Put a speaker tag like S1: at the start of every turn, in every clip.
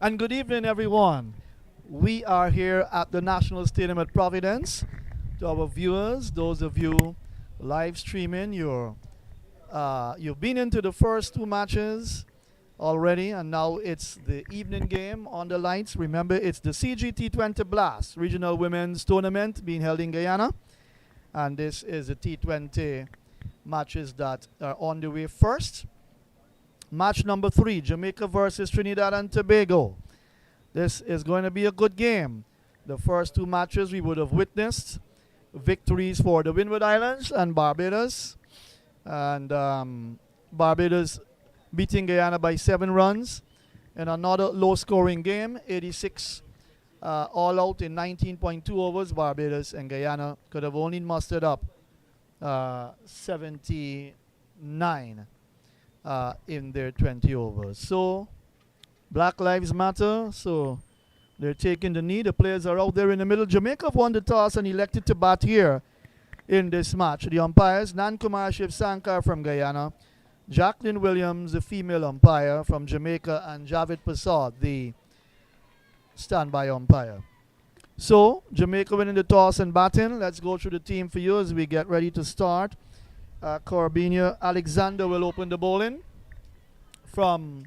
S1: And good evening, everyone. We are here at the National Stadium at Providence. To our viewers, those of you live streaming, you've been into the first two matches already, and now it's the evening game on the lights. Remember, it's the T20 Blast Regional Women's Tournament being held in Guyana, and this is the T20 matches that are on the way first. Match number 3, Jamaica versus Trinidad and Tobago. This is going to be a good game. The first two matches we would have witnessed victories for the Windward Islands and Barbados. And Barbados beating Guyana by 7 runs in another low-scoring game, 86 all out in 19.2 overs. Barbados and Guyana could have only mustered up 79 in their 20 overs. So Black Lives Matter, so they're taking the knee. The players are out there in the middle. Jamaica have won the toss and elected to bat here in this match. The umpires, Nankumar Shiv Sankar from Guyana, Jacqueline Williams, the female umpire from Jamaica, and Javed Prasad, the standby umpire. So Jamaica winning the toss and batting. Let's go through the team for you as we get ready to start. Corbina Alexander will open the bowling from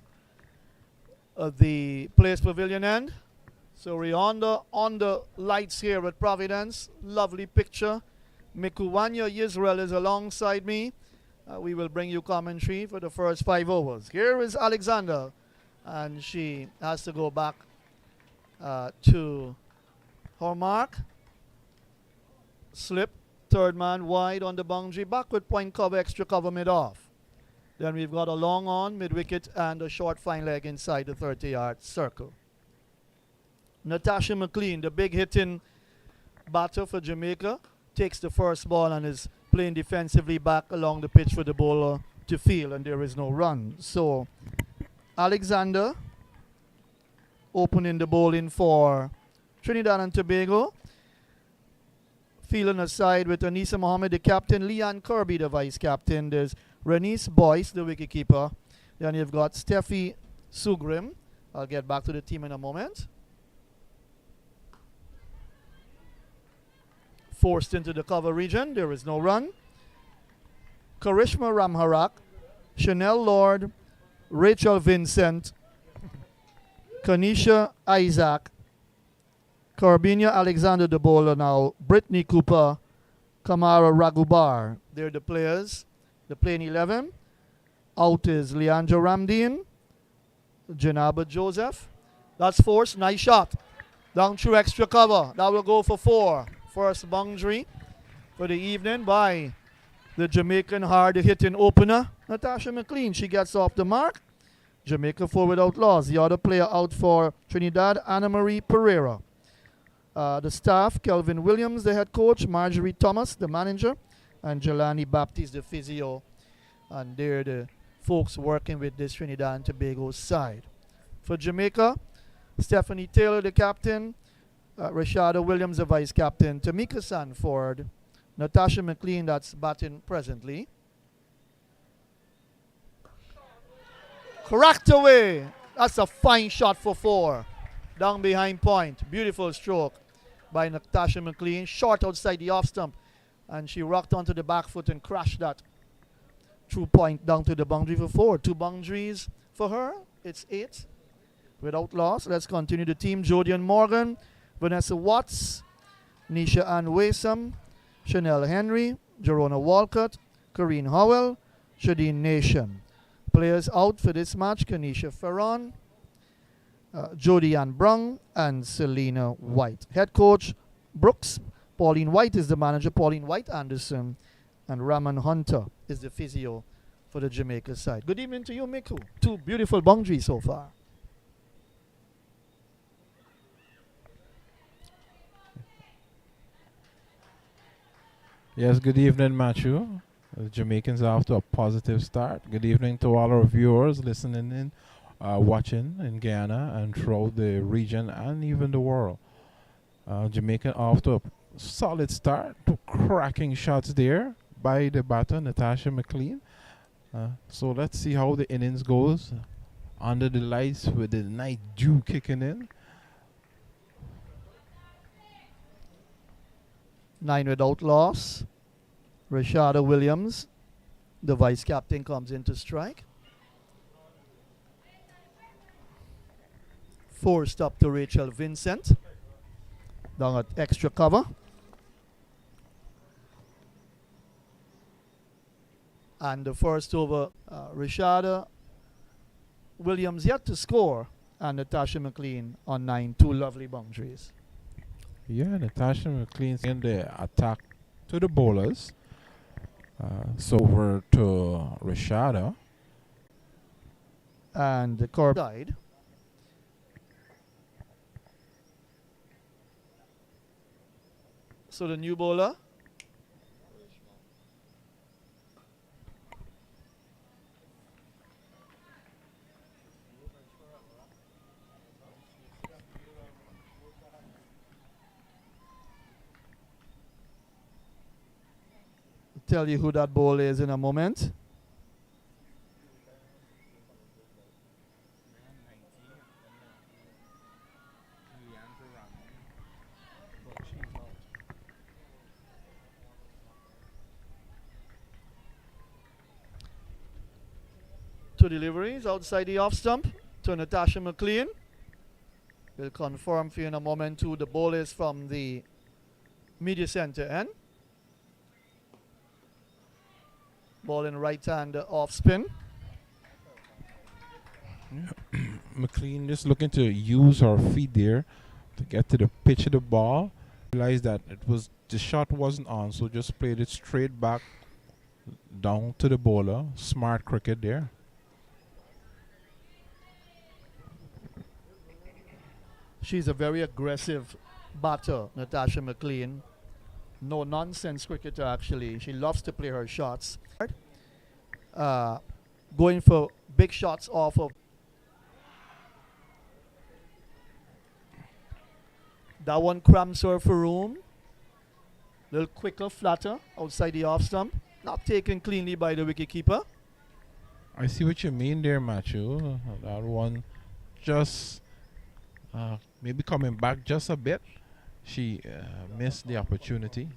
S1: the Place Pavilion end. So we're on the lights here at Providence. Lovely picture. Mikuwanya Israel is alongside me. We will bring you commentary for the first 5 overs. Here is Alexander, and she has to go back to her mark. Slip. Third man wide on the boundary, backward point cover, extra cover mid-off. Then we've got a long on, mid-wicket, and a short fine leg inside the 30-yard circle. Natasha McLean, the big hitting batter for Jamaica, takes the first ball and is playing defensively back along the pitch for the bowler to field, and there is no run. So Alexander opening the bowling for Trinidad and Tobago. Fielding aside with Anisa Mohammed, the captain, Leanne Kirby, the vice captain. There's Renice Boyce, the wicketkeeper. Then you've got Steffi Sugrim. I'll get back to the team in a moment. Forced into the cover region. There is no run. Karishma Ramharak, Chanel Lord, Rachel Vincent, Kanisha Isaac, Corbina Alexander, the bowler now, Brittany Cooper, Kamara Raghubar. They're the players. The playing 11. Out is Leandra Ramdeen, Janaba Joseph. That's forced. Nice shot. Down through extra cover. That will go for 4. First boundary for the evening by the Jamaican hard-hitting opener, Natasha McLean. She gets off the mark. Jamaica 4 without loss. The other player out for Trinidad, Anna Marie Pereira. The staff, Kelvin Williams, the head coach, Marjorie Thomas, the manager, and Jelani Baptiste, the physio. And they're the folks working with this Trinidad and Tobago side. For Jamaica, Stephanie Taylor, the captain, Rashada Williams, the vice captain, Tamika Sanford, Natasha McLean, that's batting presently. Cracked away. That's a fine shot for 4. Down behind point. Beautiful stroke by Natasha McLean. Short outside the off stump. And she rocked onto the back foot and crashed that through point down to the boundary for 4. 2 boundaries for her. It's 8 without loss. Let's continue the team. Jodian Morgan, Vanessa Watts, Nisha Ann Waysam, Chanel Henry, Jerona Walcott, Corrine Howell, Shadeen Nation. Players out for this match, Kanisha Ferron, Jodie Ann Brung, and Selena White. Head coach Brooks. Pauline White is the manager. Pauline White Anderson. And Raman Hunter is the physio for the Jamaica side. Good evening to you, Miku. 2 beautiful boundaries so far.
S2: Yes, good evening, Matthew. The Jamaicans are off to a positive start. Good evening to all our viewers listening in, watching in Guyana and throughout the region and even the world. Jamaica off to a solid start. 2 cracking shots there by the batter, Natasha McLean. So let's see how the innings goes. under the lights with the night dew kicking in.
S1: 9 without loss. Rashada Williams, the vice captain, comes in to strike. 4 stop to Rachel Vincent. Down at extra cover. And the first over, Rashada Williams yet to score, and Natasha McLean on 9, 2 lovely boundaries.
S2: Yeah, Natasha McLean's in the attack to the bowlers. So over to Rashada.
S1: And the Corb died. So the new bowler, tell you who that bowler is in a moment. To deliveries outside the off stump to Natasha McLean. We'll confirm for you in a moment who the ball is from the media center end. Ball in right hand off spin.
S2: Yeah. McLean just looking to use her feet there to get to the pitch of the ball. Realized that the shot wasn't on, so just played it straight back down to the bowler. Smart cricket there.
S1: She's a very aggressive batter, Natasha McLean. No nonsense cricketer, actually. She loves to play her shots. Going for big shots off of. That one cramps her for room. Little quicker, flatter outside the off stump. Not taken cleanly by the wicketkeeper.
S2: I see what you mean there, Matthew. That one just maybe coming back just a bit. She missed the opportunity.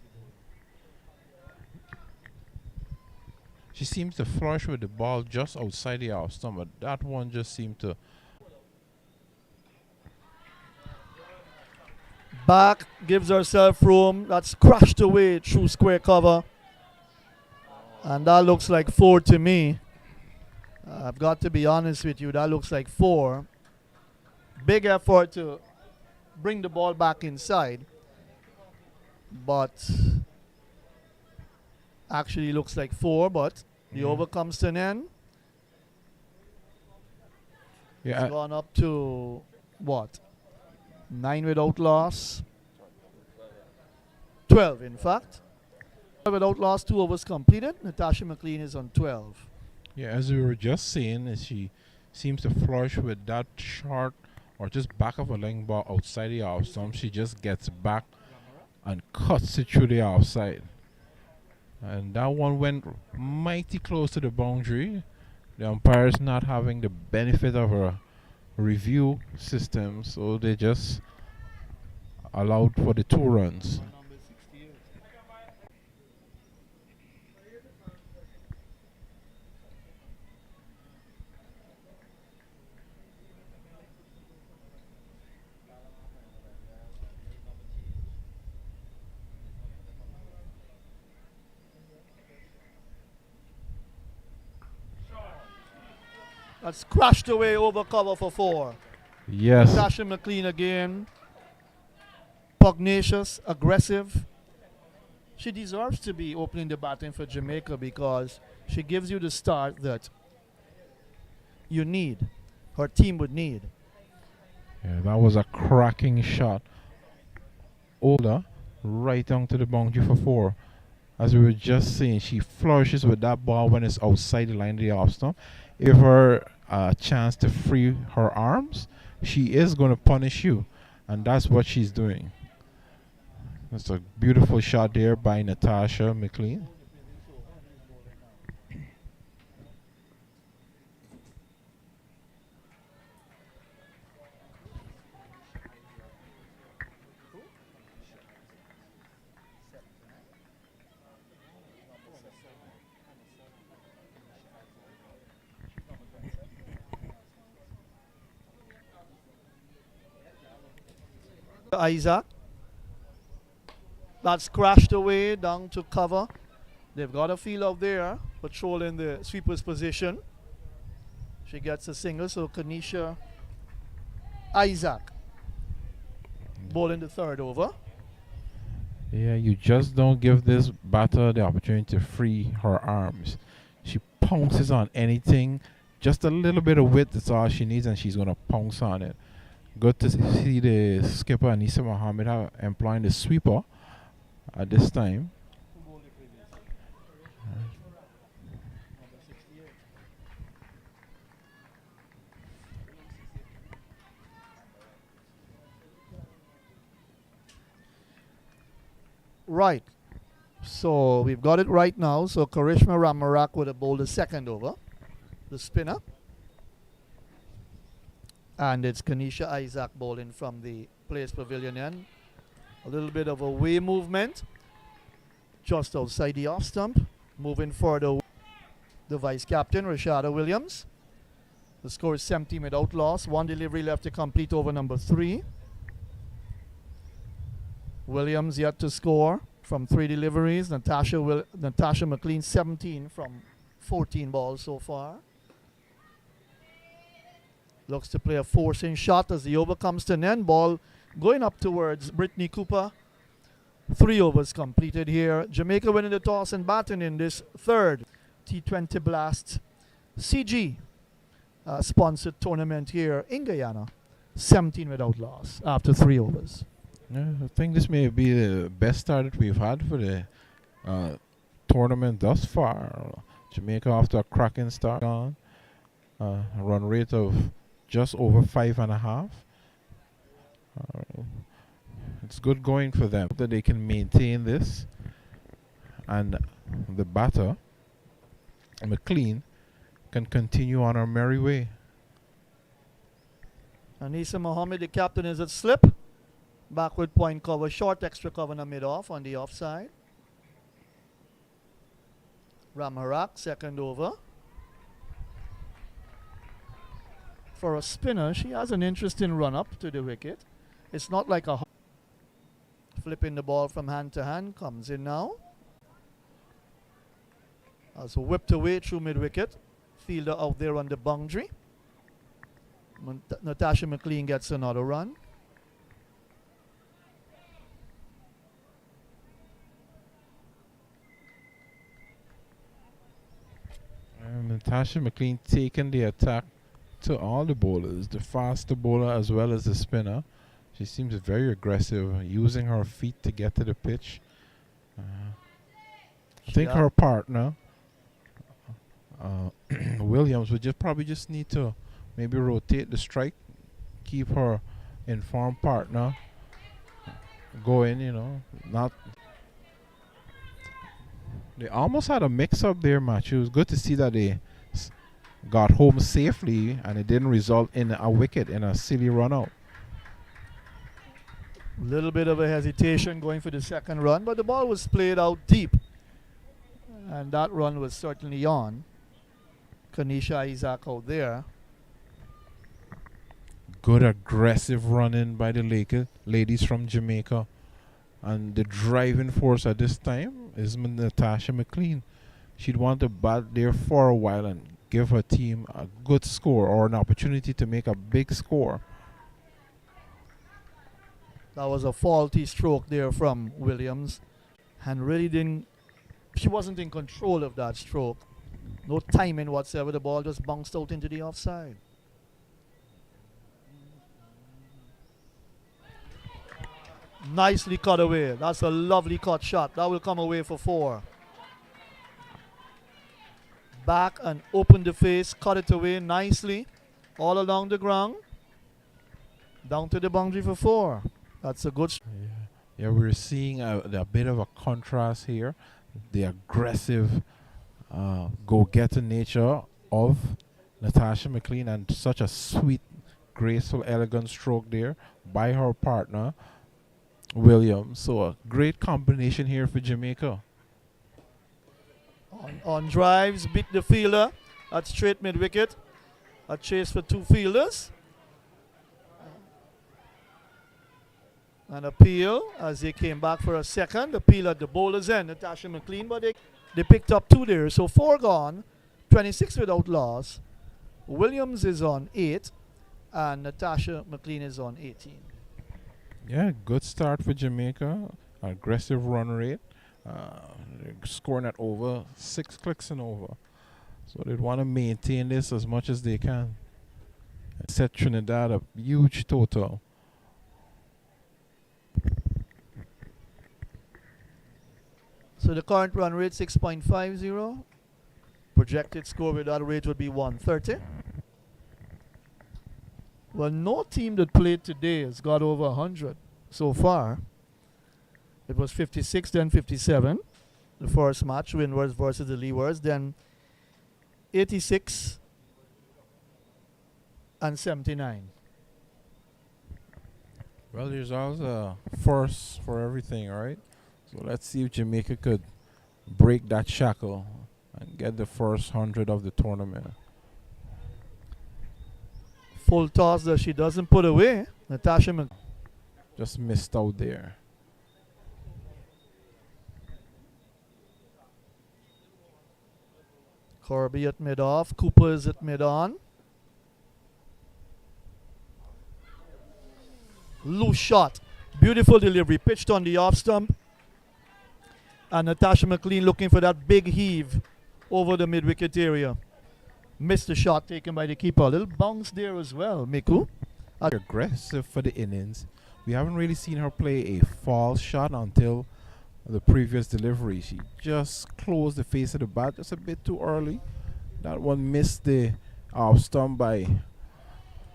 S2: She seems to flush with the ball just outside the off stump, but that one just seemed to.
S1: Back, gives herself room. That's crashed away through square cover. And that looks like 4 to me. I've got to be honest with you, that looks like 4. Big effort to bring the ball back inside. But actually looks like 4, but the over comes to an end.
S2: Yeah,
S1: It's gone up to what? 9 without loss. 12, in fact. 12 without loss, 2 overs completed. Natasha McLean is on 12.
S2: yeah, as we were just saying, she seems to flush with that short or just back of a leg ball outside the off stump. She just gets back and cuts it through the outside. And that one went mighty close to the boundary. The umpires not having the benefit of a review system, so they just allowed for the 2 runs.
S1: That's crashed away over cover for 4.
S2: Yes.
S1: Natasha McLean again. Pugnacious, aggressive. She deserves to be opening the batting for Jamaica because she gives you the start that you need, her team would need.
S2: Yeah, that was a cracking shot. Older, right down to the boundary for 4. As we were just saying, she flourishes with that ball when it's outside the line of the off stump. Give her a chance to free her arms, she is going to punish you. And that's what she's doing. That's a beautiful shot there by Natasha McLean.
S1: Isaac. That's crashed away down to cover. They've got a field out there patrolling the sweeper's position. She gets a single, so Kanisha Isaac bowling the third over.
S2: Yeah, you just don't give this batter the opportunity to free her arms. She pounces on anything. Just a little bit of width is all she needs, and she's going to pounce on it. Good to see the skipper Anisa Mohammed employing the sweeper at this time.
S1: Right. So we've got it right now. So Karishma Ramarak would have bowled the second over, the spinner. And it's Kanisha Isaac bowling from the Place Pavilion end. A little bit of a way movement just outside the off stump. Moving further, the vice captain, Rashada Williams. The score is 17 without loss. One delivery left to complete over number 3. Williams yet to score from 3 deliveries. Natasha McLean 17 from 14 balls so far. Looks to play a forcing shot as the over comes to an end. Ball going up towards Brittany Cooper. 3 overs completed here. Jamaica winning the toss and batting in this third T20 Blast CG sponsored tournament here in Guyana. 17 without loss after 3 overs.
S2: Yeah, I think this may be the best start that we've had for the tournament thus far. Jamaica after a cracking start on a run rate of just over 5.5. It's good going for them that they can maintain this, and the batter McLean can continue on our merry way.
S1: Anisa Mohammed, the captain, is at slip. Backward point cover, short extra cover in the mid-off on the offside. Ramarak, second over. For a spinner, she has an interesting run-up to the wicket. It's not like a flipping the ball from hand to hand. Comes in now. Also whipped away through mid-wicket. Fielder out there on the boundary. Natasha McLean gets another run.
S2: Natasha McLean taking the attack to all the bowlers, the faster bowler as well as the spinner. She seems very aggressive, using her feet to get to the pitch. I think her partner, Williams, would probably just need to maybe rotate the strike, keep her informed partner going, not. They almost had a mix-up there, match. It was good to see that they got home safely and it didn't result in a wicket in a silly run-out.
S1: A little bit of a hesitation going for the second run, but the ball was played out deep. And that run was certainly on. Kanisha Isaac out there.
S2: Good aggressive running by the ladies from Jamaica. And the driving force at this time is Natasha McLean. She'd want to bat there for a while and give her team a good score or an opportunity to make a big score.
S1: That was a faulty stroke there from Williams. And really she wasn't in control of that stroke. No timing whatsoever. The ball just bounced out into the offside. Nicely cut away. That's a lovely cut shot. That will come away for 4. Back and open the face. Cut it away nicely. All along the ground. Down to the boundary for 4. That's a good.
S2: Yeah, we're seeing a bit of a contrast here. The aggressive, go-getter nature of Natasha McLean and such a sweet, graceful, elegant stroke there by her partner, Williams. So a great combination here for Jamaica.
S1: On drives, beat the fielder at straight mid-wicket. A chase for 2 fielders. An appeal as they came back for a second. Appeal at the bowler's end, Natasha McLean, but they picked up 2 there. So 4 gone, 26 without loss. Williams is on 8, and Natasha McLean is on 18.
S2: Yeah, good start for Jamaica. Aggressive run rate. Scoring at over 6 clicks and over. So they'd want to maintain this as much as they can. And set Trinidad a huge total.
S1: So the current run rate 6.50. Projected score with that rate would be 130. Well, no team that played today has got over 100 so far. It was 56, then 57. The first match, Windwards versus the Leewards. Then 86 and 79.
S2: Well, there's always a first for everything, right? So let's see if Jamaica could break that shackle and get the first 100 of the tournament.
S1: Full toss that she doesn't put away. Natasha
S2: just missed out there.
S1: Corby at mid-off. Cooper is at mid-on. Loose shot. Beautiful delivery. Pitched on the off stump. And Natasha McLean looking for that big heave over the mid-wicket area. Missed the shot taken by the keeper. A little bounce there as well, Miku.
S2: Aggressive for the innings. We haven't really seen her play a false shot until the previous delivery. She just closed the face of the bat just a bit too early. That one missed the off stump by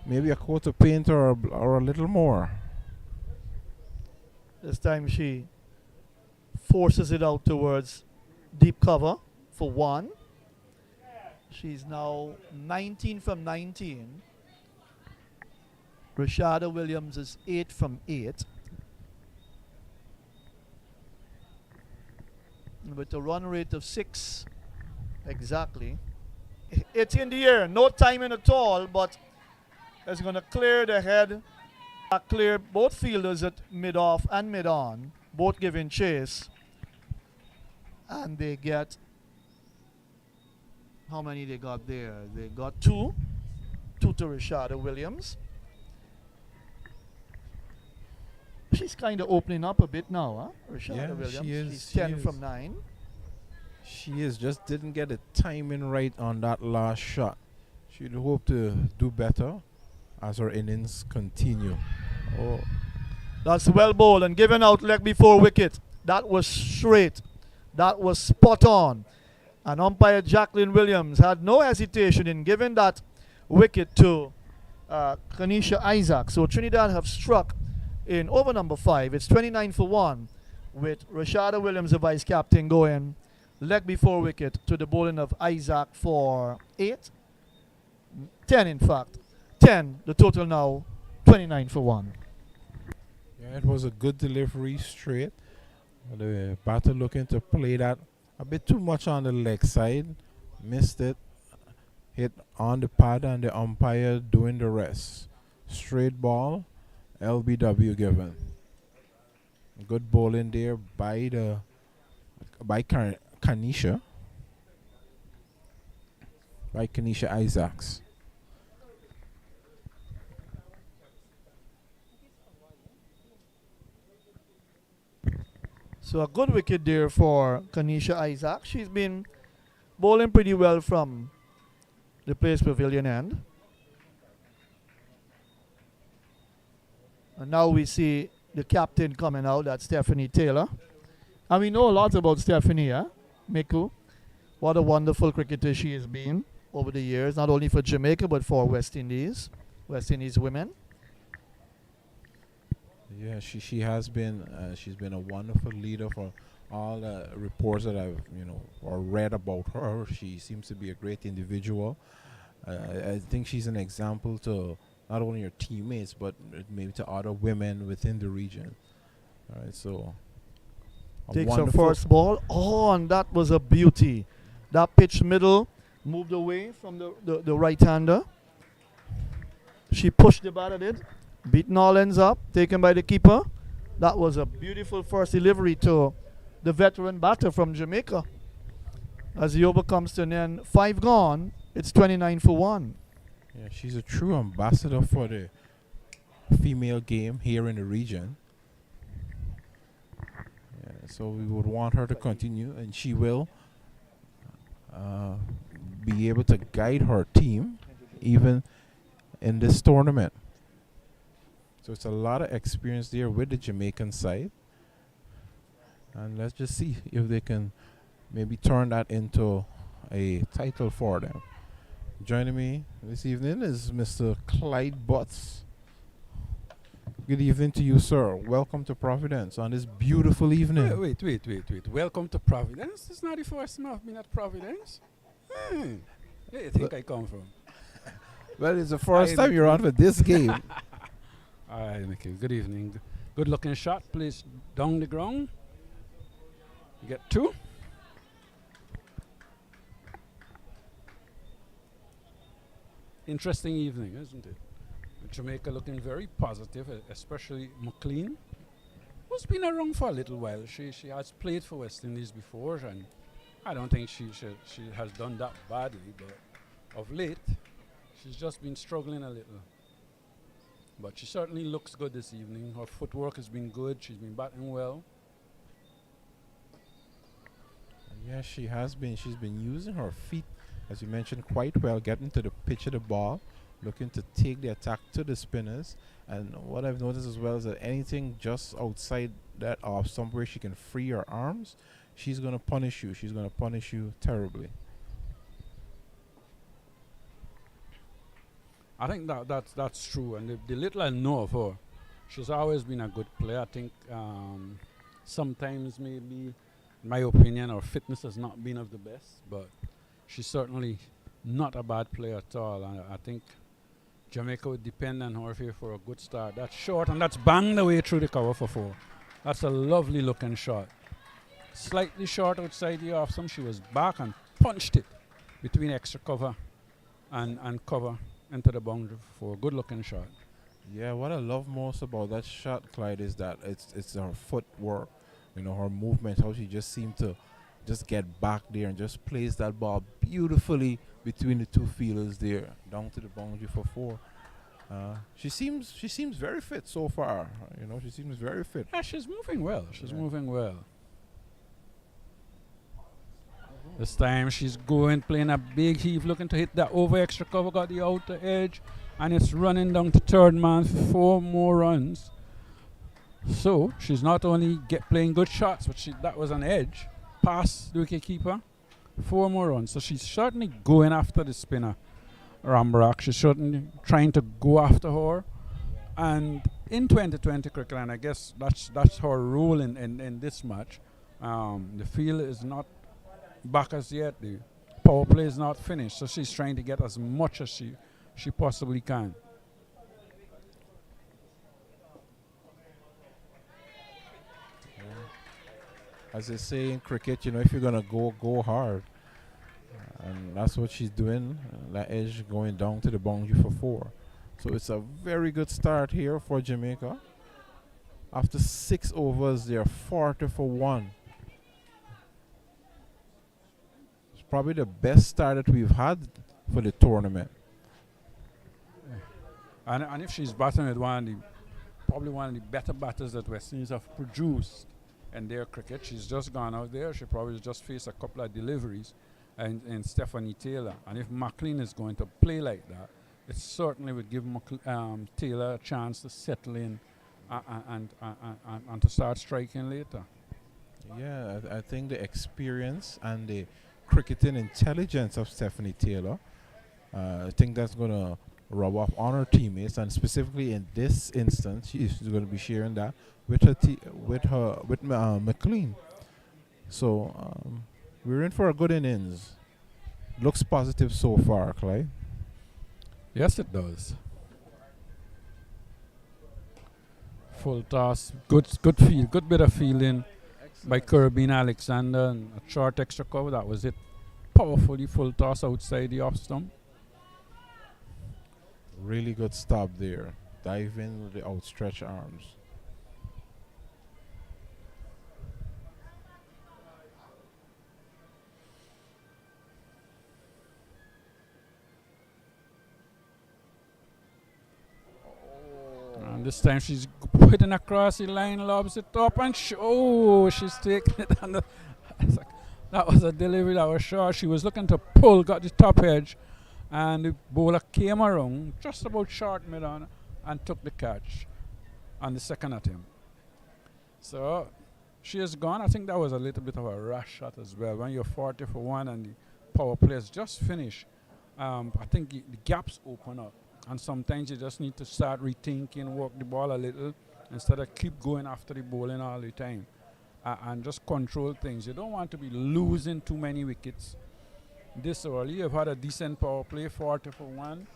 S2: maybe a coat of paint or a little more.
S1: This time she forces it out towards deep cover for 1. She's now 19 from 19. Rashada Williams is 8 from 8. With a run rate of 6 exactly. It's in the air, no timing at all, but it's going to clear the head. Clear both fielders at mid-off and mid-on, both giving chase. And they get, how many they got there? They got 2. 2 to Rashada Williams. She's kind of opening up a bit now, huh? Rashada Williams.
S2: She is.
S1: She's 10 from 9.
S2: She is. Just didn't get the timing right on that last shot. She'd hope to do better as her innings continue. Oh,
S1: that's well bowled and given out leg before wicket. That was straight. That was spot on. And umpire Jacqueline Williams had no hesitation in giving that wicket to Kanisha Isaac. So Trinidad have struck in over number 5. It's 29 for 1 with Rashada Williams, the vice captain, going leg before wicket to the bowling of Isaac for 8. 10 in fact. 10, the total now 29 for 1.
S2: yeah, it was a good delivery straight. The batter looking to play that a bit too much on the leg side. Missed it. Hit on the pad and the umpire doing the rest. Straight ball. LBW given. Good bowling there by Kanisha. By Kanisha Isaacs.
S1: So a good wicket there for Kanisha Isaac. She's been bowling pretty well from the place pavilion end. And now we see the captain coming out, that's Stephanie Taylor. And we know a lot about Stephanie, Miku. What a wonderful cricketer she has been over the years, not only for Jamaica but for West Indies women.
S2: Yeah, she has been. She's been a wonderful leader for all the reports that I've or read about her. She seems to be a great individual. I think she's an example to not only her teammates but maybe to other women within the region. All right, so
S1: takes her first ball. Oh, and that was a beauty. That pitch middle moved away from the right-hander. She pushed the bat at it. Beaten all ends up. Taken by the keeper. That was a beautiful first delivery to the veteran batter from Jamaica. As the over comes to an end, 5 gone, it's 29 for 1.
S2: Yeah, she's a true ambassador for the female game here in the region. Yeah, so we would want her to continue, and she will be able to guide her team even in this tournament. So it's a lot of experience there with the Jamaican side. And let's just see if they can maybe turn that into a title for them. Joining me this evening is Mr. Clyde Butts. Good evening to you, sir. Welcome to Providence on this beautiful evening.
S3: Wait. Welcome to Providence? It's not the first time I've been at Providence. Where do you think I come from?
S2: Well, it's the first time you're on for this game.
S3: All right, Mickey. Good evening. Good looking shot. Please down the ground. You get 2. Interesting evening, isn't it? Jamaica looking very positive, especially McLean, who's been around for a little while. She has played for West Indies before, and I don't think she has done that badly, but of late, she's just been struggling a little. But she certainly looks good this evening. Her footwork has been good. She's been batting well.
S2: Yeah, she has been. She's been using her feet, as you mentioned, quite well, getting to the pitch of the ball, looking to take the attack to the spinners. And what I've noticed as well is that anything just outside that off somewhere she can free her arms, she's going to punish you. She's going to punish you terribly.
S3: I think that's true. And the little I know of her, she's always been a good player. I think sometimes maybe, in my opinion, her fitness has not been of the best, but she's certainly not a bad player at all. And I think Jamaica would depend on her here for a good start. That's short, and that's banged away through the cover for 4. That's a lovely looking shot. Slightly short outside the off stump. She was back and punched it between extra cover and cover into the boundary for a good looking shot.
S2: Yeah, what I love most about that shot, Clyde, is that it's her footwork, her movement, how she just seemed to just get back there and just place that ball beautifully between the 2 fielders there, down to the boundary for 4. She seems very fit so far. She seems very fit.
S3: Yeah, she's moving well. Moving well. This time she's playing a big heave, looking to hit that over extra cover, got the outer edge, and it's running down to third man for 4 more runs. So she's not only playing good shots, but that was an edge past the wicket keeper. 4 more runs. So she's certainly going after the spinner, Rambarak. She's certainly trying to go after her. And in 2020 cricket, and I guess that's her role in this match, the field is not back as yet. The power play is not finished. So she's trying to get as much as she possibly can.
S2: As they say in cricket, if you're going to go hard. And that's what she's doing. That edge going down to the boundary for 4. So it's a very good start here for Jamaica. After 6 overs, they're 40 for 1. It's probably the best start that we've had for the tournament.
S3: And if she's batting with probably one of the better batters that West Indies have produced in their cricket. She's just gone out there. She probably just faced a couple of deliveries and Stephanie Taylor. And if McLean is going to play like that, it certainly would give Taylor a chance to settle in and to start striking later.
S2: Yeah, I think the experience and the cricketing intelligence of Stephanie Taylor, I think that's going to rub off on her teammates, and specifically in this instance, she's going to be sharing that with McLean. So we're in for a good innings. Looks positive so far, Clyde.
S3: Yes, it does. Full toss, good field, good bit of fielding by Corbin Alexander, and a short extra cover. That was it. Powerfully full toss outside the off stump.
S2: Really good stop there. Dive in with the outstretched arms.
S3: And this time she's hitting across the line, lobs it up, and she's taking it on the. It's like, that was a delivery that was short. She was looking to pull, got the top edge, and the bowler came around just about short mid on and took the catch on the second attempt. So she is gone. I think that was a little bit of a rush shot as well. When you're 40 for 1 and the power plays just finished, I think the gaps open up. And sometimes you just need to start rethinking, work the ball a little, instead of keep going after the bowling all the time. And just control things. You don't want to be losing too many wickets this early. You've had a decent power play, 40 for 1.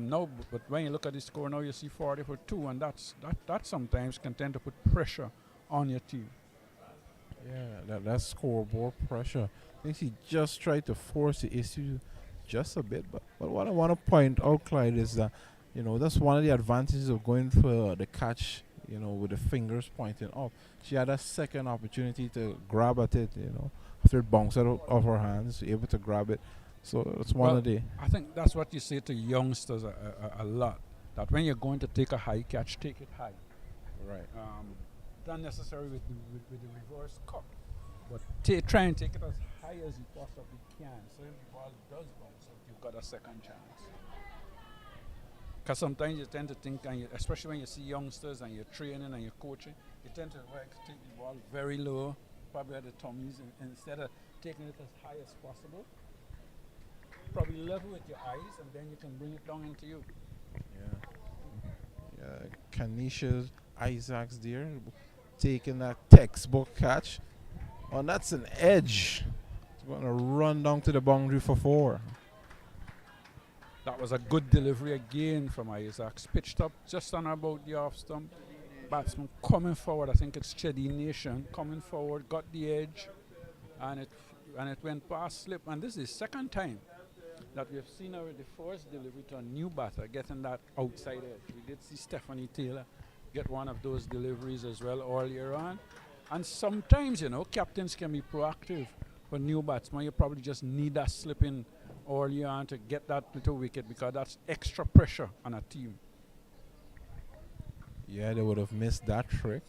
S3: No, but when you look at the score now, you see 40 for 2, and that sometimes can tend to put pressure on your team.
S2: Yeah, that scoreboard pressure. I think he just tried to force the issue just a bit. But what I want to point out, Clyde, is that, that's one of the advantages of going for the catch, with the fingers pointing up. She had a second opportunity to grab at it, after it bounced out of her hands, able to grab it. So it's one of the...
S3: I think that's what you say to youngsters a lot, that when you're going to take a high catch, take it high.
S2: Right.
S3: Not necessarily with the reverse cup, but try and take it as high as you possibly can. So if the ball does bounce out, you've got a second chance. Because sometimes you tend to think, especially when you see youngsters and you're training and you're coaching, you tend to take the ball very low, probably at the tummies, and instead of taking it as high as possible, probably level with your eyes, and then you can bring it down into you.
S2: Yeah. Kanisha Isaacs there, taking that textbook catch. Oh, that's an edge. It's going to run down to the boundary for 4.
S3: That was a good delivery again from Isaacs. Pitched up just on about the off stump. Batsman coming forward. I think it's Chedi Nation coming forward, got the edge, and it went past slip. And this is the second time that we've seen the first delivery to a new batter getting that outside edge. We did see Stephanie Taylor get one of those deliveries as well earlier on. And sometimes, captains can be proactive for new batsmen. You probably just need that slip in early on to get that little wicket, because that's extra pressure on a team.
S2: Yeah, they would have missed that trick.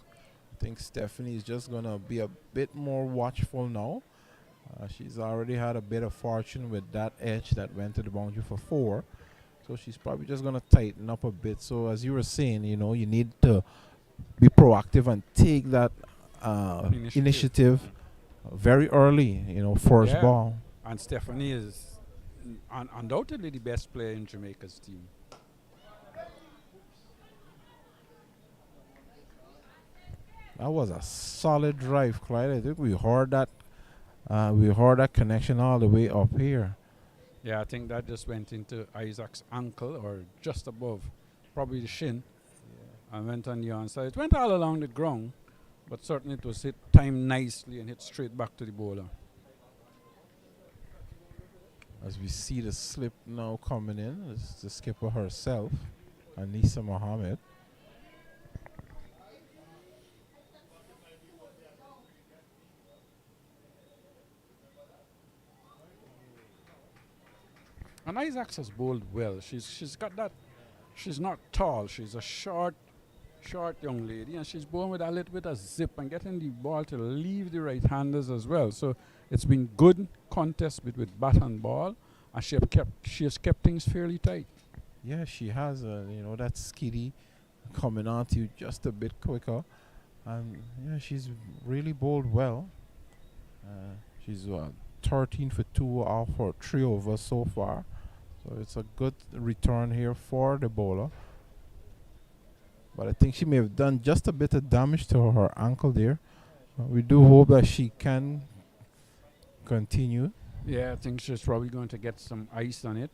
S2: I think Stephanie is just going to be a bit more watchful now. She's already had a bit of fortune with that edge that went to the boundary for 4. So she's probably just going to tighten up a bit. So as you were saying, you need to be proactive and take that initiative very early, first ball.
S3: And Stephanie is undoubtedly the best player in Jamaica's team.
S2: That was a solid drive, Clyde. I think we heard that connection all the way up here.
S3: Yeah, I think that just went into Isaac's ankle, or just above, probably the shin, and went on the onside. It went all along the ground, but certainly it was timed nicely and hit straight back to the bowler.
S2: As we see the slip now coming in, it's the skipper herself, Anisa Mohammed.
S3: And Isaacs has bowled well. She's got that. She's not tall. She's a short young lady, and she's bowling with a little bit of zip and getting the ball to leave the right-handers as well. So it's been good contest with bat and ball, and she has kept things fairly tight.
S2: Yeah, she has. That skiddy coming on to you just a bit quicker, and she's really bowled well. She's 13 for 2 off her 3 overs so far. So it's a good return here for the bowler. But I think she may have done just a bit of damage to her ankle there. We do hope that she can continue.
S3: Yeah, I think she's probably going to get some ice on it,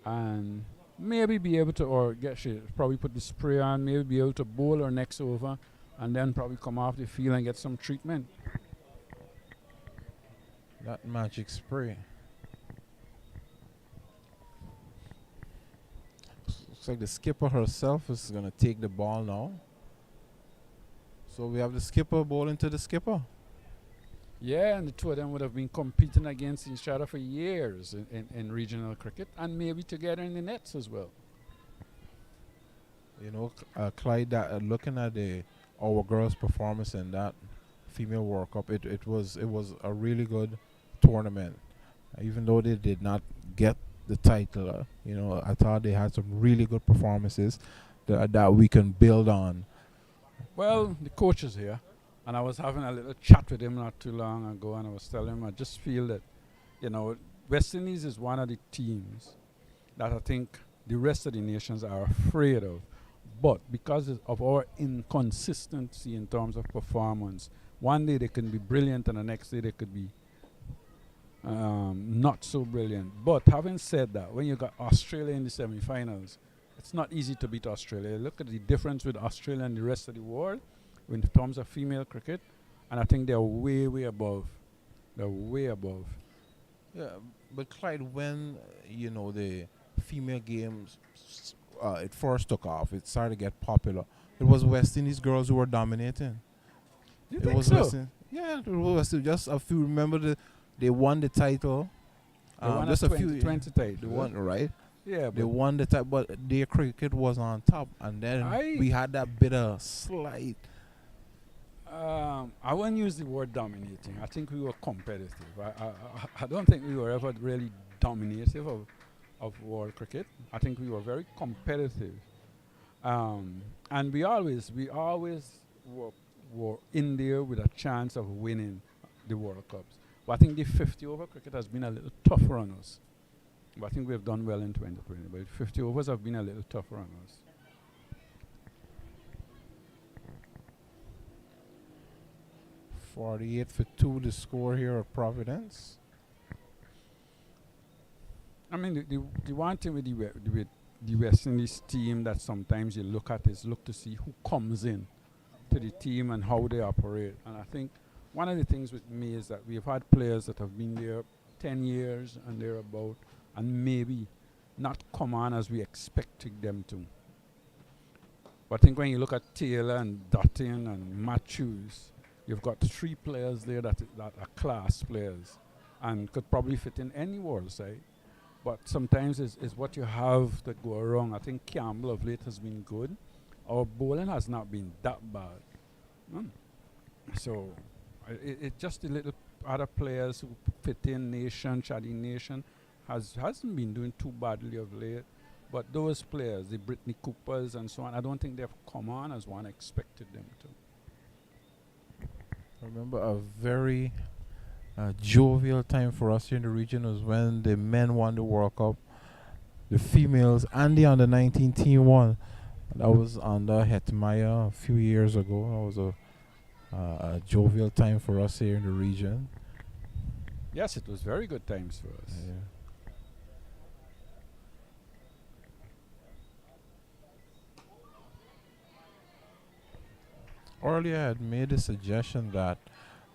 S3: and maybe be able to, she probably put the spray on, maybe be able to bowl her next over, and then probably come off the field and get some treatment.
S2: That magic spray. Looks like the skipper herself is going to take the ball now. So we have the skipper bowling to the skipper.
S3: Yeah, and the two of them would have been competing against each other for years in regional cricket, and maybe together in the nets as well.
S2: Clyde, that looking at the our girls' performance in that female World Cup, it was a really good tournament. Even though they did not get the title, I thought they had some really good performances that we can build on.
S3: Well, the coach is here, and I was having a little chat with him not too long ago, and I was telling him I just feel that, West Indies is one of the teams that I think the rest of the nations are afraid of. But because of our inconsistency in terms of performance, one day they can be brilliant and the next day they could be not so brilliant. But having said that, when you got Australia in the semi-finals, it's not easy to beat Australia. Look at the difference with Australia and the rest of the world in terms of female cricket, and I think they're way, way above. They're way above.
S2: Yeah, but Clyde, when the female games it first took off, it started to get popular. It was West Indies girls who were dominating.
S3: You
S2: It
S3: think
S2: was
S3: so?
S2: Yeah, it was West Indies. Just a few. Remember they won the title.
S3: They won
S2: Just
S3: a
S2: a few.
S3: 2020 title.
S2: They won, right?
S3: Yeah,
S2: They
S3: but
S2: won the title, but their cricket was on top, and then we had that bit of slight.
S3: I wouldn't use the word dominating. I think we were competitive. I don't think we were ever really dominative of world cricket. I think we were very competitive, and we always were in there with a chance of winning the World Cups. But I think the 50 over cricket has been a little tougher on us. But I think we've done well in 2020. But 50 overs have been a little tougher on us.
S2: 48 for 2 the score here at Providence.
S3: I mean, the one thing with the West Indies team that sometimes you look at is look to see who comes in to the team and how they operate. And I think one of the things with me is that we've had players that have been there 10 years and thereabout, and maybe not come on as we expected them to. But I think when you look at Taylor and Dutton and Matthews, you've got 3 players there that are class players and could probably fit in any world side. But sometimes it's what you have that go wrong. I think Campbell of late has been good. Our bowling has not been that bad. So it just the little other players who fit in, Nation, Shadi Nation, hasn't been doing too badly of late. But those players, the Brittany Coopers and so on, I don't think they've come on as one expected them to.
S2: I remember a very jovial time for us here in the region was when the men won the World Cup. The females and the under-19 team won. That was under Hetmaya a few years ago. That was a jovial time for us here in the region.
S3: Yes, it was very good times for us.
S2: Yeah. Earlier, I had made a suggestion that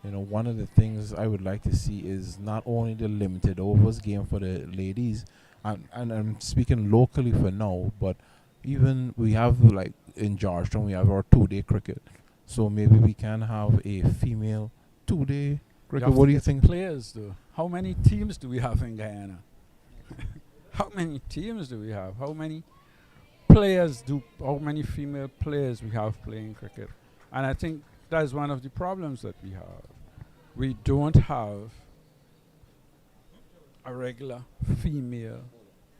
S2: one of the things I would like to see is not only the limited overs game for the ladies, and I'm speaking locally for now, but even we have, like in Georgetown, we have our 2-day cricket. So maybe we can have a female 2-day cricket. What do you think?
S3: Players, though. How many teams do we have in Guyana? How many teams do we have? How many female players we have playing cricket? And I think that's one of the problems that we have. We don't have a regular female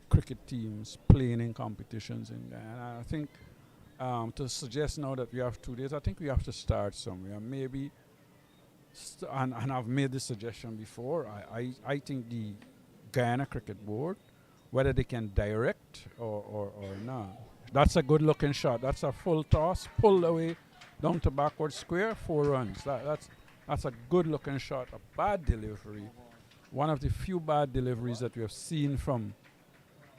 S3: cricket teams playing in competitions in Guyana. I think to suggest now that we have 2 days, I think we have to start somewhere. Maybe, and I've made this suggestion before, I think the Guyana Cricket Board, whether they can direct or not, that's a good looking shot. That's a full toss, pulled away, down to backward square, 4 runs. That's a good looking shot. A bad delivery. One of the few bad deliveries that we have seen from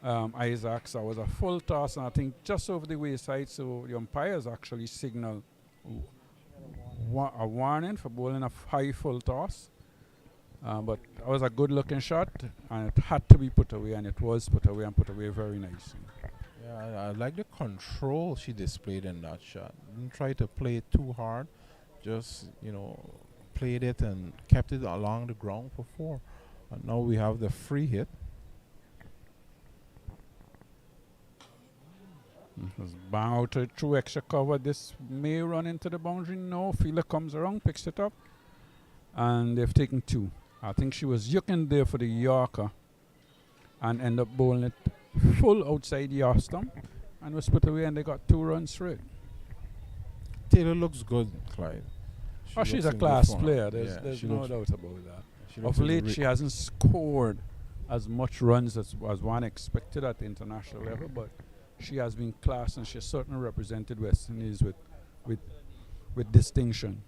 S3: Isaacs. That was a full toss, and I think just over the wayside, so the umpires actually signal a warning for bowling a high full toss. But it was a good looking shot, and it had to be put away, and it was put away and put away very nicely.
S2: Yeah, I like the control she displayed in that shot. Didn't try to play it too hard. Just, played it and kept it along the ground for 4. And now we have the free hit.
S3: Just bang out a true extra cover. This may run into the boundary. No, fielder comes around, picks it up, and they've taken 2. I think she was yucking there for the Yorker and end up bowling it full outside the off stump and was put away, and they got 2 runs for it.
S2: Taylor looks good, Clyde.
S3: She's
S2: looks
S3: a
S2: in good
S3: class
S2: form.
S3: player.
S2: Yeah,
S3: There's
S2: she
S3: no
S2: looks-
S3: doubt about that.
S2: she looks
S3: Of
S2: in
S3: late,
S2: re-
S3: she hasn't scored as much runs as one expected at the international level, but she has been class, and she has certainly represented West Indies with distinction.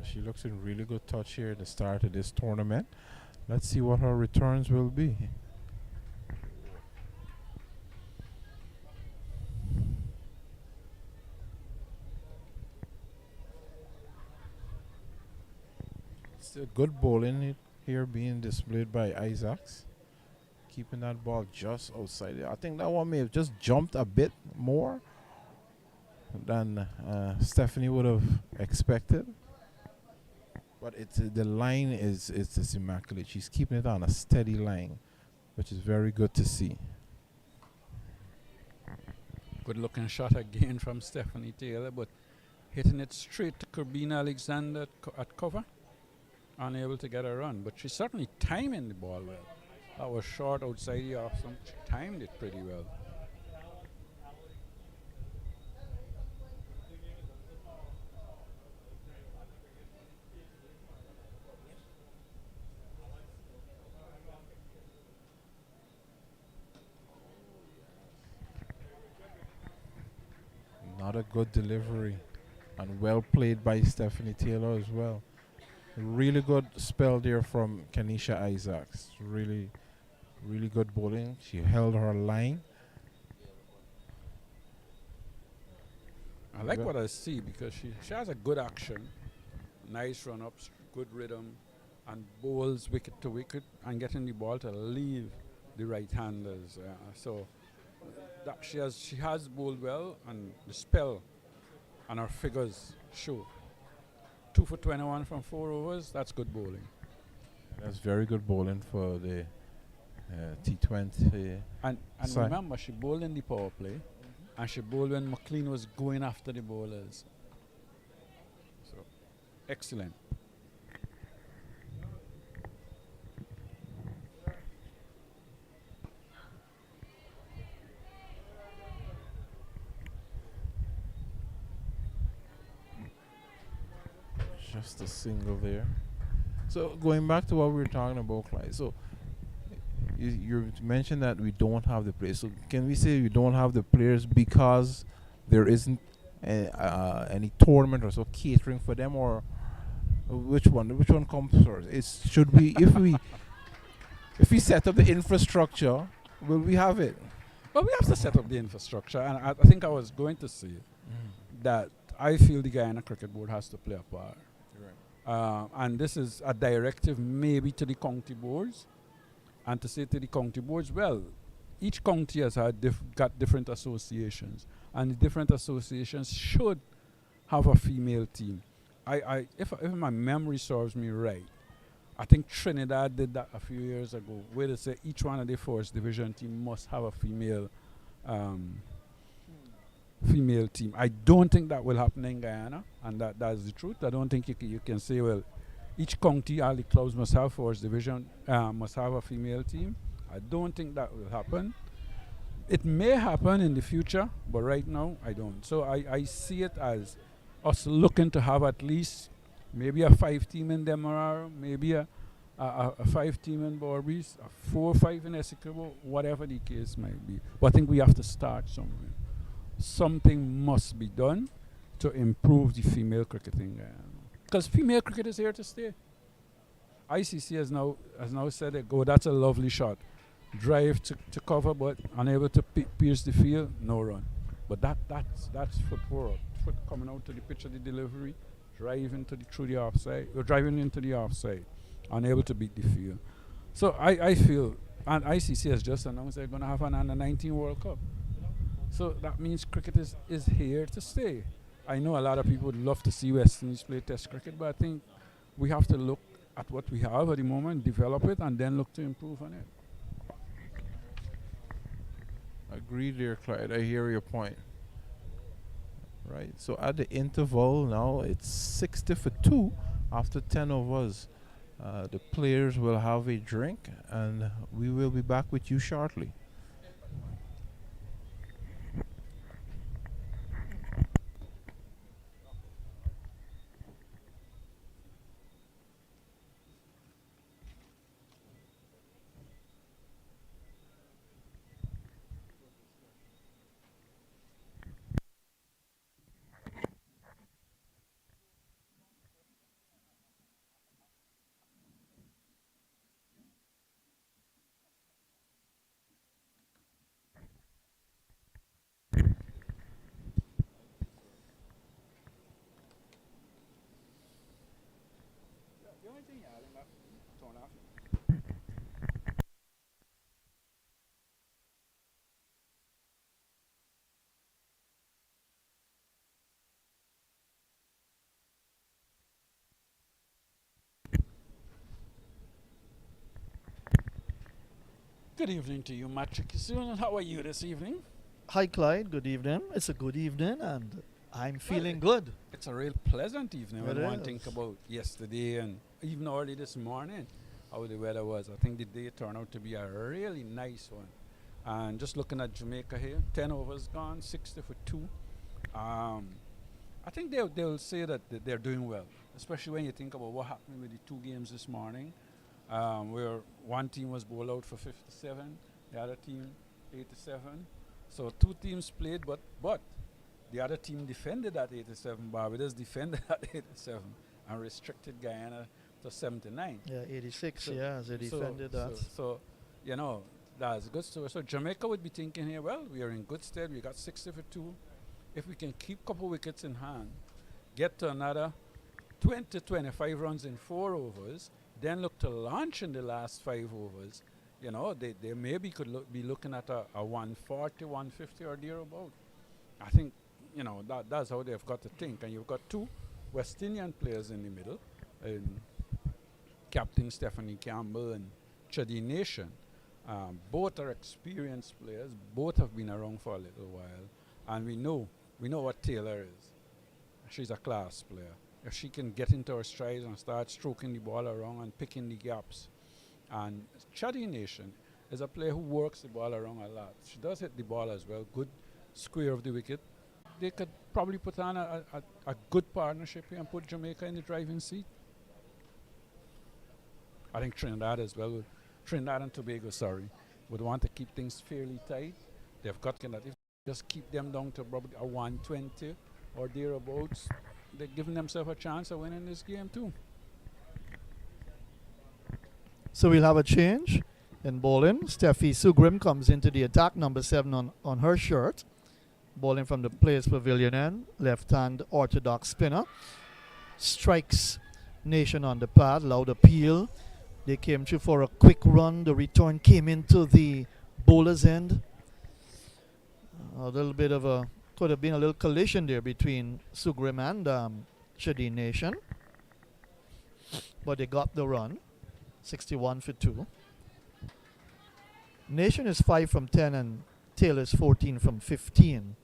S2: She looks in really good touch here at the start of this tournament. Let's see what her returns will be. Still good bowling here being displayed by Isaacs. Keeping that ball just outside there. I think that one may have just jumped a bit more than Stephanie would have expected. But the line is just immaculate. She's keeping it on a steady line, which is very good to see.
S3: Good looking shot again from Stephanie Taylor, but hitting it straight to Corbina Alexander at cover. Unable to get a run, but she's certainly timing the ball well. That was short outside the off stump. She timed it pretty well.
S2: Not a good delivery, and well played by Stephanie Taylor as well. Really good spell there from Kenisha Isaacs. Really, really good bowling. She held her line.
S3: I like
S2: Well-
S3: what I see because she has a good action, nice run ups, good rhythm, and bowls wicket to wicket and getting the ball to leave the right handers. So that she has bowled well, and the spell and her figures show. 2 for 21 from 4 overs. That's good bowling.
S2: That's very good bowling for the T20.
S3: And
S2: Sorry.
S3: remember, she bowled in the power play, and she bowled when McLean was going after the bowlers. So, excellent.
S2: Just a single there. So going back to what we were talking about, Clyde. So you mentioned that we don't have the players. So can we say we don't have the players because there isn't any tournament or so catering for them, or which one? Which one comes first? Should we if we set up the infrastructure, will we have it?
S3: Well, we have to set up the infrastructure, and I think I was going to say that I feel the Guyana Cricket Board has to play a part. And this is a directive maybe to the county boards, and to say to the county boards, well, each county has got different associations, and the different associations should have a female team. If my memory serves me right, I think Trinidad did that a few years ago, where they say each one of the first division team must have a female team. I don't think that will happen in Guyana, and that's the truth. I don't think you can say, well, each county, all the clubs must have first division, must have a female team. I don't think that will happen. It may happen in the future, but right now I don't. So I see it as us looking to have at least maybe a 5-team in Demerara, maybe a 5-team in Barbies, a 4 or 5 in Essequibo, whatever the case might be. But I think we have to start somewhere. Something must be done to improve the female cricketing, because female cricket is here to stay. ICC has now said, that's a lovely shot, drive to cover, but unable to pierce the field, no run. But that's footwork, foot coming out to the pitch of the delivery, driving through the offside, or driving into the offside, unable to beat the field. So I feel, and ICC has just announced they're going to have an under-19 World Cup. So that means cricket is here to stay. I know a lot of people would love to see West Indies play Test cricket, but I think we have to look at what we have at the moment, develop it, and then look to improve on it.
S2: Agreed there, Clyde. I hear your point. Right. So at the interval now, it's 60 for 2 after 10 overs. The players will have a drink, and we will be back with you shortly.
S3: Good evening to you, Matrick. How are you this evening?
S1: Hi, Clyde. Good evening. It's a good evening, and I'm feeling good.
S3: It's a real pleasant evening when
S1: It
S3: one
S1: is.
S3: think about yesterday and even early this morning, how the weather was. I think the day turned out to be a really nice one. And just looking at Jamaica here, 10 overs gone, 60 for 2. I think they'll say that they're doing well, especially when you think about what happened with the two games this morning, where one team was bowled out for 57, the other team 87. So two teams played, but the other team defended at 87. Barbados defended at 87 and restricted Guyana to 79.
S1: Yeah, 86.
S3: So-
S1: Yeah, they defended that.
S3: So, you know, that's good. So Jamaica would be thinking here, well, we are in good stead. We got 60 for 2. If we can keep couple wickets in hand, get to another 20, 25 runs in 4 overs, then look to launch in the last 5 overs, you know, they maybe could be looking at a 140, 150 or thereabout. I think, you know, that's how they've got to think. And you've got two West Indian players in the middle, Captain Stephanie Campbell and Chadi Nation. Both are experienced players. Both have been around for a little while. And we know what Taylor is. She's a class player. If she can get into her strides and start stroking the ball around and picking the gaps. And Chadi Nation is a player who works the ball around a lot. She does hit the ball as well. Good square of the wicket. They could probably put on a good partnership here and put Jamaica in the driving seat. I think Trinidad as well. Trinidad and Tobago, would want to keep things fairly tight. They've got that if just keep them down to probably a 120 or thereabouts, they're giving themselves a chance of winning this game too.
S1: So we'll have a change in bowling. Steffi Sugrim comes into the attack, number 7 on her shirt. Bowling from the players' pavilion end, left-hand orthodox spinner. Strikes Nation on the pad, loud appeal. They came through for a quick run. The return came into the bowler's end. A little bit of a, could have been a little collision there between Sugrim and Chadi Nation. But they got the run. 61 for 2. Nation is 5 from 10 and Taylor's 14 from 15.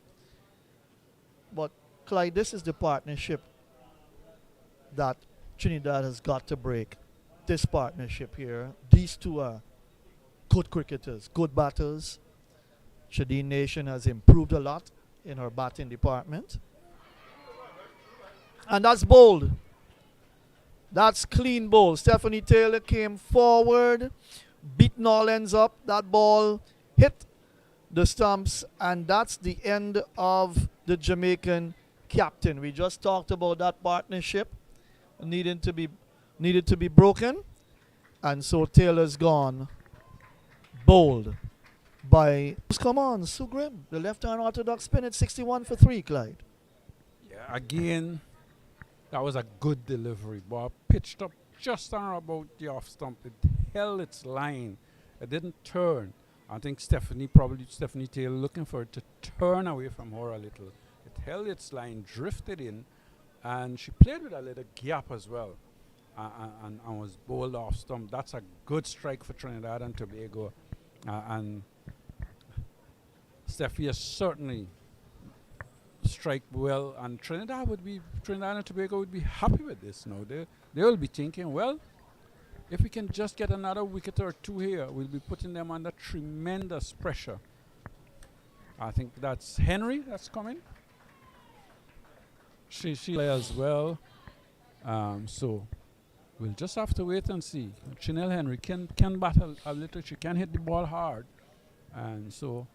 S1: But Clyde, this is the partnership that Trinidad has got to break. This partnership here. These two are good cricketers, good batters. Chadi Nation has improved a lot in her batting department. And that's bold. That's clean bowl. Stephanie Taylor came forward, beat Nolens up. That ball hit the stumps, and that's the end of the Jamaican captain. We just talked about that partnership needed to be broken, and so Taylor's gone. Bowled by, come on, Sugrim, the left-hand orthodox spin at 61 for 3, Clyde.
S3: Yeah, again, that was a good delivery. Ball pitched up just on about the off stump. It held its line. It didn't turn. I think Stephanie Taylor looking for it to turn away from her a little. It held its line, drifted in, and she played with a little gap as well, and was bowled off stump. That's a good strike for Trinidad and Tobago, and Steffi has certainly strike well, and Trinidad and Tobago would be happy with this now. They will be thinking, well, if we can just get another wicket or two here, we'll be putting them under tremendous pressure. I think that's Henry that's coming. She as well. So we'll just have to wait and see. Chanel Henry can battle a little. She can hit the ball hard, and so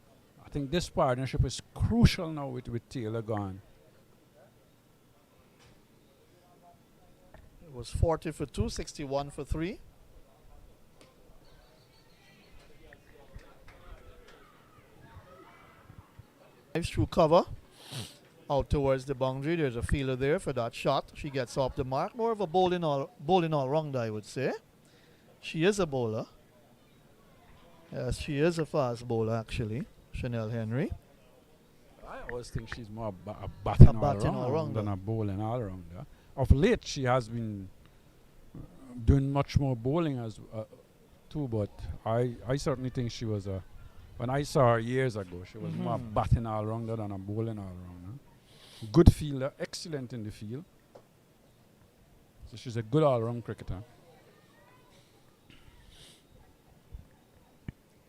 S3: I think this partnership is crucial now with Taylor gone.
S1: It was 40 for 2, 61 for 3. Drives through cover. Out towards the boundary. There's a fielder there for that shot. She gets off the mark. More of a bowling all-rounder, I would say. She is a bowler. Yes, she is a fast bowler, actually. Chanel Henry.
S3: I always think she's more a batting
S1: all-rounder
S3: all-rounder than a bowling all-rounder. Of late, she has been doing much more bowling as too, but I certainly think she was a... When I saw her years ago, she was more batting all-rounder than a bowling all-rounder. Good fielder, excellent in the field. So she's a good all-round cricketer.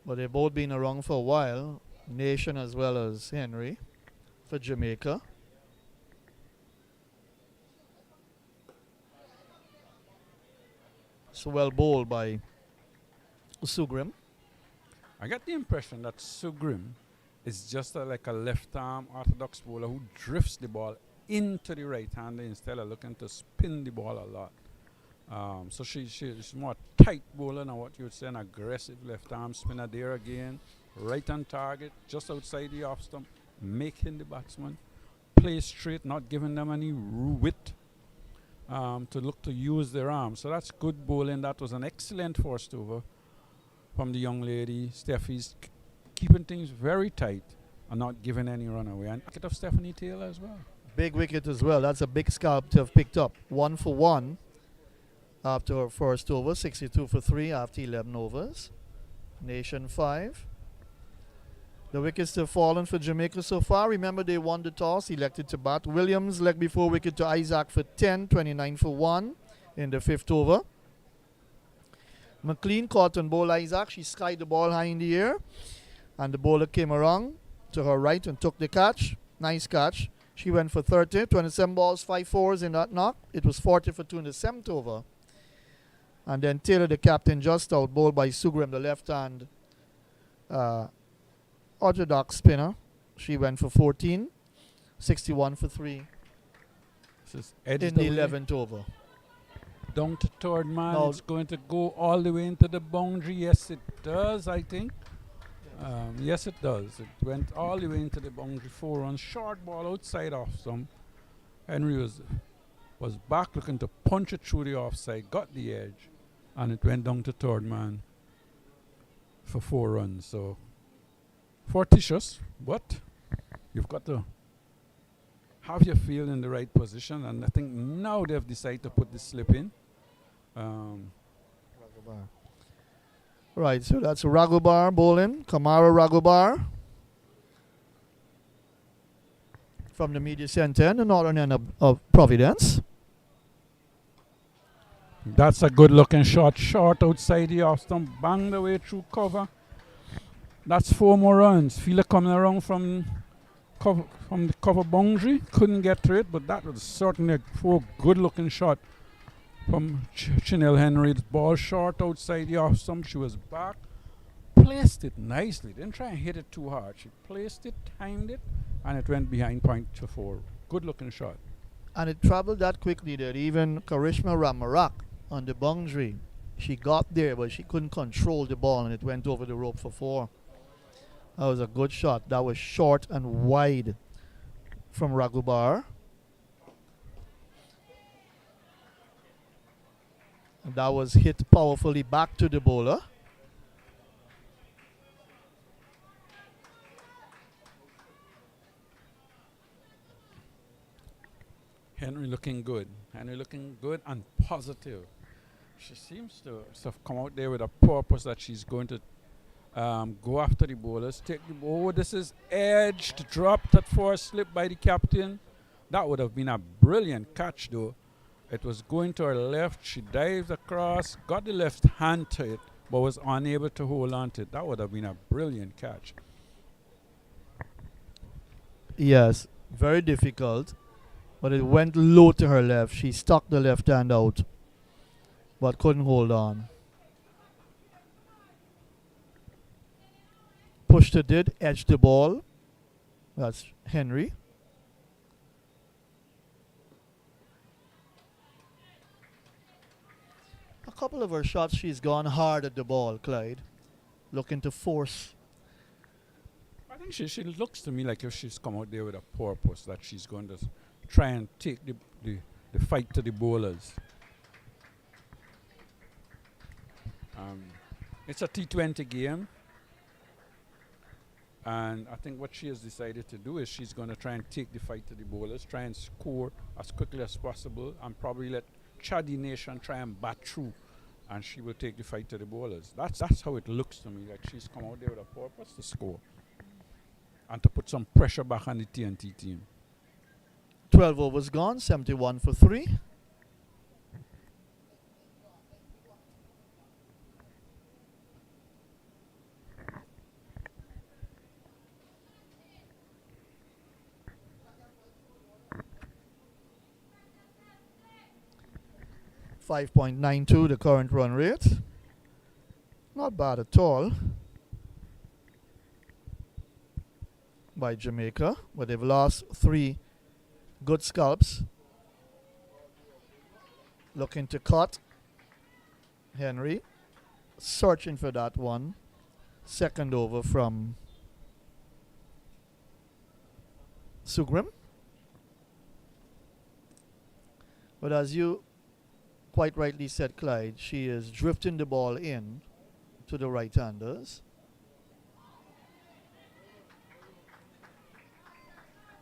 S1: But they've both been around for a while. Nation as well as Henry for Jamaica. So well bowled by Sugrim.
S3: I get the impression that Sugrim is just like a left-arm orthodox bowler who drifts the ball into the right-hander instead of looking to spin the ball a lot. So she's more tight bowler than what you would say, an aggressive left-arm spinner there again. Right on target, just outside the off stump, making the batsman play straight, not giving them any wit to look to use their arms. So that's good bowling. That was an excellent first over from the young lady. Steffi's keeping things very tight and not giving any run away. And wicket of Stephanie Taylor as well.
S1: Big wicket as well. That's a big scalp to have picked up. 1 for 1 after her first over. 62 for 3 after 11 overs. Nation 5. The wickets have fallen for Jamaica so far. Remember, they won the toss, elected to bat. Williams leg before wicket to Isaac for 10, 29 for 1 in the 5th over. McLean caught on ball Isaac. She skied the ball high in the air. And the bowler came around to her right and took the catch. Nice catch. She went for 30. 27 balls, 5 fours in that knock. It was 40 for 2 in the 7th over. And then Taylor, the captain, just out. Bowled by Sugrim, the left-hand orthodox spinner. She went for 14. 61 for 3 in the 11th over.
S3: Down to third man. It's going to go all the way into the boundary. Yes, it does, I think. Yes, it does. It went all the way into the boundary. 4 runs. Short ball outside off some. Henry was back looking to punch it through the offside. Got the edge. And it went down to third man for 4 runs. So fortuitous, but you've got to have your field in the right position. And I think now they've decided to put the slip in.
S1: Right, so that's Ragubar bowling. Kamara Ragubar from the media center and the northern end of Providence.
S3: That's a good looking shot. Short outside the off stump. Banged away through cover. That's 4 more runs. Fielder coming around from the cover boundary. Couldn't get to it, but that was certainly a 4 good looking shot from Chanel Henry. The ball short outside the off stump. She was back. Placed it nicely. Didn't try and hit it too hard. She placed it, timed it, and it went behind point to 4. Good looking shot.
S1: And it traveled that quickly that even Karishma Ramarak on the boundary, she got there, but she couldn't control the ball, and it went over the rope for 4. That was a good shot. That was short and wide from Ragubar. And that was hit powerfully back to the bowler.
S3: Henry looking good. Henry looking good and positive. She seems to have come out there with a purpose that she's going to go after the bowlers, take the ball. Oh, this is edged, dropped at first, slip by the captain. That would have been a brilliant catch, though. It was going to her left. She dived across, got the left hand to it, but was unable to hold on to it. That would have been a brilliant catch.
S1: Yes, very difficult. But it went low to her left. She stuck the left hand out, but couldn't hold on. Pushed it, did, edged the ball. That's Henry. A couple of her shots, she's gone hard at the ball, Clyde. Looking to force.
S3: I think she looks to me like if she's come out there with a purpose, that she's going to try and take the fight to the bowlers. It's a T20 game. And I think what she has decided to do is she's going to try and take the fight to the bowlers, try and score as quickly as possible, and probably let Chaddy Nation try and bat through, and she will take the fight to the bowlers. That's how it looks to me, like she's come out there with a purpose to score and to put some pressure back on the TNT team.
S1: 12 overs gone, 71 for 3. .92 the current run rate. Not bad at all by Jamaica, but they've lost 3 good scalps. Looking to cut. Henry searching for that one. Second over from Sugrim. But as you quite rightly said, Clyde, she is drifting the ball in to the right-handers.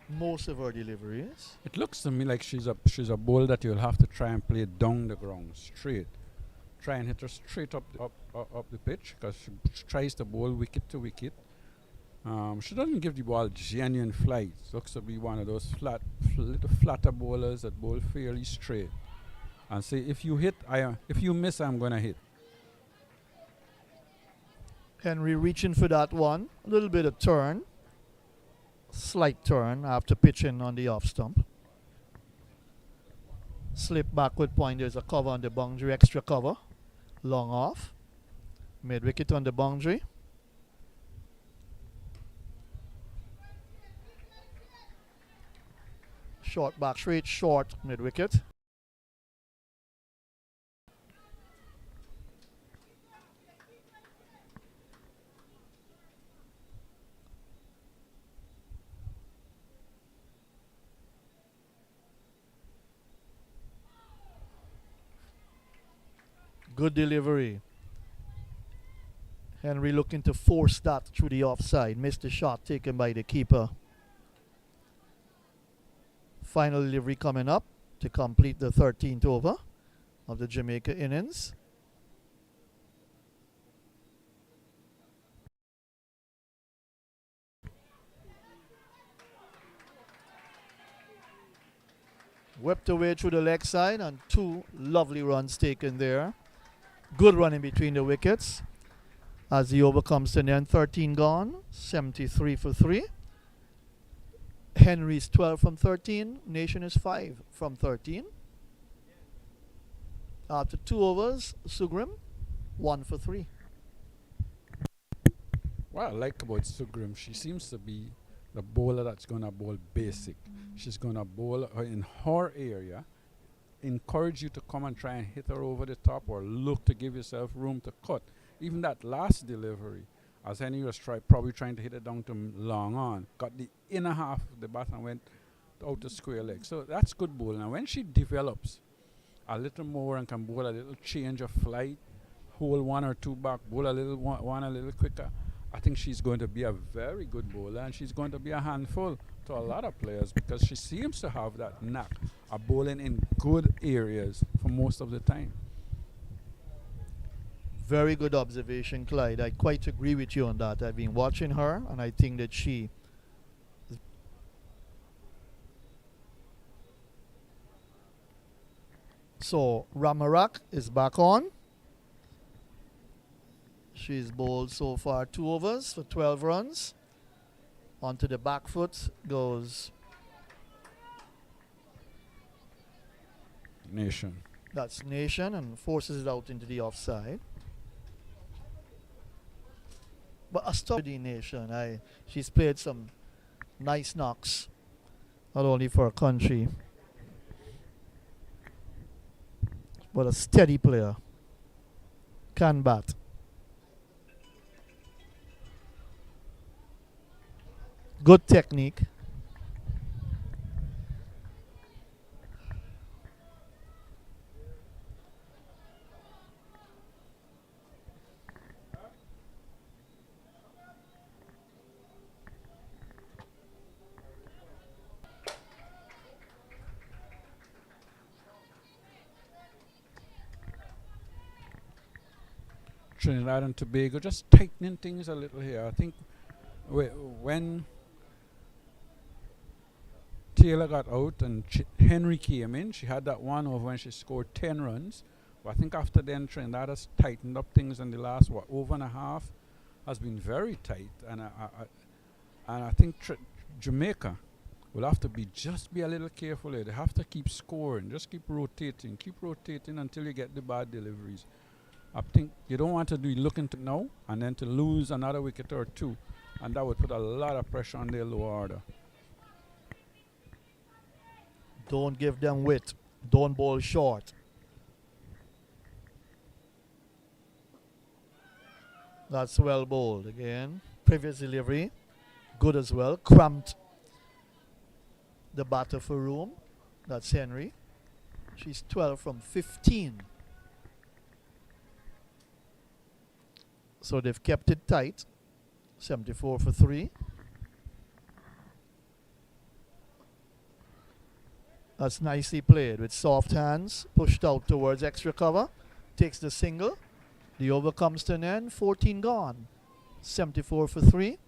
S1: Most of her deliveries.
S3: It looks to me like she's a bowler that you'll have to try and play down the ground straight. Try and hit her straight up the pitch, because she tries to bowl wicket to wicket. She doesn't give the ball genuine flight. Looks to be one of those little flatter bowlers that bowl fairly straight and say, if you hit, if you miss, I'm going to hit.
S1: Henry reaching for that one. A little bit of turn. Slight turn after pitching on the off stump. Slip backward point. There's a cover on the boundary. Extra cover. Long off. Mid wicket on the boundary. Short back straight. Short mid wicket. Good delivery. Henry looking to force that through the offside. Missed the shot taken by the keeper. Final delivery coming up to complete the 13th over of the Jamaica innings. Whipped away through the leg side, and 2 lovely runs taken there. Good running between the wickets as the over comes to an end. 13 gone, 73 for 3. Henry's 12 from 13. Nation is 5 from 13. After 2 overs, Sugrim 1 for 3.
S3: What I like about Sugrim, she seems to be the bowler that's going to bowl basic. She's going to bowl in her area, encourage you to come and try and hit her over the top, or look to give yourself room to cut. Even that last delivery, as Henry was probably trying to hit it down to long on, got the inner half of the bat and went out the square leg. So that's good bowling. And when she develops a little more and can bowl a little change of flight, hold 1 or 2 back, bowl a little one a little quicker, I think she's going to be a very good bowler, and she's going to be a handful to a lot of players, because she seems to have that knack of bowling in good areas for most of the time.
S1: Very good observation, Clyde. I quite agree with you on that. I've been watching her, and I think that she. So Ramarak is back on. She's bowled so far 2 overs for 12 runs. Onto the back foot goes
S3: Nation.
S1: That's Nation and forces it out into the offside. But a sturdy Nation. She's played some nice knocks, not only for her country, but a steady player. Can bat. Good technique.
S3: Trinidad and Tobago just tightening things a little here. I think when Taylor got out and Henry came in, she had that one over when she scored 10 runs. But I think after then, Trinidad has tightened up things in the last, over and a half, has been very tight. And I think Jamaica will have to be a little careful here. They have to keep scoring, just keep rotating until you get the bad deliveries. I think you don't want to be looking to now and then to lose another wicket or 2, and that would put a lot of pressure on their lower order.
S1: Don't give them width. Don't bowl short. That's well bowled again. Previous delivery, good as well. Cramped the batter for room. That's Henry. She's 12 from 15. So they've kept it tight. 74 for 3. That's nicely played with soft hands. Pushed out towards extra cover. Takes the single. The over comes to an end. 14 gone. 74 for 3.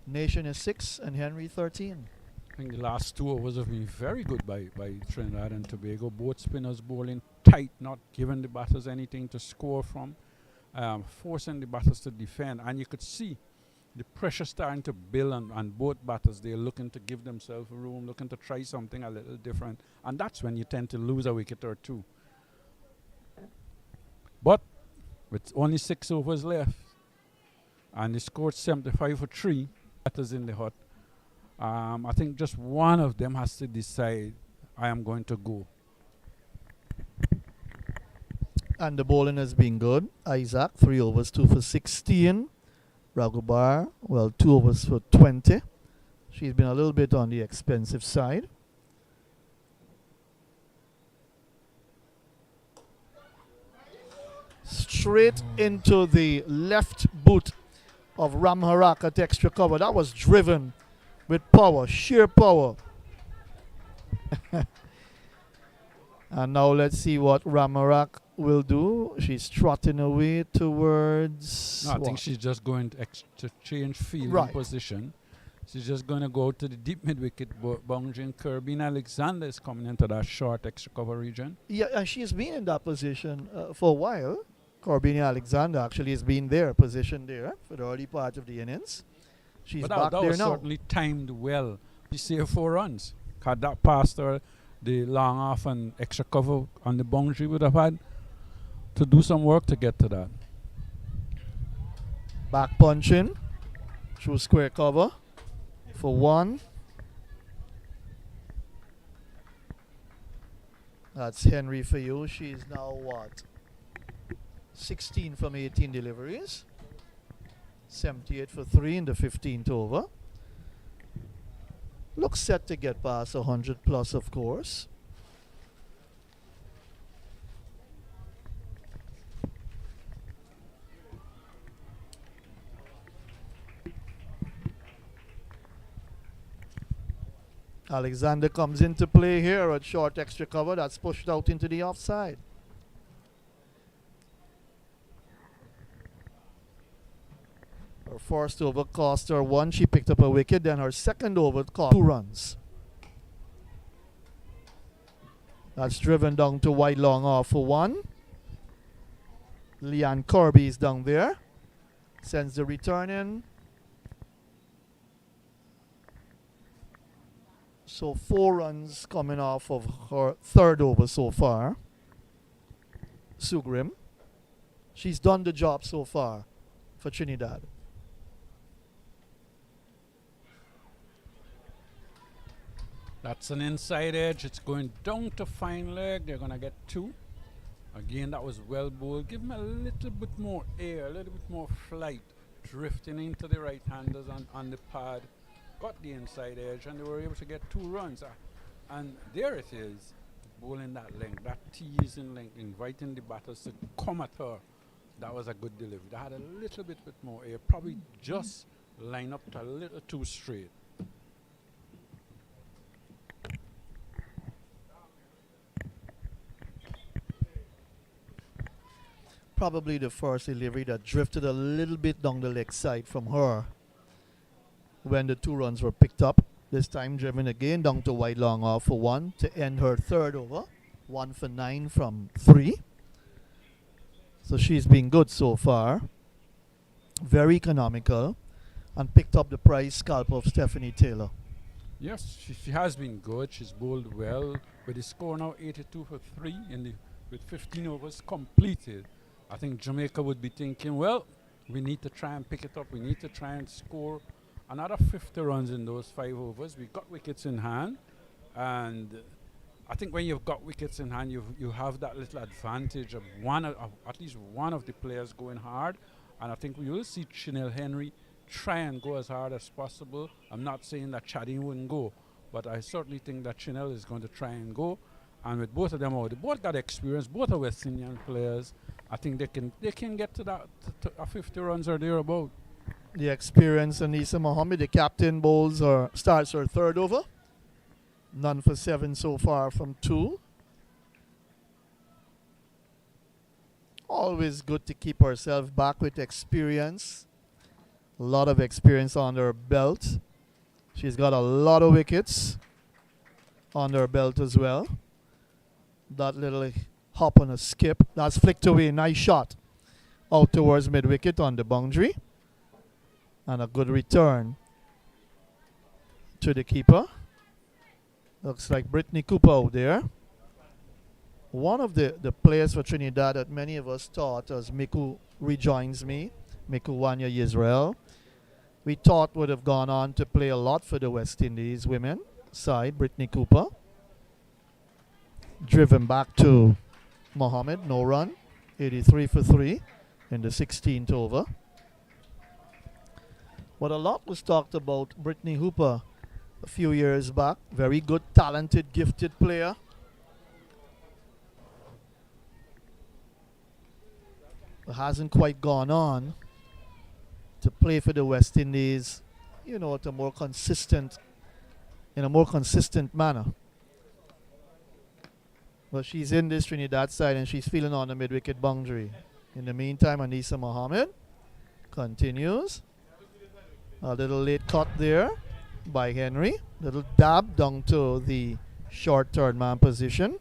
S1: Nation is 6 and Henry 13.
S3: I think the last 2 overs have been very good by Trinidad and Tobago. Both spinners bowling tight, not giving the batters anything to score from. Forcing the batters to defend, and you could see the pressure starting to build on both batters. They're looking to give themselves room, looking to try something a little different, and that's when you tend to lose a wicket or 2. But with only 6 overs left, and they scored 75 for 3, batters in the hut, I think just one of them has to decide, I am going to go.
S1: And the bowling has been good. Isaac, 3 overs, 2 for 16. Ragubar, 2 overs for 20. She's been a little bit on the expensive side. Straight into the left boot of Ramharak at extra cover. That was driven with power, sheer power. And now let's see what Ramarak will do. She's trotting away towards...
S3: No, I think she's just going to change field position. She's just going to go to the deep mid-wicket boundary, and Corbin Alexander is coming into that short extra cover region.
S1: Yeah, and she's been in that position for a while. Corbin Alexander actually has been there, positioned there for the early part of the innings. She's back
S3: that
S1: there
S3: was
S1: now.
S3: Certainly timed well. She saved 4 runs. Had that passed her, the long off and extra cover on the boundary would have had to do some work to get to that.
S1: Back punching through square cover for 1. That's Henry for you. She's now what? 16 from 18 deliveries. 78 for 3 in the 15th over. Looks set to get past 100 plus, of course. Alexander comes into play here at short extra cover. That's pushed out into the offside. Her first over cost her 1. She picked up a wicket. Then her second over cost 2 runs. That's driven down to wide long off for 1. Leanne Kirby is down there. Sends the return in. So 4 runs coming off of her third over so far. Sue Grimm. She's done the job so far for Trinidad.
S3: That's an inside edge. It's going down to fine leg. They're going to get 2. Again, that was well bowled. Give them a little bit more air, a little bit more flight. Drifting into the right-handers on the pad. Got the inside edge, and they were able to get 2 runs. And there it is, bowling that length, that teasing length, inviting the batters to come at her. That was a good delivery. They had a little bit more air. Probably just line up a little too straight.
S1: Probably the first delivery that drifted a little bit down the leg side from her when the 2 runs were picked up. This time driven again down to wide long off for 1 to end her third over. 1 for 9 from 3. So she's been good so far. Very economical. And picked up the prize scalp of Stephanie Taylor.
S3: Yes, she has been good. She's bowled well. With the score now 82 for 3 with 15 overs completed. I think Jamaica would be thinking, well, we need to try and pick it up. We need to try and score another 50 runs in those 5 overs. We've got wickets in hand. And I think when you've got wickets in hand, you have that little advantage of at least one of the players going hard. And I think we will see Chanel Henry try and go as hard as possible. I'm not saying that Chaddy wouldn't go, but I certainly think that Chanel is going to try and go. And with both of them out, they both got experience, both are West Indian players. I think they can get to that to 50 runs or thereabout.
S1: The experience, Anisa Mohammed, the captain, bowls or starts her third over. None for 7 so far from 2. Always good to keep herself back with experience. A lot of experience on her belt. She's got a lot of wickets on her belt as well. That little hop on a skip. That's flicked away. Nice shot. Out towards mid-wicket on the boundary. And a good return to the keeper. Looks like Brittany Cooper out there. One of the players for Trinidad that many of us thought, as Miku rejoins me, Miku Wanya Yisrael, we thought would have gone on to play a lot for the West Indies women side, Brittany Cooper. Driven back to Mohammed, no run, 83 for 3 in the 16th over. But a lot was talked about Brittany Hooper a few years back. Very good, talented, gifted player. But hasn't quite gone on to play for the West Indies, you know, in a more consistent manner. But she's in this Trinidad side and she's feeling on the mid-wicket boundary. In the meantime, Anisa Mohammed continues. A little late cut there by Henry. Little dab down to the short third man position.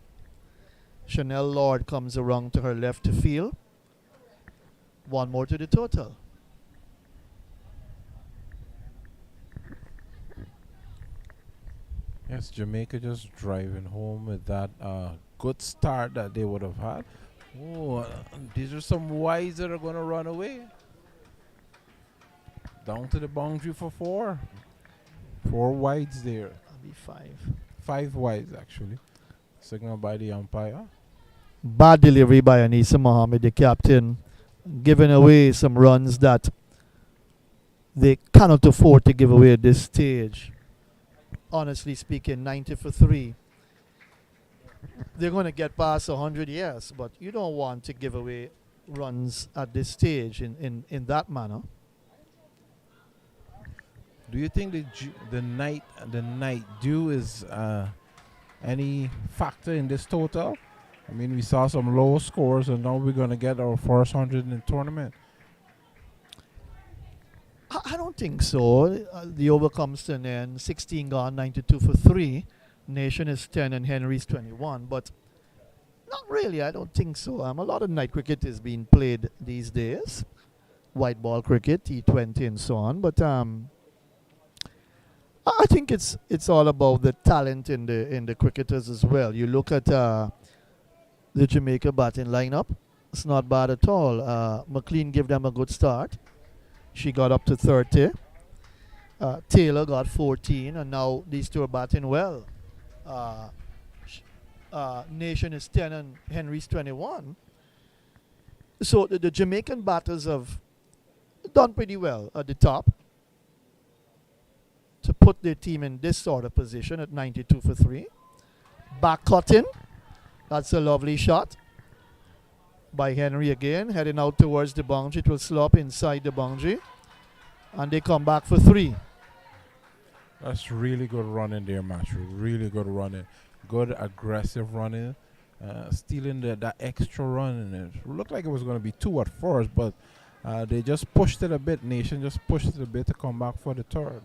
S1: Chanel Lord comes around to her left to field. 1 more to the total.
S2: Yes, Jamaica just driving home with that good start that they would have had. Oh, these are some wides that are going to run away. Down to the boundary for 4. 4 wides there.
S1: That'll be 5.
S2: 5 wides, actually. Signal by the umpire.
S1: Bad delivery by Anisa Mohammed, the captain, giving away some runs that they cannot afford to give away at this stage. Honestly speaking, 90 for 3. They're going to get past 100, yes, but you don't want to give away runs at this stage in that manner.
S2: Do you think the night dew is any factor in this total? I mean, we saw some low scores, and now we're going to get our first 100 in the tournament.
S1: think so. The over comes to an end. 16 gone, 92 for 3. Nation is 10 and Henry's 21. But not really, I don't think so. A lot of night cricket is being played these days. White ball cricket, T20 and so on. But I think it's all about the talent in the cricketers as well. You look at the Jamaica batting lineup. It's not bad at all. McLean gave them a good start. She got up to 30. Taylor got 14, and now these two are batting well. Nation is 10 and Henry's 21. So the Jamaican batters have done pretty well at the top to put their team in this sort of position at 92 for 3. Back cutting. That's a lovely shot by Henry again, heading out towards the boundary. It will slop inside the boundary. And they come back for 3.
S2: That's really good running there, Matthew. Really good running. Good aggressive running. Stealing that extra run. And it looked like it was going to be 2 at first, but they just pushed it a bit. Nation just pushed it a bit to come back for the 3rd.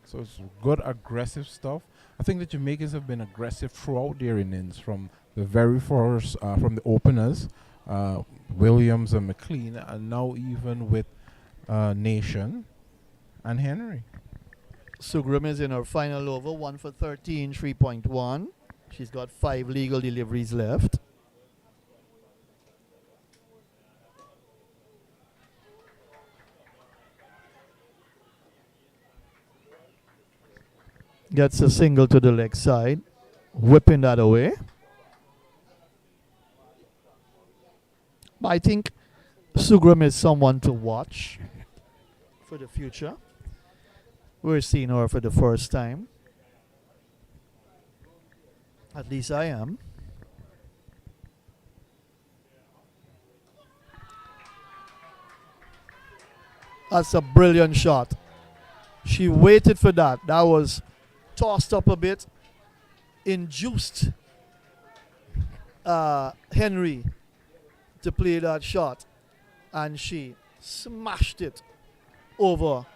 S2: So it's good aggressive stuff. I think the Jamaicans have been aggressive throughout their innings, from the very first, from the openers, Williams and McLean, and now even with Nation and Henry.
S1: Sugrum is in her final over, 1 for 13, 3.1. She's got 5 legal deliveries left. Gets a single to the leg side, whipping that away. But I think Sugrum is someone to watch for the future. We're seeing her for the first time. At least I am. That's a brilliant shot. She waited for that. That was tossed up a bit, induced Henry to play that shot, and she smashed it over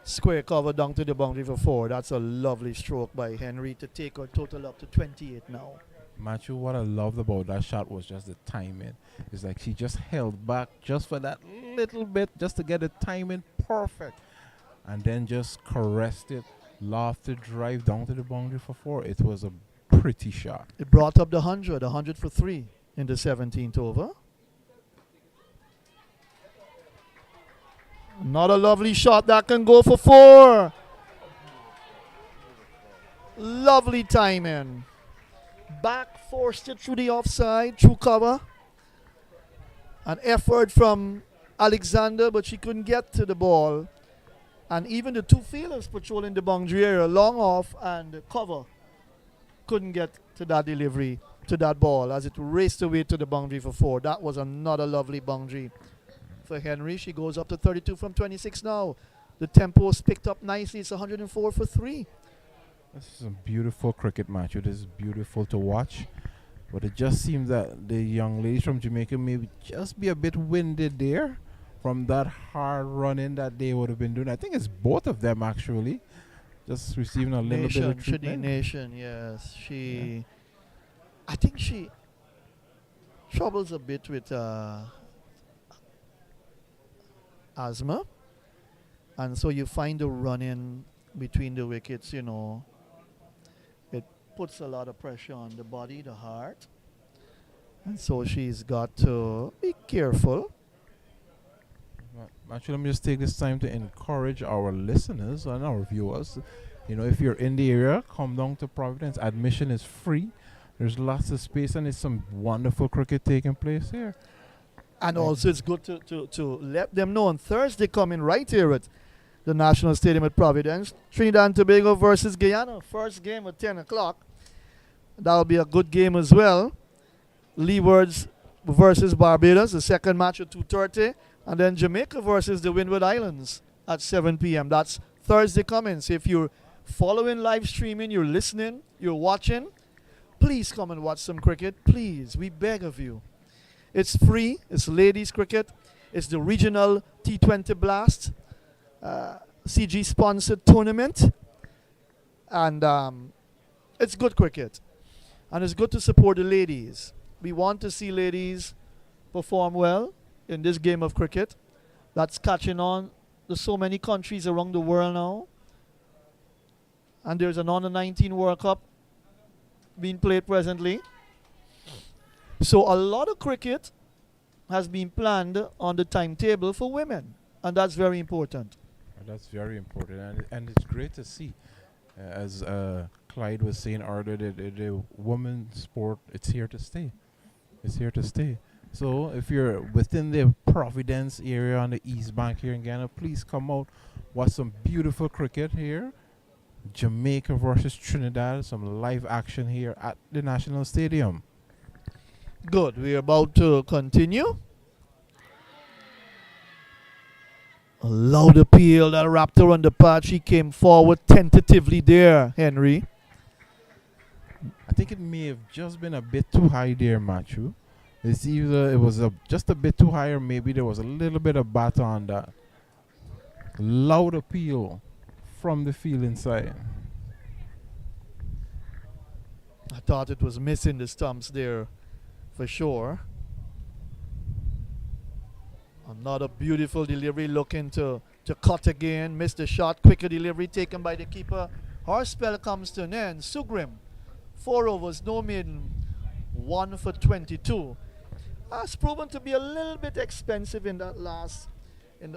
S1: square cover down to the boundary for 4. That's a lovely stroke by Henry to take her total up to 28 now.
S2: Matthew, what I loved about that shot was just the timing. It's like she just held back just for that little bit, just to get the timing perfect, and then just caressed it, lofted drive down to the boundary for 4. It was a pretty shot.
S1: It brought up the 100 for 3 in the 17th over. Not a lovely shot that can go for 4. Lovely timing. Back forced it through the offside, through cover. An effort from Alexander, but she couldn't get to the ball. And even the 2 fielders patrolling the boundary area, long off and cover, couldn't get to that delivery, to that ball, as it raced away to the boundary for 4. That was another lovely boundary for Henry. She goes up to 32 from 26 now. The tempo is picked up nicely. It's 104 for 3.
S2: This is a beautiful cricket match. It is beautiful to watch. But it just seems that the young ladies from Jamaica may just be a bit winded there from that hard running that they would have been doing. I think it's both of them actually. Just receiving a little bit of treatment.
S1: Nation, yes. I think she troubles a bit with asthma, and so you find the running between the wickets, it puts a lot of pressure on the body, the heart, and so she's got to be careful.
S2: Actually, let me just take this time to encourage our listeners and our viewers. If you're in the area, come down to Providence. Admission is free. There's lots of space, and it's some wonderful cricket taking place here.
S1: And also it's good to let them know on Thursday coming right here at the National Stadium at Providence. Trinidad and Tobago versus Guyana. First game at 10 o'clock. That'll be a good game as well. Leewards versus Barbados. The second match at 2:30. And then Jamaica versus the Windward Islands at 7 p.m. That's Thursday coming. So if you're following live streaming, you're listening, you're watching, please come and watch some cricket. Please, we beg of you. It's free. It's ladies cricket. It's the regional T20 blast. CG sponsored tournament, and it's good cricket, and it's good to support the ladies. We want to see ladies perform well in this game of cricket that's catching on. There's so many countries around the world now, and there's an under 19 World Cup being played presently. So a lot of cricket has been planned on the timetable for women, and that's very important.
S2: That's very important, and it's great to see. As Clyde was saying earlier, the women's sport, it's here to stay. It's here to stay. So if you're within the Providence area on the East Bank here in Ghana, please come out, watch some beautiful cricket here. Jamaica versus Trinidad, some live action here at the National Stadium.
S1: Good. We're about to continue. A loud appeal. That Raptor on the patch. He came forward tentatively there, Henry.
S2: I think it may have just been a bit too high there, Matthew. It's either it was just a bit too high, or maybe there was a little bit of bat on that. Loud appeal from the field inside.
S1: I thought it was missing the stumps there for sure. Another beautiful delivery, looking to cut again. Missed the shot. Quicker delivery taken by the keeper. Our spell comes to an end. Sugrim, 4 overs, no maiden, 1 for 22. Has proven to be a little bit expensive in that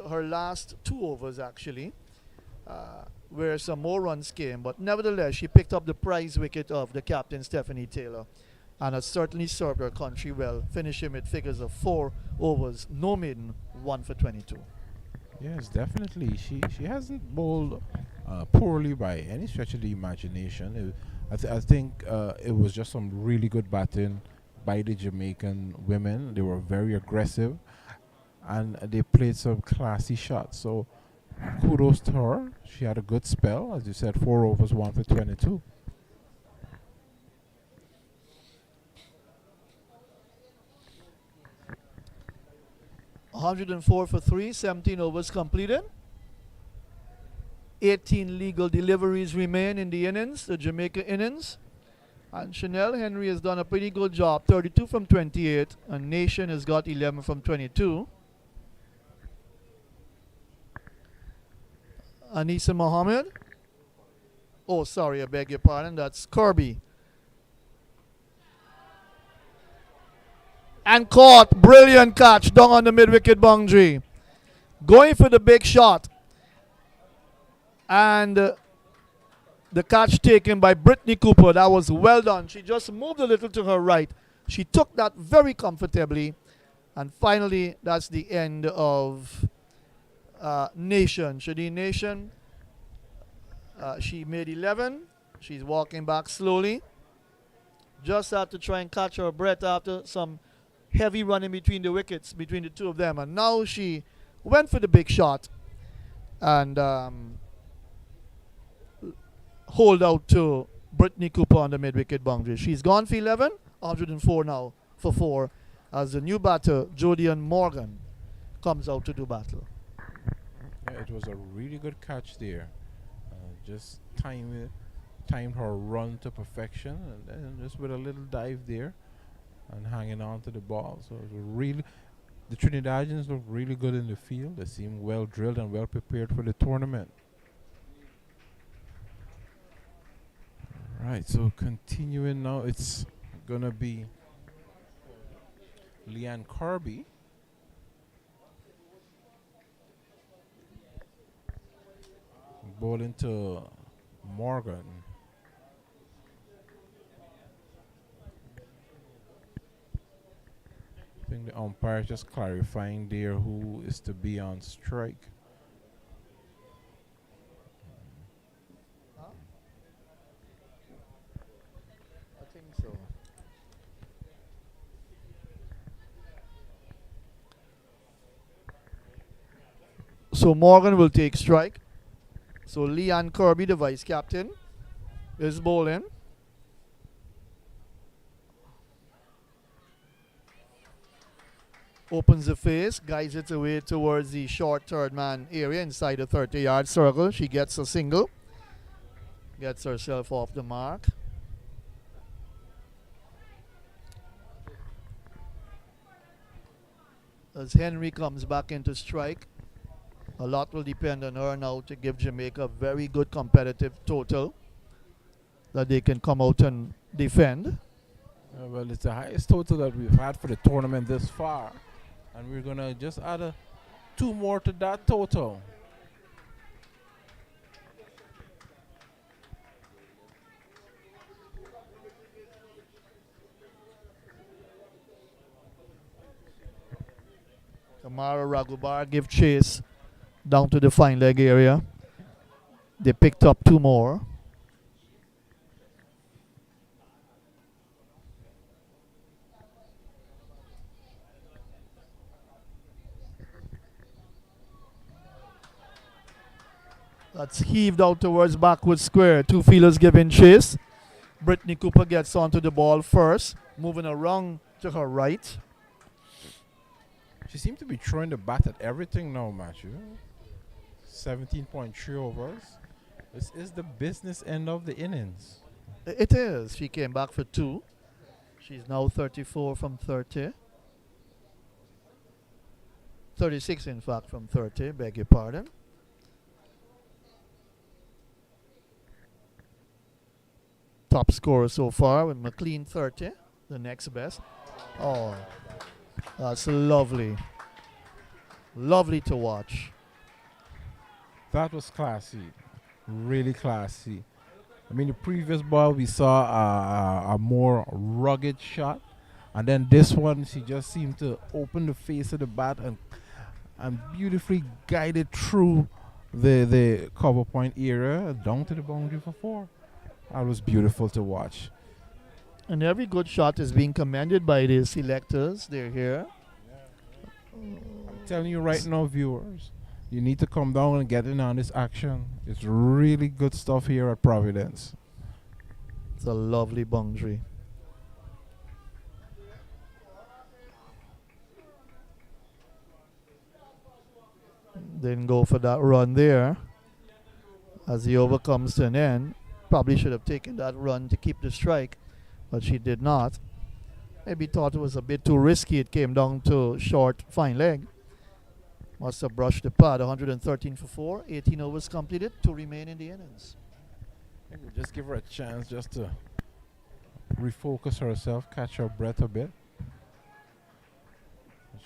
S1: her last 2 overs actually, where some more runs came. But nevertheless, she picked up the prize wicket of the captain Stephanie Taylor, and has certainly served her country well, finishing with figures of 4 overs, no maiden, 1 for 22.
S2: Yes, definitely. She hasn't bowled poorly by any stretch of the imagination. I think it was just some really good batting by the Jamaican women. They were very aggressive, and they played some classy shots. So kudos to her. She had a good spell. As you said, 4 overs, 1 for 22.
S1: $104 for 3, 17 overs completed. 18 legal deliveries remain in the innings, the Jamaica innings. And Chanel Henry has done a pretty good job, 32 from 28, and Nation has got 11 from 22. Anisa Mohammed. Oh, sorry, I beg your pardon. That's Kirby. And caught. Brilliant catch down on the mid-wicket boundary. Going for the big shot. And the catch taken by Brittany Cooper. That was well done. She just moved a little to her right. She took that very comfortably. And finally, that's the end of Nation. Shadeen Nation. She made 11. She's walking back slowly. Just had to try and catch her breath after some heavy running between the wickets, between the two of them. And now she went for the big shot and hold out to Brittany Cooper on the mid-wicket boundary. She's gone for 11, 104 now for 4, as the new batter, Jodian Morgan, comes out to do battle.
S2: Yeah, it was a really good catch there. Just timed her run to perfection, and then just with a little dive there and hanging on to the ball. So it was really, the Trinidadians look really good in the field. They seem well drilled and well prepared for the tournament. Right, so continuing now, it's gonna be Leanne Kirby. Bowling to Morgan. I think the umpire just clarifying there who is to be on strike.
S1: I think so. So Morgan will take strike. So Leanne Kirby, the vice captain, is bowling. Opens the face, guides it away towards the short third man area inside the 30-yard circle. She gets a single. Gets herself off the mark. As Henry comes back into strike, a lot will depend on her now to give Jamaica a very good competitive total that they can come out and defend.
S2: Well, it's the highest total that we've had for the tournament this far. And we're going to just add 2 more to that total.
S1: Kamara Ragubar give chase down to the fine leg area. They picked up 2 more. That's heaved out towards backward square. 2 fielders giving chase. Brittany Cooper gets onto the ball first, moving around to her right.
S2: She seemed to be throwing the bat at everything now, Matthew. 17.3 overs. This is the business end of the innings.
S1: It is. She came back for 2. She's now 34 from 30. 36, in fact, from 30. Beg your pardon. Top scorer so far with McLean 30, the next best. Oh, that's lovely. Lovely to watch.
S2: That was classy. Really classy. I mean, the previous ball we saw a more rugged shot. And then this one, she just seemed to open the face of the bat and beautifully guided through the cover point area down to the boundary for 4. That was beautiful to watch.
S1: And every good shot is being commended by the selectors. They're here.
S2: I'm telling you right now, viewers, you need to come down and get in on this action. It's really good stuff here at Providence.
S1: It's a lovely boundary. Didn't go for that run there. As the over comes to an end, probably should have taken that run to keep the strike, but she did not. Maybe thought it was a bit too risky. It came down to short, fine leg. Must have brushed the pad. 113 for 4. 18 overs completed. 2 remain in the innings.
S2: Maybe just give her a chance just to refocus herself, catch her breath a bit.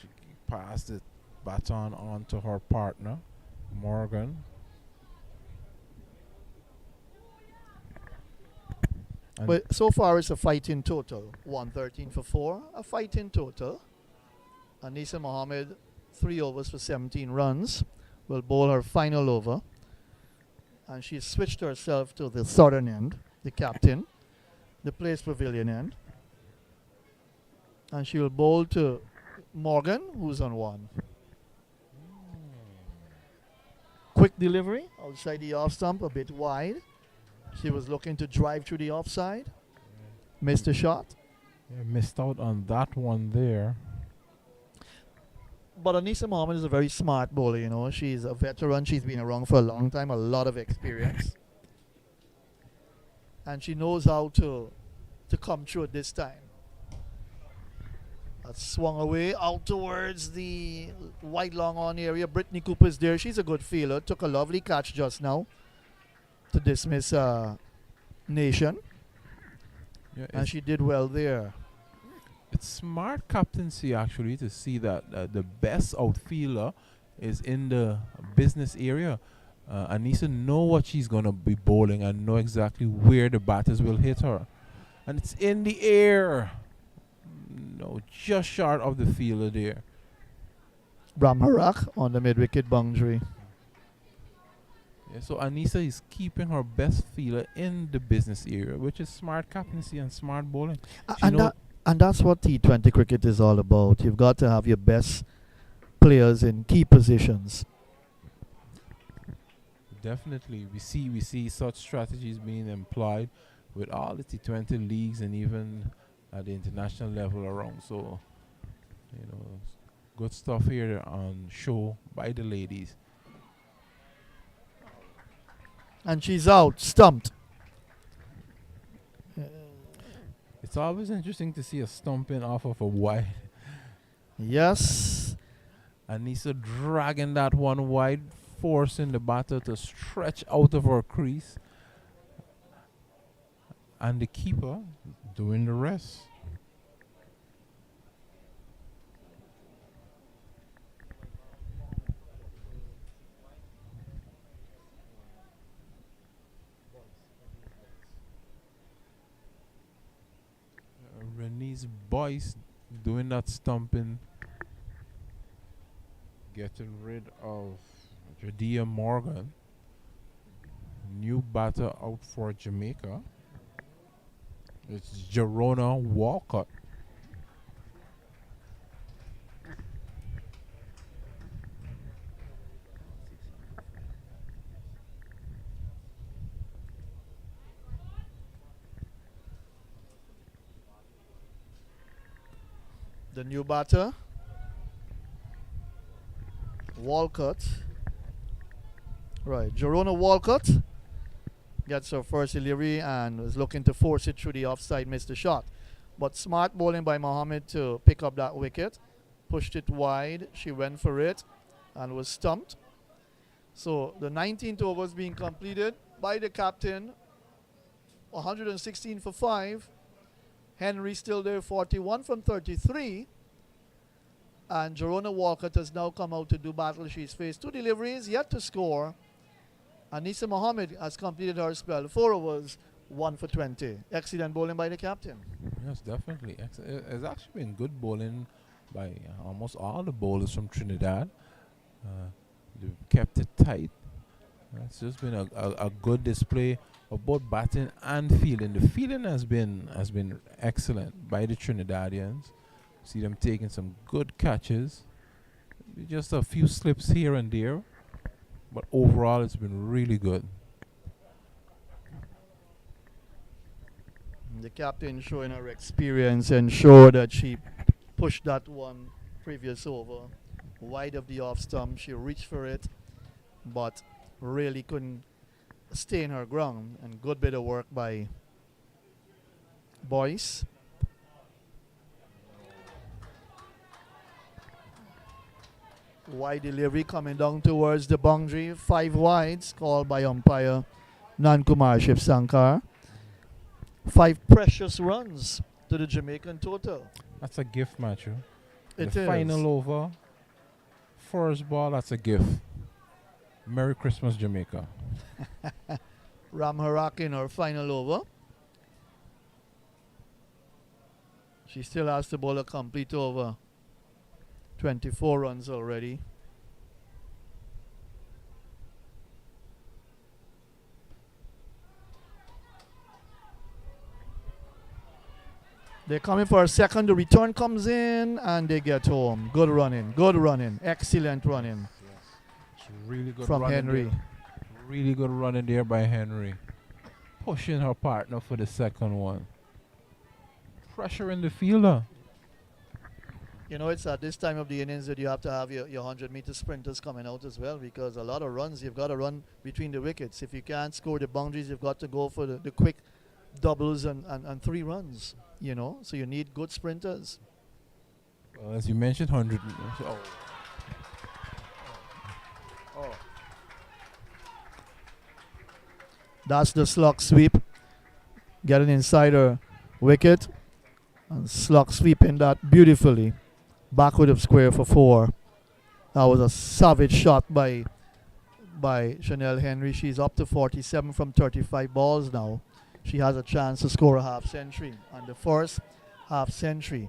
S2: She passed the baton on to her partner, Morgan. And
S1: But so far it's a fight in total. 113 for 4. A fight in total. Anisa Mohammed, 3 overs for 17 runs, will bowl her final over. And she switched herself to the southern end, the captain, the place pavilion end. And she will bowl to Morgan, who's on 1. Quick delivery outside the off stump, a bit wide. She was looking to drive through the offside. Missed the shot.
S2: yeah, missed out on that one there.
S1: But Anisa Mohammed is a very smart bowler, you know. She's a veteran. She's been around for a long time, a lot of experience. And she knows how to come through at this time. That swung away out towards the wide long on area. Brittany Cooper's there. She's a good fielder. Took a lovely catch just now to dismiss Nation.
S2: Yeah,
S1: And she did well there.
S2: it's smart captaincy actually to see that the best outfielder is in the business area. Anissa know what she's gonna be bowling and know exactly where the batters will hit her, and it's in the air. No, just short of the fielder there.
S1: Brahmarak on the mid-wicket boundary.
S2: Yeah, so Anissa is keeping her best fielder in the business area, which is smart captaincy and smart bowling. She know-
S1: And that's what T20 cricket is all about. You've got to have your best players in key positions.
S2: Definitely, we see such strategies being employed with all the T20 leagues and even at the international level around. So, you know, Good stuff here on show by the ladies.
S1: And she's out, stumped.
S2: It's always interesting to see a stumping off of a wide.
S1: Yes.
S2: Anissa dragging that one wide, forcing the batter to stretch out of her crease. And the keeper doing the rest. Renee's boys doing that stumping, getting rid of Jadea Morgan. New batter out for Jamaica. It's Jerona Walcott.
S1: The new batter, Walcott. Right, Jerona Walcott gets her first delivery and was looking to force it through the offside, missed the shot. But smart bowling by Mohammed to pick up that wicket. Pushed it wide, she went for it and was stumped. So the 19th over is being completed by the captain. 116 for 5. Henry still there, 41 from 33. And Jerona Walcott has now come out to do battle. She's faced 2 deliveries, yet to score. Anissa Mohammed has completed her spell. 4 overs, 1 for 20. Excellent bowling by the captain.
S2: Yes, definitely. It's actually been good bowling by almost all the bowlers from Trinidad. They've kept it tight. It's just been a good display of both batting and fielding. The fielding has been excellent by the Trinidadians. See them taking some good catches. Just a few slips here and there, but overall it's been really good.
S1: The captain showing her experience and show that she pushed that one previous over wide of the off stump. She reached for it, but really couldn't stay in her ground. And good bit of work by Boyce. Wide delivery coming down towards the boundary. 5 wides called by umpire Nankumar Shivsankar. 5 precious runs to the Jamaican total.
S2: That's a gift, Matthew.
S1: It
S2: The
S1: is.
S2: final over, first ball, that's a gift. Merry Christmas, Jamaica.
S1: Ram Harak in her final over. She still has to bowl a complete over. 24 runs already. They're coming for a second. The return comes in and they get home. Good running, excellent running
S2: It's really good
S1: from
S2: running
S1: Henry.
S2: there. Really good running there by Henry. Pushing her partner for the second one. Pressure in the fielder.
S1: You know, it's at this time of the innings that you have to have your 100-meter sprinters coming out as well, because a lot of runs, you've got to run between the wickets. If you can't score the boundaries, you've got to go for the quick doubles and 3 runs, you know. So you need good sprinters.
S2: Well, as you mentioned, 100 meters. Oh.
S1: That's the slug sweep. Getting inside her wicket. And slug sweeping that beautifully. Backward of square for 4. That was a savage shot by Chanel Henry. She's up to 47 from 35 balls now. She has a chance to score a half century. And the first half century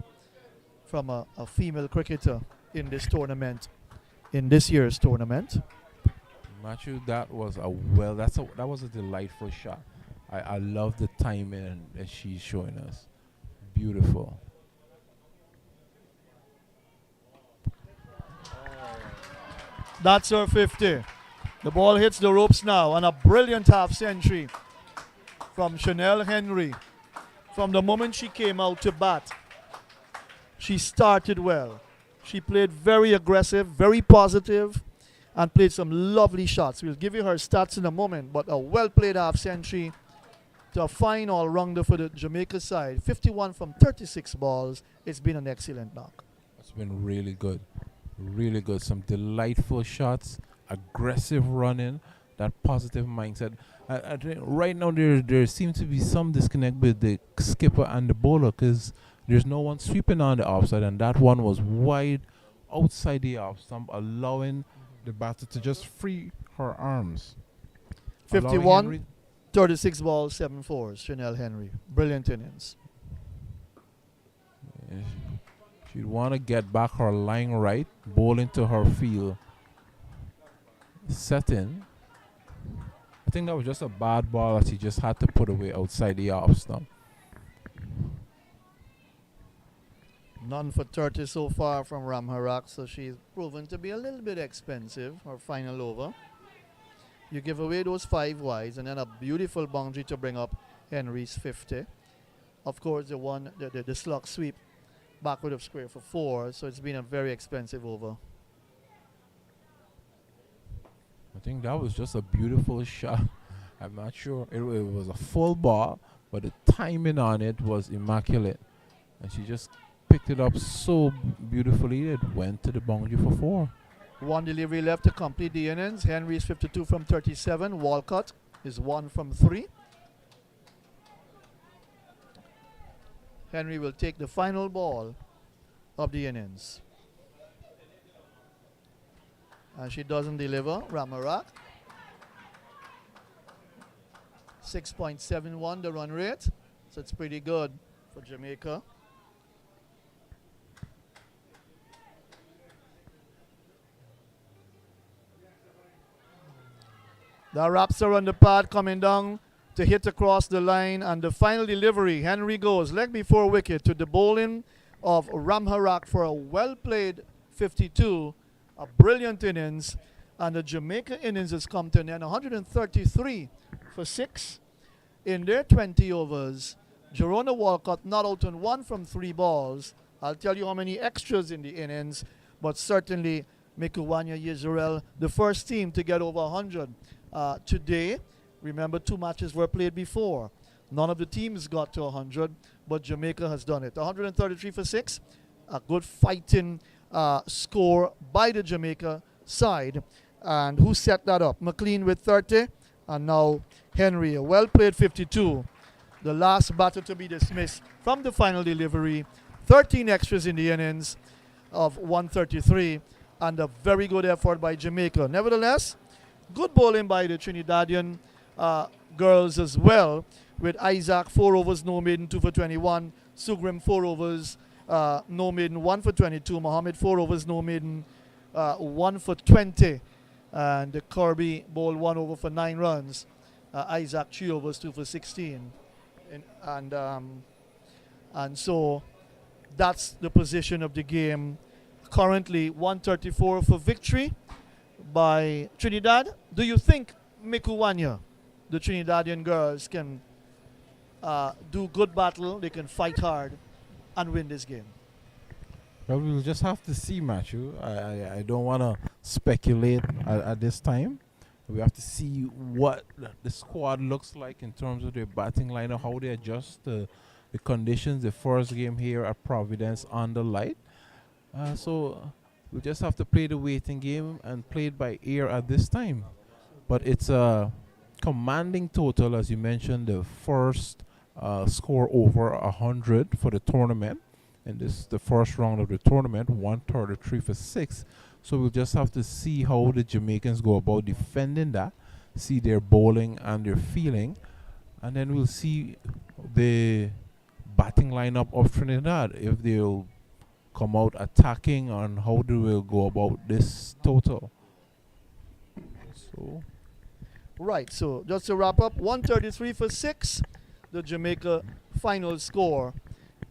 S1: from a female cricketer in this tournament, in this year's tournament.
S2: Matthew, that was that was a delightful shot. I love the timing that she's showing us. Beautiful.
S1: That's her 50. The ball hits the ropes now, and a brilliant half century from Chanel Henry. From the moment she came out to bat, she started well. She played very aggressive, very positive, and played some lovely shots. We'll give you her stats in a moment, but a well-played half-century to a fine all-rounder for the Jamaica side. 51 from 36 balls. It's been an excellent knock.
S2: It's been really good. Really good. Some delightful shots, aggressive running, that positive mindset. I think right now there seems to be some disconnect with the skipper and the bowler because there's no one sweeping on the offside, and that one was wide outside the off stump, allowing the batter to just free her arms.
S1: 51, 36 balls, 7 fours. Chanel Henry. Brilliant innings.
S2: Yeah, she'd want to get back her line right, bowl into her field, set in. I think that was just a bad ball that she just had to put away outside the off stump.
S1: None for 30 so far from Ramharak, so she's proven to be a little bit expensive, her final over. You give away those 5 wides and then a beautiful boundary to bring up Henry's 50. Of course, the slug sweep backward of square for 4, so it's been a very expensive over.
S2: I think that was just a beautiful shot. I'm not sure. It was a full ball, but the timing on it was immaculate. And she just picked it up so beautifully it went to the boundary for 4.
S1: 1 delivery left to complete the innings. Henry is 52 from 37. Walcott is 1 from 3. Henry will take the final ball of the innings. And she doesn't deliver. Ramarak. 6.71 the run rate. So it's pretty good for Jamaica. The Raps are on the pad coming down to hit across the line, and the final delivery, Henry goes leg before wicket to the bowling of Ramharak for a well-played 52, a brilliant innings, and the Jamaica innings has come to an end, 133 for 6 in their 20 overs. Jerona Walcott not out on 1 from 3 balls. I'll tell you how many extras in the innings, but certainly Mikuwanya Yisrael, the first team to get over 100 today. Remember, 2 matches were played before. None of the teams got to 100, but Jamaica has done it. 133 for 6, a good fighting score by the Jamaica side. And who set that up? McLean with 30, and now Henry, a well-played 52. The last batter to be dismissed from the final delivery. 13 extras in the innings of 133, and a very good effort by Jamaica. Nevertheless, good bowling by the Trinidadian girls as well, with Isaac 4 overs, no maiden, 2 for 21. Sugrim 4 overs, no maiden, 1 for 22. Mohammed 4 overs, no maiden, 1 for 20. And the Kirby bowled 1 over for 9 runs. Isaac 3 overs, 2 for 16. And so that's the position of the game. Currently 134 for victory by Trinidad. Do you think Mikuwanya, the Trinidadian girls, can do good battle, they can fight hard and win this game?
S2: Well, we'll just have to see, Matthew. I don't want to speculate at this time. We have to see what the squad looks like in terms of their batting lineup, how they adjust the conditions. The first game here at Providence on the light. So we just have to play the waiting game and play it by ear at this time. But it's a commanding total, as you mentioned, the first score over 100 for the tournament. And this is the first round of the tournament, 133 for 6. So we'll just have to see how the Jamaicans go about defending that, see their bowling and their fielding, and then we'll see the batting lineup of Trinidad, if they'll come out attacking and how they will go about this total. So,
S1: right, so just to wrap up, 133 for 6, the Jamaica final score.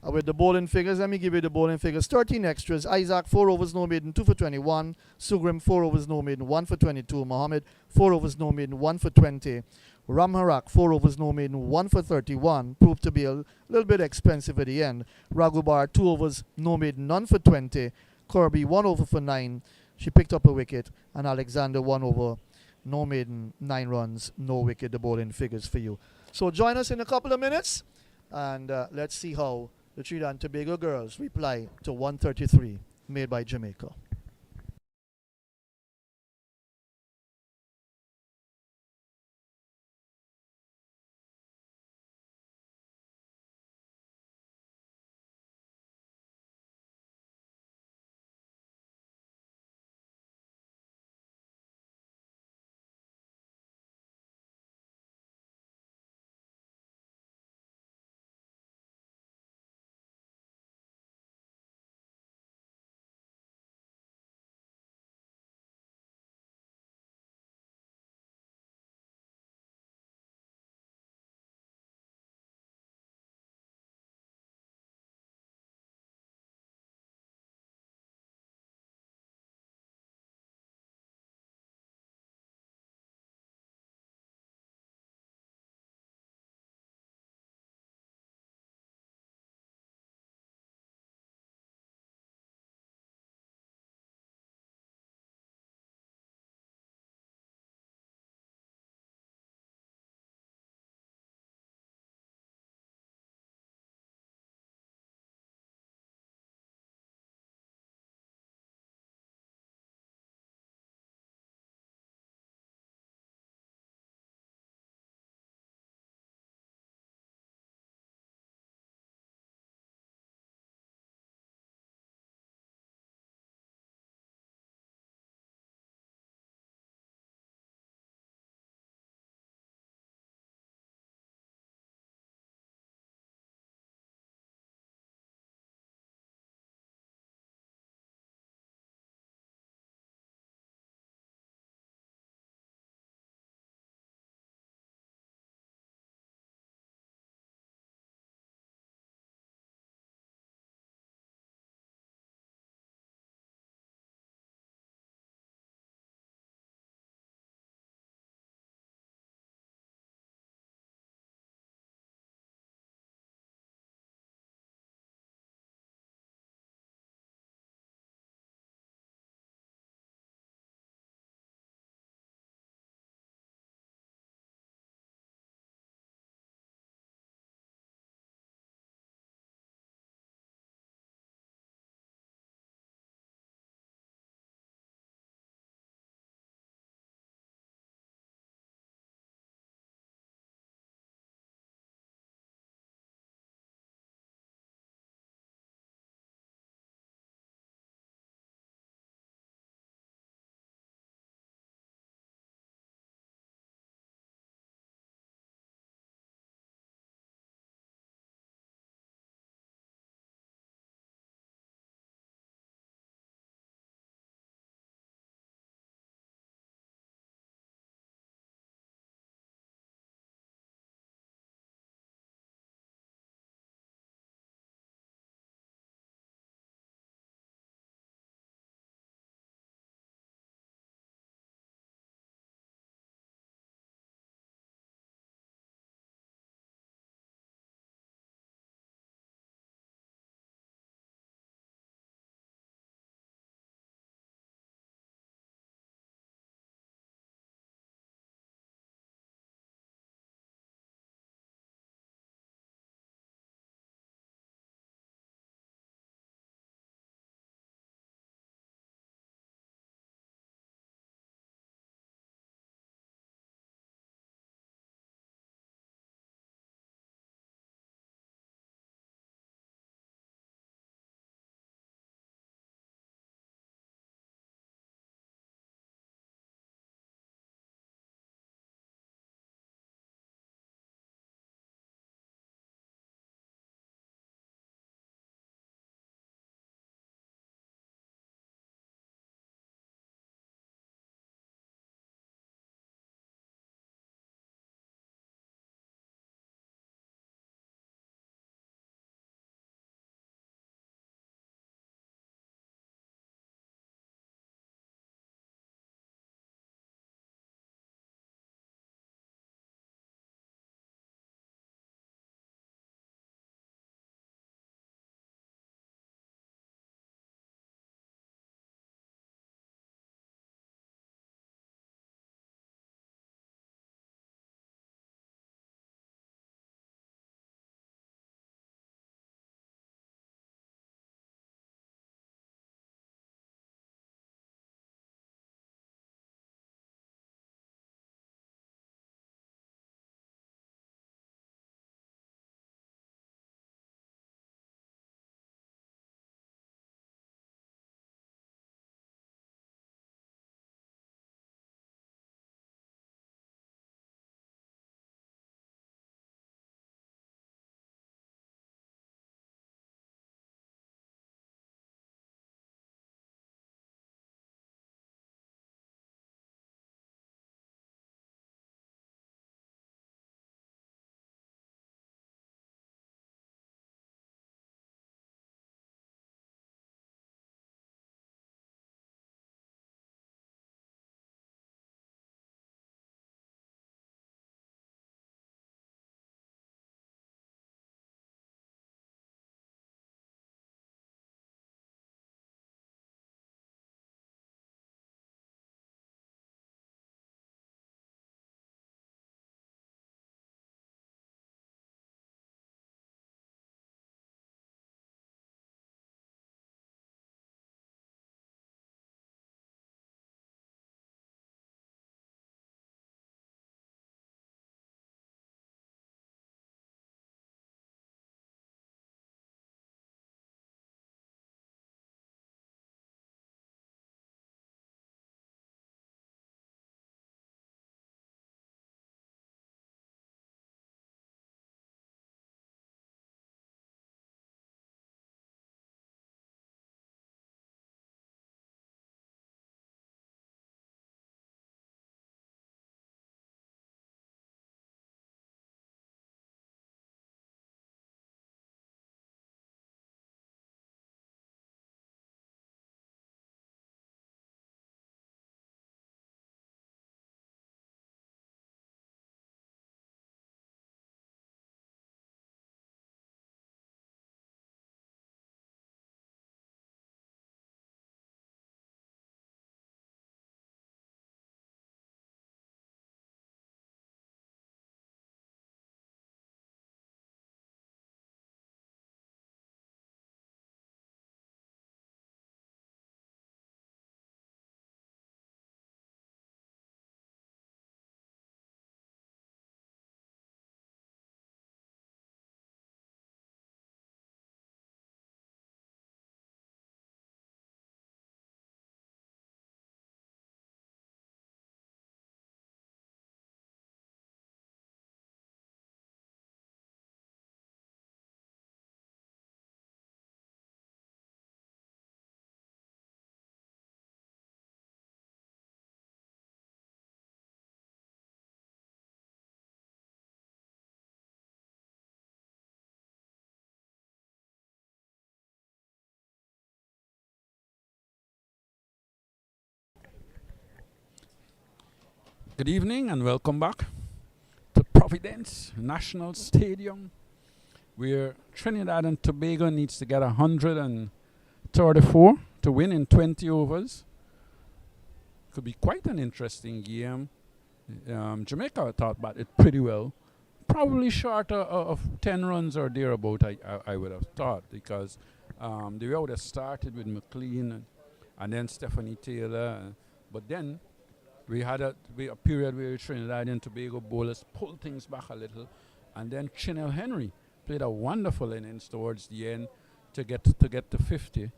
S1: With the bowling figures, let me give you the bowling figures. 13 extras. Isaac 4 overs, no maiden, 2 for 21. Sugrim 4 overs, no maiden, 1 for 22. Mohammed 4 overs, no maiden, 1 for 20. Ramharak 4 overs, no maiden, 1 for 31. Proved to be a little bit expensive at the end. Raghubar 2 overs, no maiden, none for 20. Kirby 1 over for 9. She picked up a wicket. And Alexander 1 over, no maiden, 9 runs, no wicket. The bowling figures for you. So join us in a couple of minutes. And let's see how the Trinidad and Tobago girls reply to 133 made by Jamaica.
S3: Good evening and welcome back to Providence National Stadium, where Trinidad and Tobago needs to get 134 to win in 20 overs. Could be quite an interesting game. Jamaica thought about it pretty well. Probably short of 10 runs or thereabout, I would have thought, because they would have started with McLean and then Stephanie Taylor. But then we had a period where Trinidad and Tobago bowlers pulled things back a little, and then Chinel Henry played a wonderful innings towards the end to get to 50.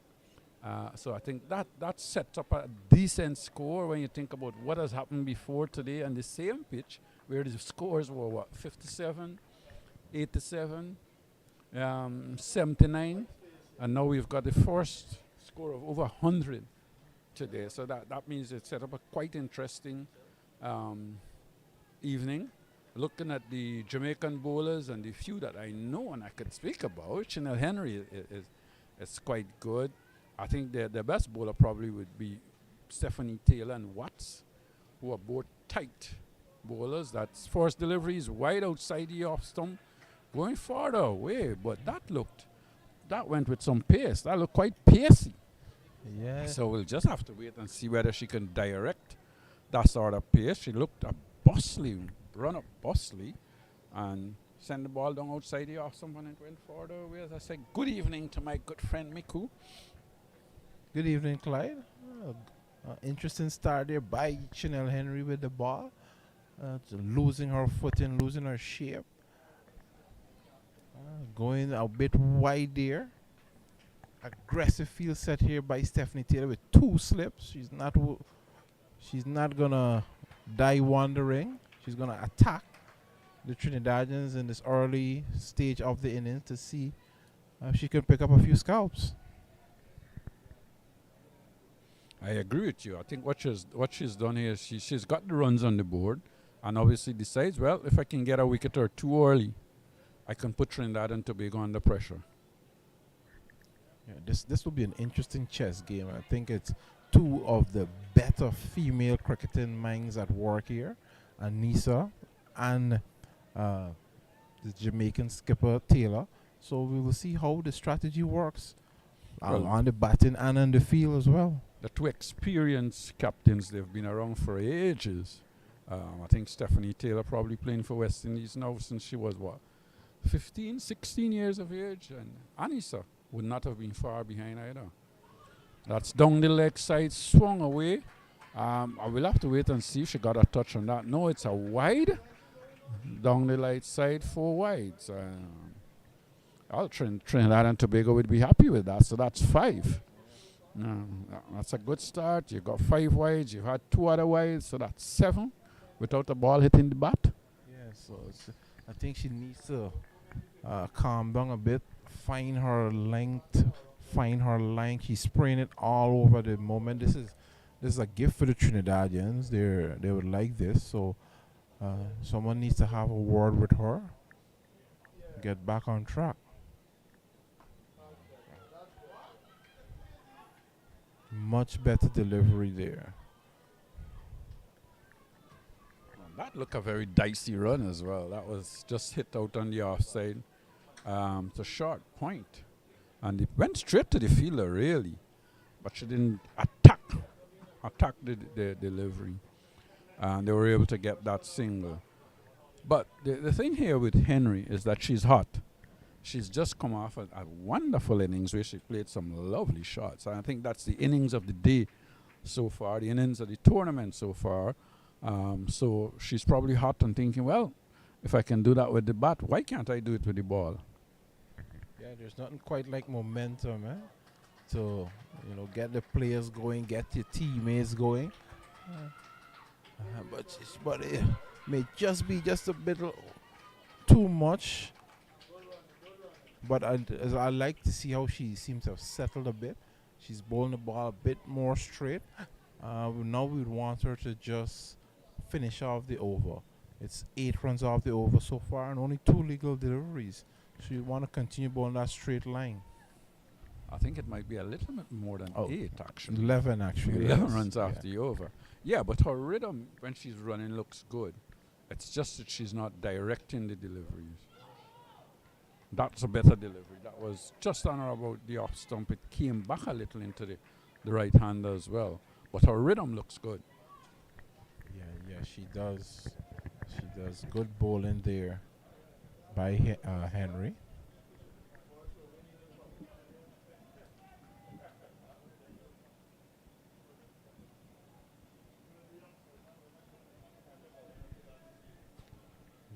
S3: So I think that sets up a decent score when you think about what has happened before today on the same pitch, where the scores were what, 57, 87, 79, and now we've got the first score of over 100 today. So that means it set up a quite interesting evening. Looking at the Jamaican bowlers and the few that I know and I could speak about, Chinel Henry is quite good. I think the best bowler probably would be Stephanie Taylor and Watts, who are both tight bowlers. That's first delivery is wide outside the off stump, going farther away, but that went with some pace. That looked quite pacey.
S2: Yeah.
S3: So we'll just have to wait and see whether she can direct that sort of pace. She looked a bustly, run up bustly, and send the ball down outside the off stump and it went farther away. As I said, good evening to my good friend Miku.
S2: Good evening, Clyde. Interesting start there by Chinel Henry with the ball. Losing her footing, losing her shape. Going a bit wide there. Aggressive field set here by Stephanie Taylor with 2 slips. She's not gonna die wandering. She's gonna attack the Trinidadians in this early stage of the innings to see if she can pick up a few scalps.
S3: I agree with you. I think what she's done here is she's got the runs on the board, and obviously decides, well, if I can get a wicket or 2 early, I can put Trinidad and Tobago under pressure.
S2: Yeah, this will be an interesting chess game. I think it's 2 of the better female cricketing minds at work here, Anissa and the Jamaican skipper Taylor. So we will see how the strategy works on the batting and on the field as well.
S3: The 2 experienced captains, they've been around for ages. I think Stephanie Taylor probably playing for West Indies now since she was, 15, 16 years of age. And Anissa would not have been far behind either. That's down the leg side, swung away. I will have to wait and see if she got a touch on that. No, it's a wide. Down the light side, 4 wides. Trinidad and Tobago would be happy with that. So that's 5. That's a good start. You got 5 wides. You had 2 other wides, so that's 7 without the ball hitting the bat.
S2: Yeah, so I think she needs to calm down a bit, find her length, find her line. She's spraying it all over the moment. This is a gift for the Trinidadians. They would like this. So someone needs to have a word with her, get back on track. Much better delivery there.
S3: That looked a very dicey run as well. That was just hit out on the offside. It's a short point. And it went straight to the fielder, really. But she didn't attack the delivery. And they were able to get that single. But the thing here with Henry is that she's hot. She's just come off a wonderful innings where she played some lovely shots. And I think that's the innings of the day so far, the innings of the tournament so far. So she's probably hot and thinking, well, if I can do that with the bat, why can't I do it with the ball?
S2: Yeah, there's nothing quite like momentum, to get the players going, get your teammates going. But it may just be just a bit too much. But I like to see how she seems to have settled a bit. She's bowling the ball a bit more straight. Now we would want her to just finish off the over. It's 8 runs off the over so far and only 2 legal deliveries. So you want to continue bowling that straight line.
S3: I think it might be a little bit more than 8 actually.
S2: 11 actually.
S3: 11
S2: yes.
S3: runs after the over. Yeah, but her rhythm when she's running looks good. It's just that she's not directing the deliveries. That's a better delivery. That was just on or about the off stump. It came back a little into the right hander as well. But her rhythm looks good.
S2: Yeah, she does. She does good bowling there by Henry.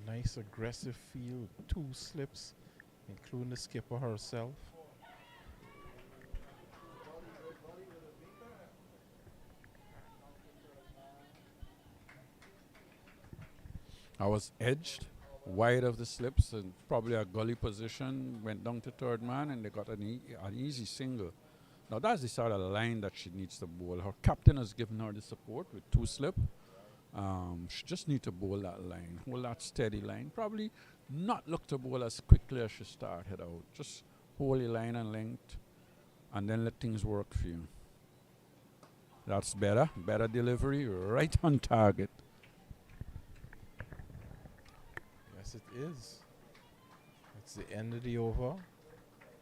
S2: Nice aggressive field, 2 slips, including the skipper herself.
S3: I was edged wide of the slips and probably a gully position, went down to third man and they got an easy single. Now that's the sort of line that she needs to bowl. Her captain has given her the support with 2 slip. She just need to bowl that line, hold that steady line. Probably not look to bowl as quickly as she started out. Just hold the line and length and then let things work for you. That's better. Better delivery, right on target.
S2: Yes, it is. It's the end of the over.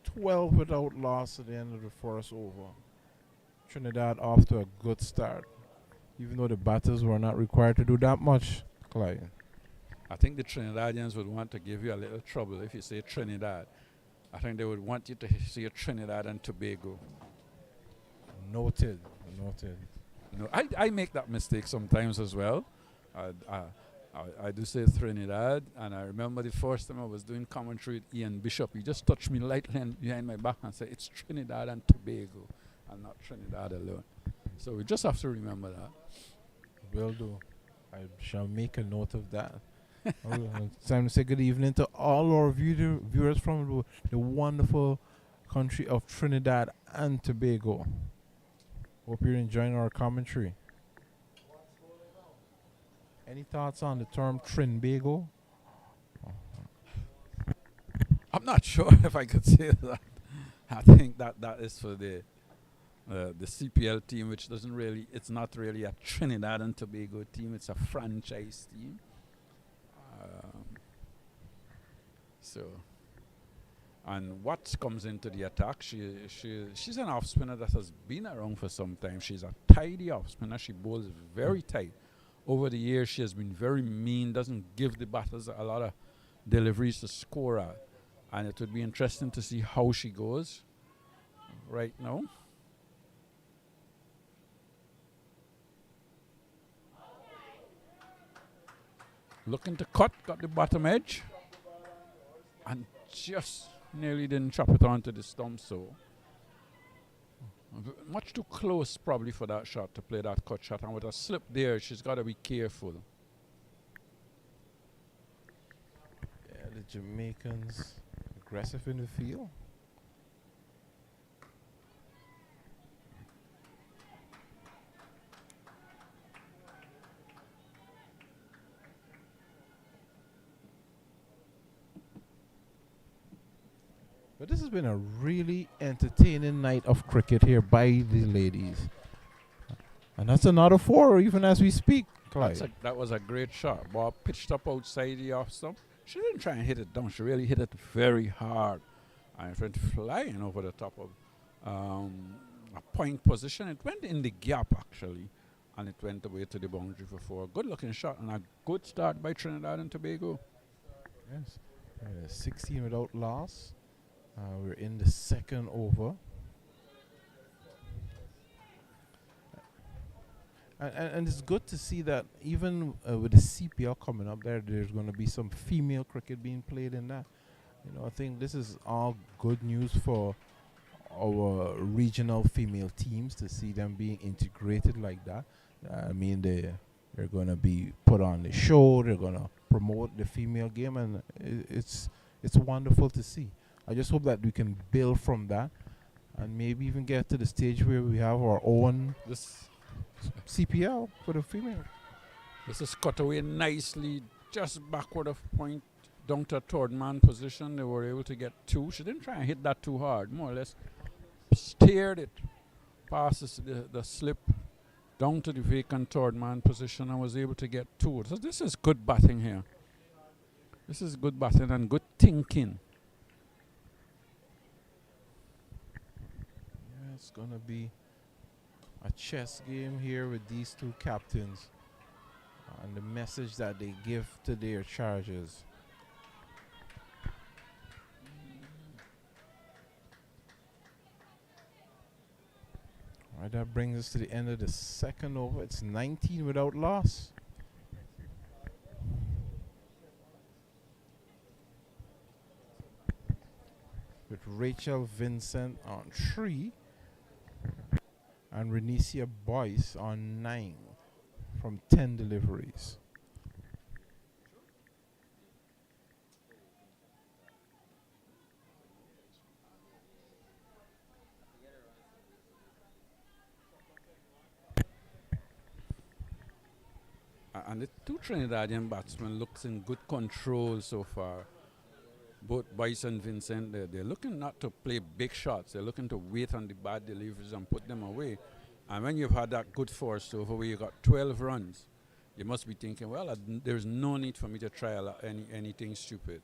S2: 12 without loss at the end of the first over. Trinidad off to a good start, even though the batters were not required to do that much, Clyde.
S3: I think the Trinidadians would want to give you a little trouble if you say Trinidad. I think they would want you to say Trinidad and Tobago.
S2: Noted.
S3: No, I make that mistake sometimes as well. I do say Trinidad, and I remember the first time I was doing commentary with Ian Bishop, he just touched me lightly behind my back and said, it's Trinidad and Tobago, and not Trinidad alone. So we just have to remember that.
S2: Will do. I shall make a note of that. It's time to say good evening to all our viewers from the wonderful country of Trinidad and Tobago. Hope you're enjoying our commentary. Any thoughts on the term Trinbago?
S3: I'm not sure if I could say that. I think that is for the CPL team, which doesn't really, it's not really a Trinidad and Tobago team, it's a franchise team. And what comes into the attack, she's an off spinner that has been around for some time. She's a tidy off spinner. She bowls very tight. Over the years, she has been very mean, doesn't give the batters a lot of deliveries to score at. And it would be interesting to see how she goes right now. Looking to cut, got the bottom edge. And just nearly didn't chop it onto the stump, so much too close probably for that shot to play that cut shot. And with a slip there, she's got to be careful.
S2: Yeah, the Jamaicans aggressive in the field. But this has been a really entertaining night of cricket here by the ladies. And that's another 4 even as we speak, Clyde.
S3: That was a great shot. Ball pitched up outside the off stump. She didn't try and hit it down. She really hit it very hard. And it went flying over the top of a point position. It went in the gap, actually. And it went away to the boundary for 4. Good looking shot and a good start by Trinidad and Tobago.
S2: Yes. 16 without loss. We're in the second over. And it's good to see that even with the CPL coming up there's going to be some female cricket being played in that. You know, I think this is all good news for our regional female teams to see them being integrated like that. I mean, they're going to be put on the show. They're going to promote the female game, and it's wonderful to see. I just hope that we can build from that and maybe even get to the stage where we have our own CPL for the female.
S3: This is cut away nicely, just backward of point, down to third man position. They were able to get 2. She didn't try and hit that too hard, more or less. steered it past the slip down to the vacant third man position and was able to get two. So this is good batting here. This is good batting and good thinking.
S2: Yeah, it's going to be a chess game here with these two captains and the message that they give to their charges. All right, that brings us to the end of the second over. It's 19 without loss. With Rachel Vincent on 3 and Renicia Boyce on 9 from 10 deliveries.
S3: And the two Trinidadian batsmen looks in good control so far. Both Boyce and Vincent, they're looking not to play big shots. They're looking to wait on the bad deliveries and put them away. And when you've had that good first over where you got 12 runs, you must be thinking, well, there's no need for me to try anything stupid.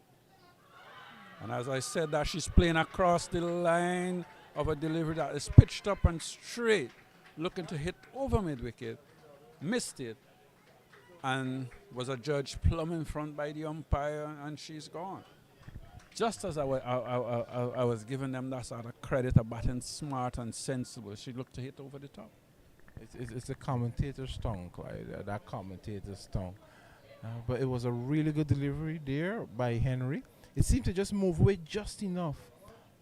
S3: And as I said, that she's playing across the line of a delivery that is pitched up and straight, looking to hit over mid-wicket, missed it, and was adjudged plumb in front by the umpire, and she's gone. Just as I was giving them that sort of credit of batting smart and sensible, she looked to hit over the top.
S2: It's a commentator's tongue, Clyde, that commentator's tongue. But it was a really good delivery there by Henry. It seemed to just move away just enough.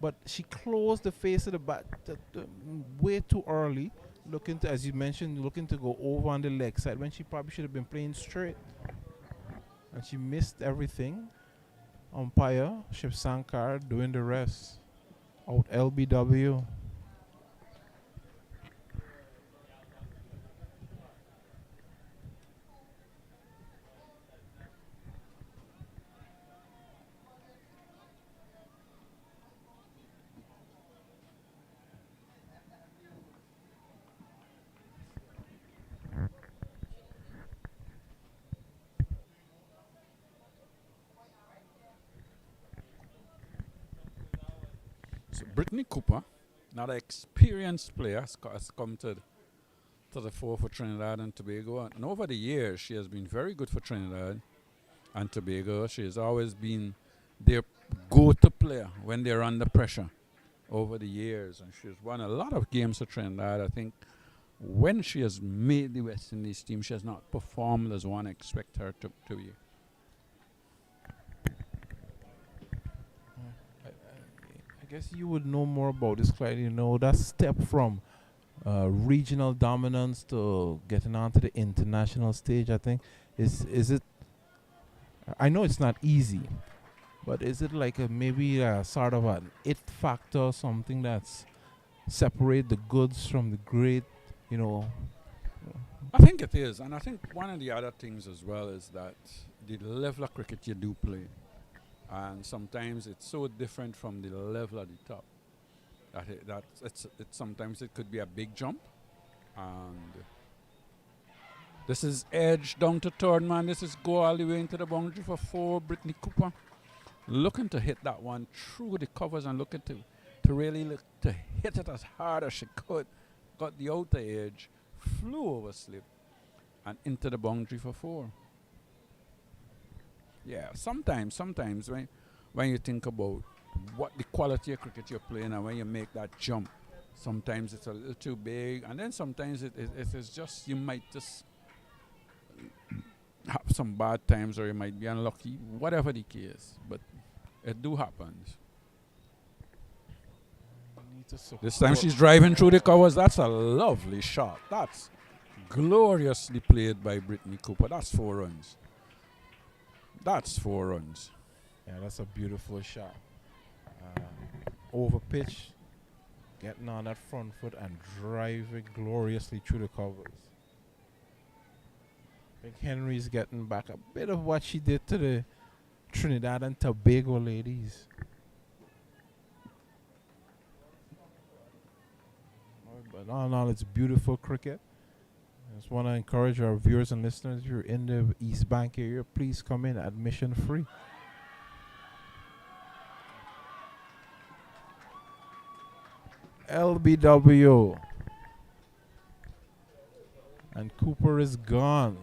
S2: But she closed the face of the bat way too early, looking to, as you mentioned, looking to go over on the leg side when she probably should have been playing straight. And she missed everything. Umpire Shiv Sankar doing the rest. Out LBW.
S3: So Brittany Cooper, not an experienced player, has come to the fore for Trinidad and Tobago. And over the years, she has been very good for Trinidad and Tobago. She has always been their go-to player when they're under pressure over the years. And she's won a lot of games for Trinidad. I think when she has made the West Indies team, she has not performed as one expect her to be.
S2: I guess you would know more about this, Clyde. You know, that step from regional dominance to getting onto the international stage, I think, is it, I know it's not easy, but is it like maybe a sort of an it factor, something that's separate the goods from the great, you know?
S3: I think it is, and I think one of the other things as well is that the level of cricket you do play, and sometimes it's so different from the level at the top that sometimes it could be a big jump. And this is edge down to third man. This is go all the way into the boundary for 4. Brittany Cooper looking to hit that one through the covers and looking to really look to hit it as hard as she could. Got the outer edge, flew over slip, and into the boundary for 4. Yeah, sometimes when you think about what the quality of cricket you're playing and when you make that jump, sometimes it's a little too big, and then sometimes it is just, you might just have some bad times or you might be unlucky, whatever the case, but it do happens. This time she's driving through the covers. That's a lovely shot. That's gloriously played by Brittany Cooper. That's 4 runs. That's 4 runs.
S2: Yeah, that's a beautiful shot. Over pitch, getting on that front foot and driving gloriously through the covers. I think Henry's getting back a bit of what she did to the Trinidad and Tobago ladies. But all in all, it's beautiful cricket. I just want to encourage our viewers and listeners, if you're in the East Bank area, please come in, admission free. LBW. And Cooper is gone.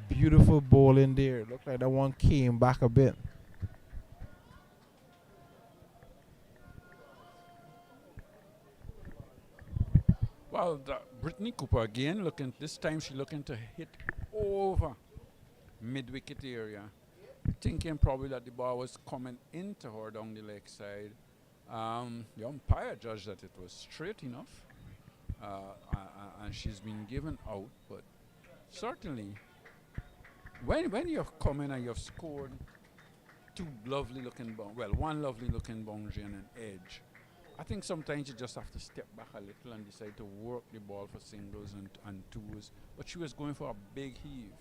S2: Beautiful ball in there. Looked like that one came back a bit.
S3: Well, Brittany Cooper again looking. This time she looking to hit over mid-wicket area, thinking probably that the ball was coming into her down the leg side. The umpire judged that it was straight enough, and she's been given out. But certainly, when you've come in and you've scored two lovely-looking one lovely-looking boundary and an edge, I think sometimes you just have to step back a little and decide to work the ball for singles and twos. But she was going for a big heave,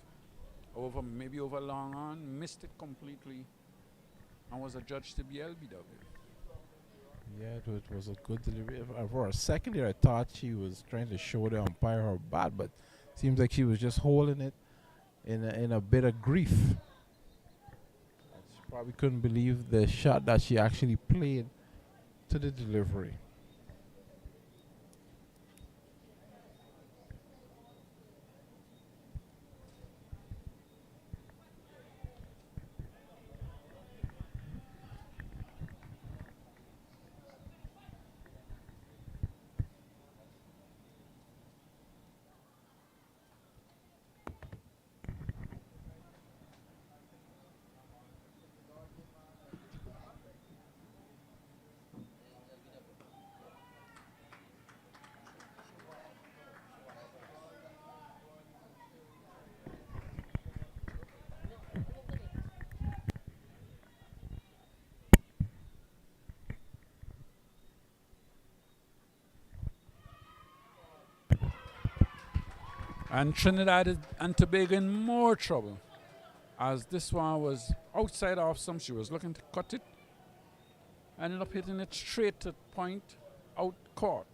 S3: maybe over long on, missed it completely, and was adjudged to be LBW.
S2: Yeah, it was a good delivery. For a second there, I thought she was trying to show the umpire her bat, but seems like she was just holding it in a bit of grief. She probably couldn't believe the shot that she actually played to the delivery.
S3: And Trinidad and Tobago in more trouble, as this one was outside off some. She was looking to cut it, ended up hitting it straight to point out court.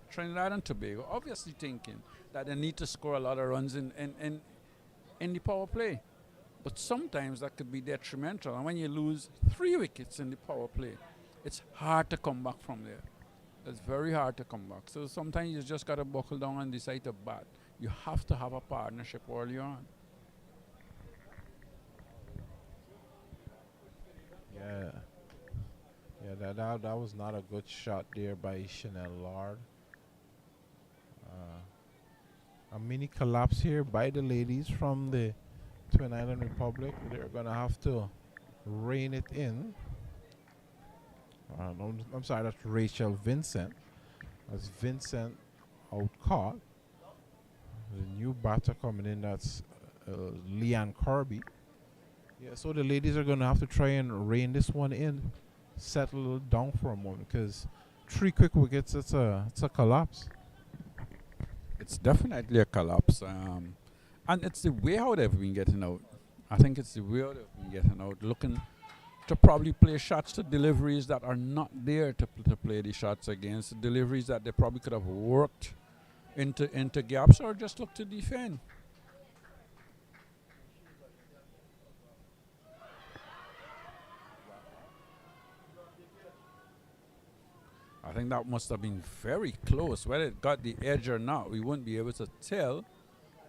S3: Trinidad and Tobago obviously thinking that they need to score a lot of runs in the power play. But sometimes that could be detrimental. And when you lose 3 wickets in the power play, it's hard to come back from there. It's very hard to come back. So sometimes you just got to buckle down and decide to bat. You have to have a partnership early on.
S2: Yeah. Yeah, that was not a good shot there by Chanel Lard. A mini collapse here by the ladies from the Twin Island Republic. They're going to have to rein it in. I'm sorry, that's Rachel Vincent. That's Vincent out caught. The new batter coming in, that's Leanne Kirby. Yeah, so the ladies are going to have to try and rein this one in, settle down for a moment, because 3 quick wickets, it's a collapse.
S3: It's definitely a collapse. And it's the way how they've been getting out. I think it's the way how they've been getting out, looking to probably play shots to deliveries that are not there to play the shots against, deliveries that they probably could have worked into gaps or just look to defend. I think that must have been very close. Whether it got the edge or not, we wouldn't be able to tell.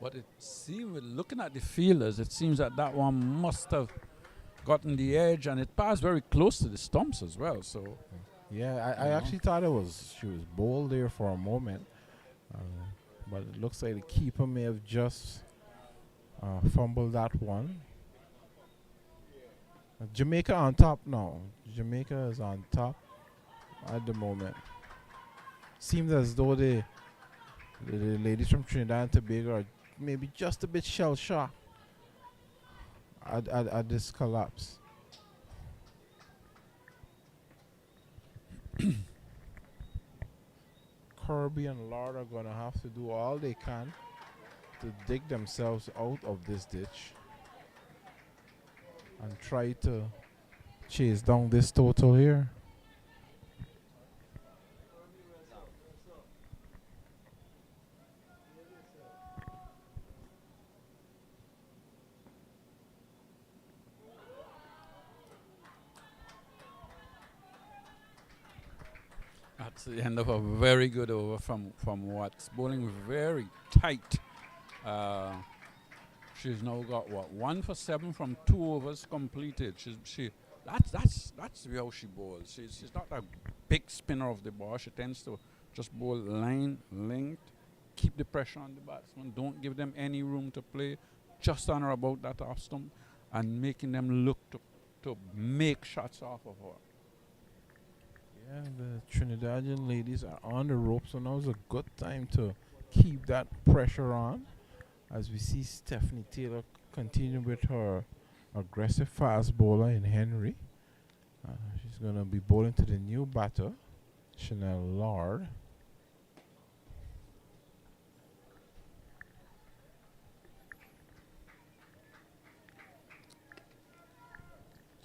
S3: But it seemed, looking at the fielders, it seems that one must have gotten the edge, and it passed very close to the stumps as well. So,
S2: yeah, I actually thought she was bowled there for a moment, but it looks like the keeper may have just fumbled that one. Jamaica on top now. Jamaica is on top at the moment. Seems as though the ladies from Trinidad and Tobago are maybe just a bit shell-shocked at this collapse. Kirby and Lord are going to have to do all they can to dig themselves out of this ditch and try to chase down this total here.
S3: That's the end of a very good over from Watts. Bowling very tight. She's now got what, 1 for 7 from 2 overs completed. That's how she bowls. She's not a big spinner of the ball. She tends to just bowl line, length, keep the pressure on the batsman. Don't give them any room to play. Just on or about that off stump and making them look to make shots off of her.
S2: Yeah, the Trinidadian ladies are on the rope, so now is a good time to keep that pressure on. As we see Stephanie Taylor continue with her aggressive fast bowler in Henry. She's going to be bowling to the new batter, Chanel Lord.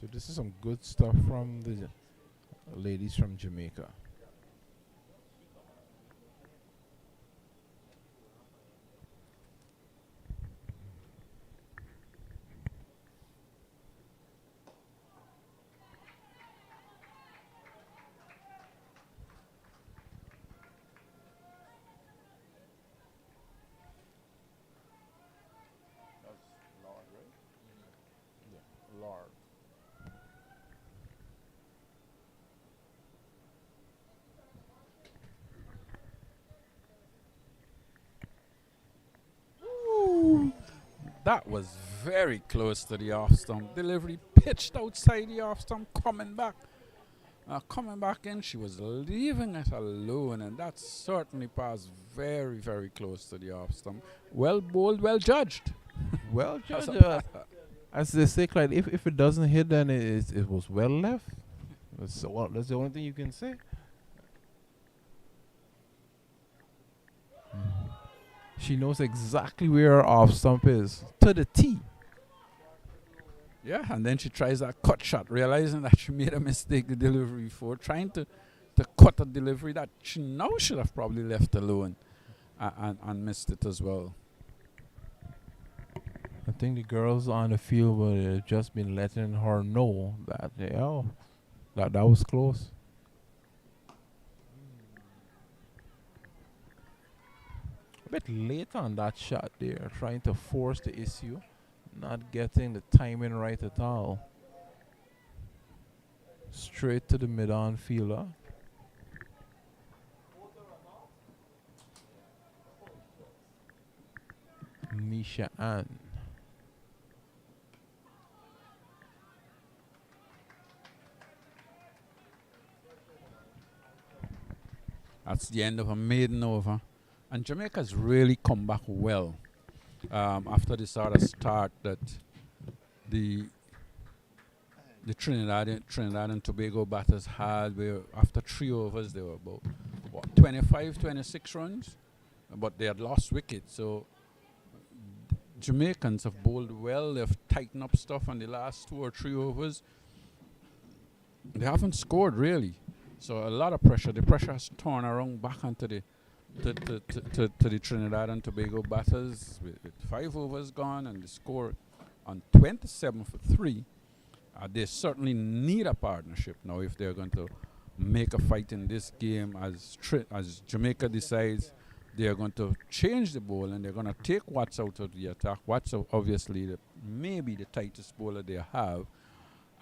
S2: So this is some good stuff from the ladies from Jamaica. Lord.
S3: That was very close to the off stump. Delivery pitched outside the off stump, coming back. Coming back in, she was leaving it alone, and that certainly passed very, very close to the off stump. Well bowled, well judged.
S2: Well,
S3: That's
S2: Judge,
S3: a
S2: as they say, Clyde, if it doesn't hit, then it was well left. That's the only thing you can say. She knows exactly where her off stump is, to the T.
S3: Yeah, and then she tries that cut shot, realizing that she made a mistake the delivery before, trying to cut a delivery that she now should have probably left alone and missed it as well.
S2: I think the girls on the field would have just been letting her know that, that was close. A bit late on that shot there, trying to force the issue, not getting the timing right at all. Straight to the mid-on fielder. Nisha Ann.
S3: That's the end of a maiden over. And Jamaica's really come back well after the sort of start that the Trinidad and Tobago batters had, where after 3 overs they were about 25, 26 runs, but they had lost wicket. So Jamaicans have bowled well. They've tightened up stuff on the last 2 or 3 overs. They haven't scored really, so a lot of pressure. The pressure has torn around back onto the to the Trinidad and Tobago batters with 5 overs gone and the score on 27 for 3. They certainly need a partnership now if they're going to make a fight in this game, as Jamaica decides they're going to change the bowl and they're going to take Watts out of the attack. Watts obviously maybe the tightest bowler they have,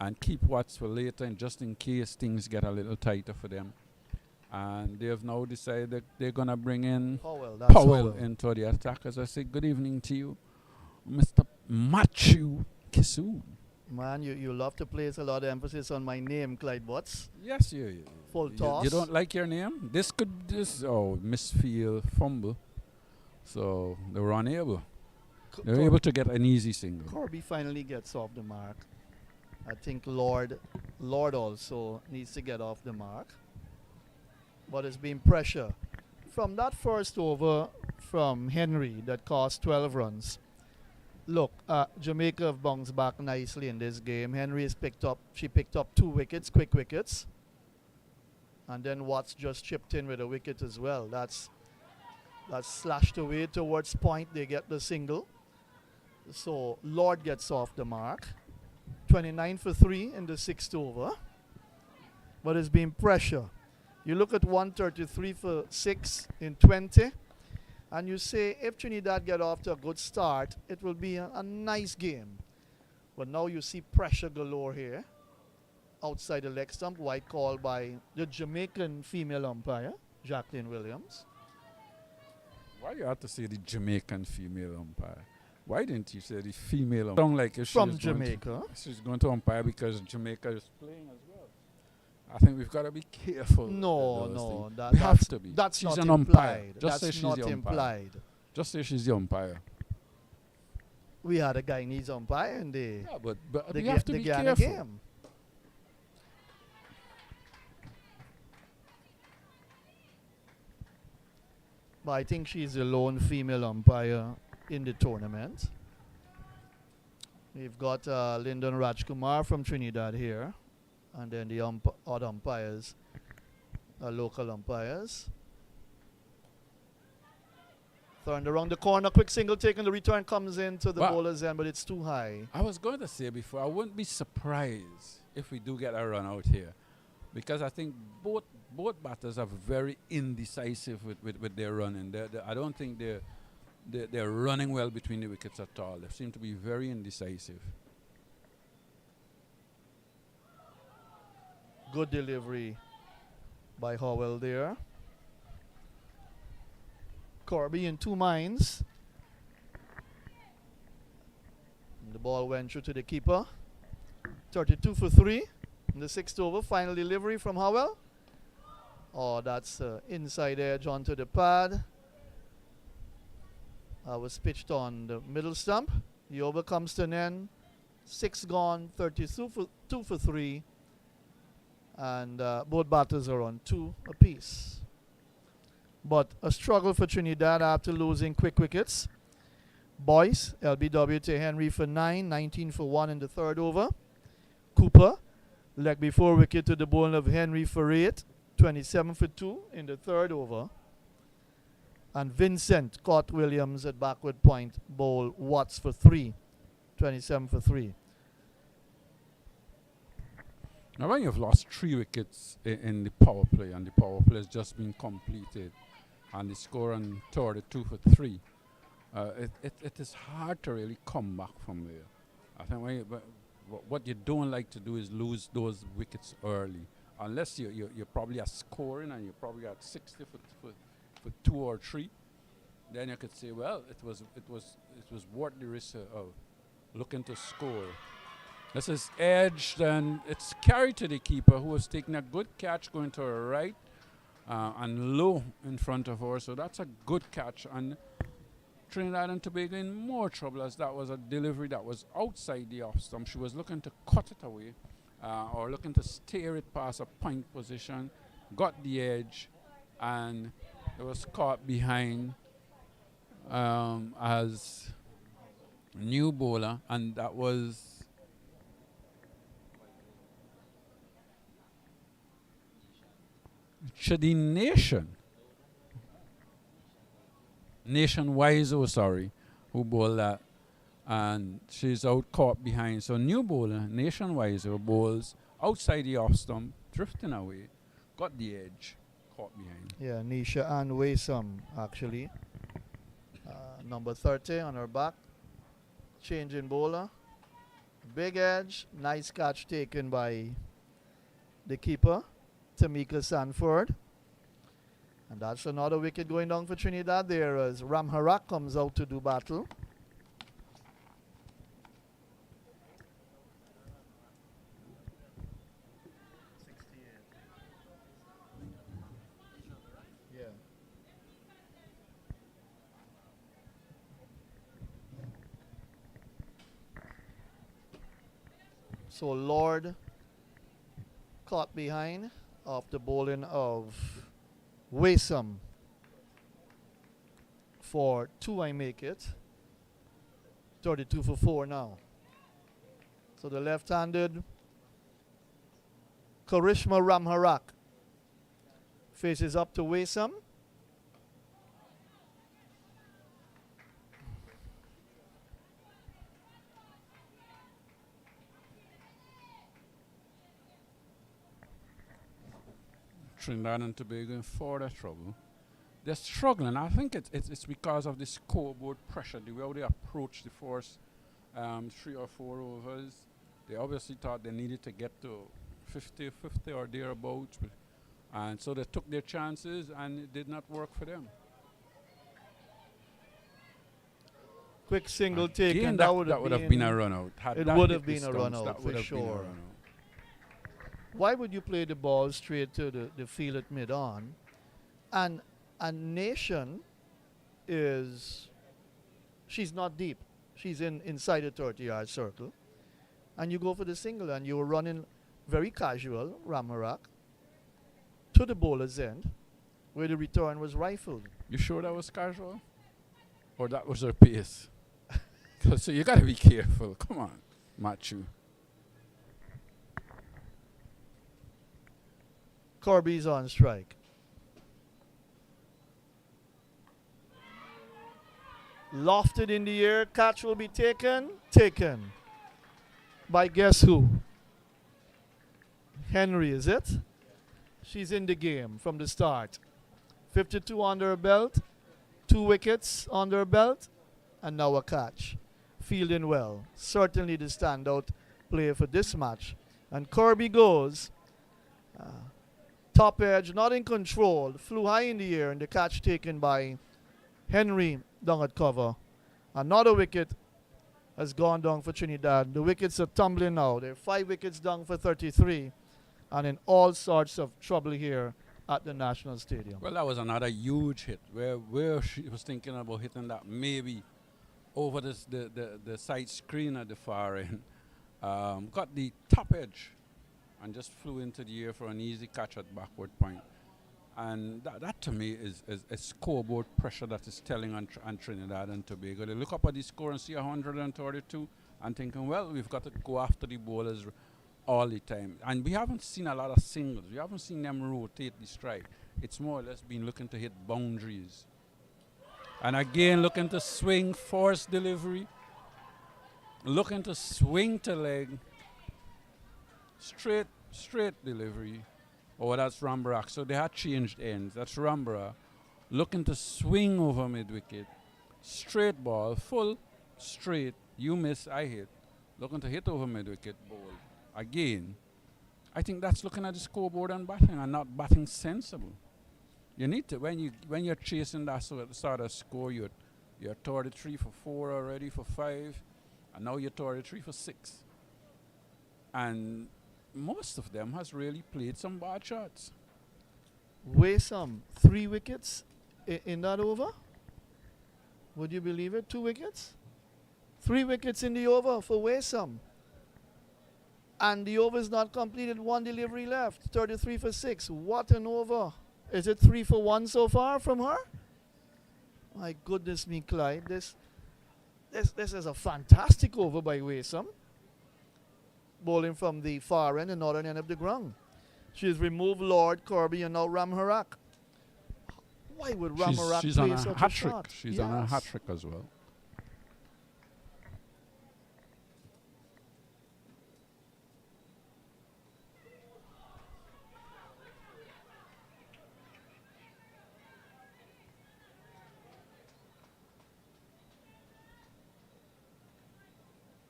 S3: and keep Watts for later, and just in case things get a little tighter for them. And they have now decided that they're going to bring in Powell into the attack. As I say, good evening to you, Mr. Machu Kisu.
S1: Man, you love to place a lot of emphasis on my name, Clyde Watts.
S3: Yes, you
S1: Full toss.
S3: You don't like your name? Misfield fumble. So they were unable. They were able to get an easy single.
S1: Corby finally gets off the mark. I think Lord also needs to get off the mark. But it's been pressure. From that first over from Henry that cost 12 runs. Look, Jamaica have bounced back nicely in this game. Henry has picked up 2 wickets, quick wickets. And then Watts just chipped in with a wicket as well. That's slashed away towards point. They get the single. So Lord gets off the mark. 29 for 3 in the 6th over. But it's been pressure. You look at 133 for 6 in 20, and you say if Trinidad get off to a good start, it will be a nice game. But now you see pressure galore here outside the leg stump. White call by the Jamaican female umpire, Jacqueline Williams.
S3: Why you have to say the Jamaican female umpire? Why didn't you say the female umpire? Sound like if
S1: From Jamaica.
S3: She's going to umpire because Jamaica is playing as well. I think we've got to be careful.
S1: No,
S3: we have to be.
S1: That's
S3: she's
S1: not
S3: an umpire.
S1: implied.
S3: Just
S1: That's
S3: say she's
S1: not
S3: the umpire.
S1: implied.
S3: Just say she's the umpire.
S1: We had a Guyanese umpire in the
S3: Yeah, but
S1: the,
S3: we have to
S1: the
S3: be
S1: Guyana
S3: careful.
S1: game. But I think she's the lone female umpire in the tournament. We've got Lyndon Rajkumar from Trinidad here. And then the other umpires are local umpires. Turned around the corner, quick single taken. The return comes into the bowler's end, but it's too high.
S3: I was going to say before, I wouldn't be surprised if we do get a run out here, because I think both batters are very indecisive with their running. I don't think they're running well between the wickets at all. They seem to be very indecisive.
S1: Good delivery by Howell there. Corby in two minds. And the ball went through to the keeper. 32 for 3 in the sixth over. Final delivery from Howell. Oh, that's inside edge onto the pad. Was pitched on the middle stump. The over comes to an end. 6 gone, 32 for 3. And both batters are on 2 apiece. But a struggle for Trinidad after losing quick wickets. Boyce, LBW to Henry for 9, 19 for 1 in the third over. Cooper, leg before wicket to the bowling of Henry for 8, 27 for 2 in the third over. And Vincent caught Williams at backward point, bowl Watts for 3, 27 for 3.
S3: Now, when you've lost 3 wickets in the power play, and the power play has just been completed, and the score on 32 for 3, it is hard to really come back from there. I think what you don't like to do is lose those wickets early, unless you probably are scoring and you probably at 60 for 2 or 3. Then you could say, well, it was worth the risk of looking to score. This is edged, and it's carried to the keeper, who was taking a good catch going to her right and low in front of her. So that's a good catch. And Trinidad and Tobago in more trouble, as that was a delivery that was outside the off stump. She was looking to cut it away or looking to steer it past a point position, got the edge, and it was caught behind as new bowler, and that was Shadeen Nation Wiseau, sorry, who bowled that, and she's out caught behind. So new bowler, Nation Wiseau, bowls outside the off stump, drifting away, got the edge, caught behind.
S1: Yeah, Nisha Ann Waysome, actually. Number 30 on her back. Change in bowler. Big edge, nice catch taken by the keeper, Tamika Sanford. And that's another wicket going down for Trinidad there as Ramharak comes out to do battle. Yeah. So Lord caught behind off the bowling of Waysome for 2, I make it. 32 for 4 now. So the left-handed Karishma Ramharak faces up to Waysome.
S3: Trinidad and Tobago in further trouble. They're struggling. I think it's because of the scoreboard pressure, the way they approach the first 3 or 4 overs. They obviously thought they needed to get to 50 or thereabouts. And so they took their chances, and it did not work for them.
S1: Quick single
S3: Again,
S1: taken.
S3: that would have been a run out.
S1: It would have been a run out for sure. Why would you play the ball straight to the field at mid-on? And Nation she's not deep. She's inside the 30-yard circle. And you go for the single, and you're running very casual, Ramarak, to the bowler's end, where the return was rifled.
S3: You sure that was casual? Or that was her pace? So you got to be careful. Come on, Matthew.
S1: Kirby's on strike. Lofted in the air, catch will be taken. Taken. By guess who? Henry, is it? She's in the game from the start. 52 under her belt, 2 wickets under her belt, and now a catch. Fielding well. Certainly the standout player for this match. And Kirby goes. Top edge, not in control. Flew high in the air, and the catch taken by Henry down at cover. Another wicket has gone down for Trinidad. The wickets are tumbling now. There are 5 wickets down for 33. And in all sorts of trouble here at the National Stadium.
S3: Well, that was another huge hit where she was thinking about hitting that maybe over the side screen at the far end. Got the top edge and just flew into the air for an easy catch at backward point. And that to me is scoreboard pressure that is telling on Trinidad and Tobago. They look up at the score and see 132 and thinking, well, we've got to go after the bowlers all the time. And we haven't seen a lot of singles. We haven't seen them rotate the strike. It's more or less been looking to hit boundaries. And again, looking to swing, force delivery. Looking to swing to leg. Straight delivery. Oh, that's Rambara. So they had changed ends. That's Rambara. Looking to swing over mid-wicket. Straight ball, full, straight. You miss, I hit. Looking to hit over mid-wicket, ball. Again, I think that's looking at the scoreboard and batting and not batting sensible. You need to, when you're chasing that sort of score, you're 33 for 4 already, for 5, and now you're 33 for 6. And most of them has really played some bad shots.
S1: Waysome, 3 wickets in that over? Would you believe it? 2 wickets? 3 wickets in the over for Waysome. And the over is not completed. 1 delivery left. 33 for 6. What an over. Is it 3 for 1 so far from her? My goodness me, Clyde. This is a fantastic over by Waysome. Bowling from the far end and northern end of the ground. She's removed Lord, Kirby, and now Ramharak. Why would Ramharak play such a shot?
S3: She's on a hat trick as well.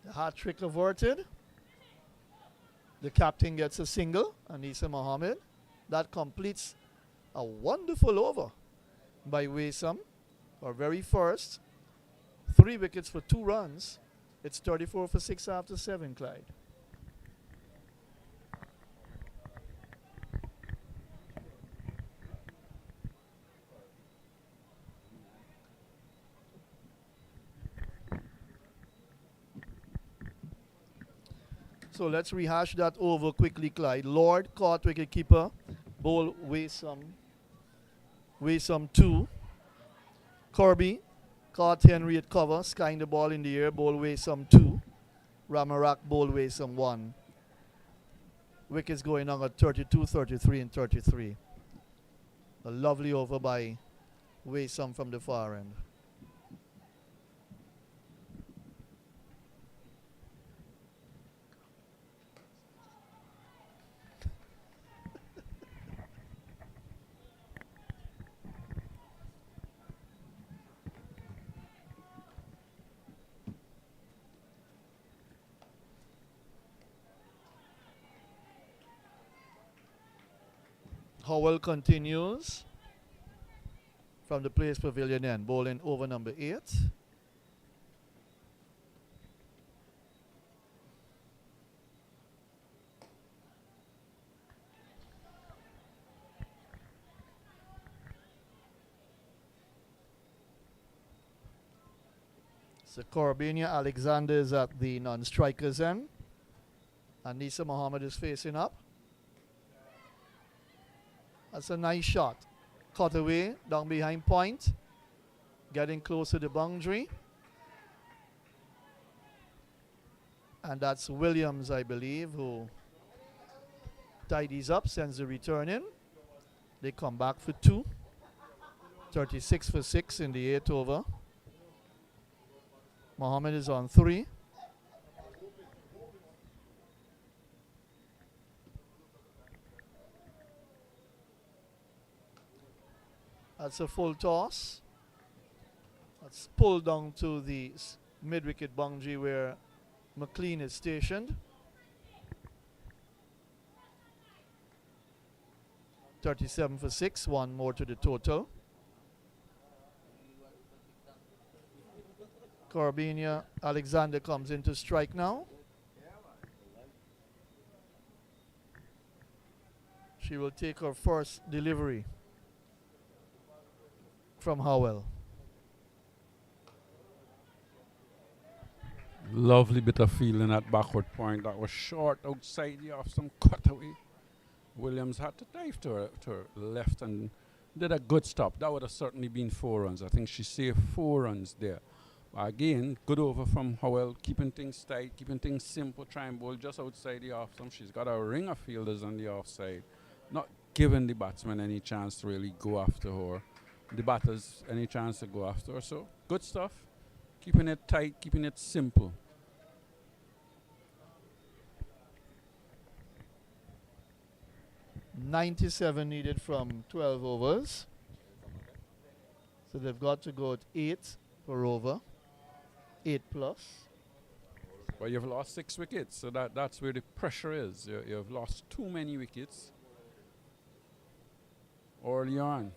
S1: The hat trick averted. The captain gets a single, Anisa Mohammed. That completes a wonderful over by Waysome. Our very first. 3 wickets for 2 runs. It's 34 for 6 after 7, Clyde. So let's rehash that over quickly, Clyde. Lord caught wicketkeeper. Bowl Waysome 2. Kirby caught Henry at cover, skying the ball in the air. Bowl Waysome 2. Ramarak bowl Waysome 1. Wickets going on at 32, 33, and 33. A lovely over by Waysome from the far end. Howell continues from the place pavilion end, bowling over number 8. So Corbania Alexander is at the non-strikers end. Anisa Mohammed is facing up. That's a nice shot. Cut away, down behind point. Getting close to the boundary. And that's Williams, I believe, who tidies up, sends the return in. They come back for 2. 36 for 6 in the 8th over. Mohammed is on 3. That's a full toss. That's pulled down to the mid-wicket boundary where McLean is stationed. 37 for 6, 1 more to the total. Corbania Alexander comes in to strike now. She will take her first delivery from Howell.
S3: Lovely bit of feeling at backward point. That was short outside the off some cutaway. Williams had to dive to her left and did a good stop. That would have certainly been 4 runs. I think she saved 4 runs there. Again, good over from Howell, keeping things tight, keeping things simple, try and bowl just outside the off stump. She's got a ring of fielders on the offside, not giving the batsman any chance to really go after her. The batters any chance to go after her. So, good stuff. Keeping it tight, keeping it simple.
S1: .97 needed from 12 overs. So they've got to go at 8 per over. 8 plus.
S3: Well, you've lost 6 wickets, so that's where the pressure is. You've lost too many wickets early on.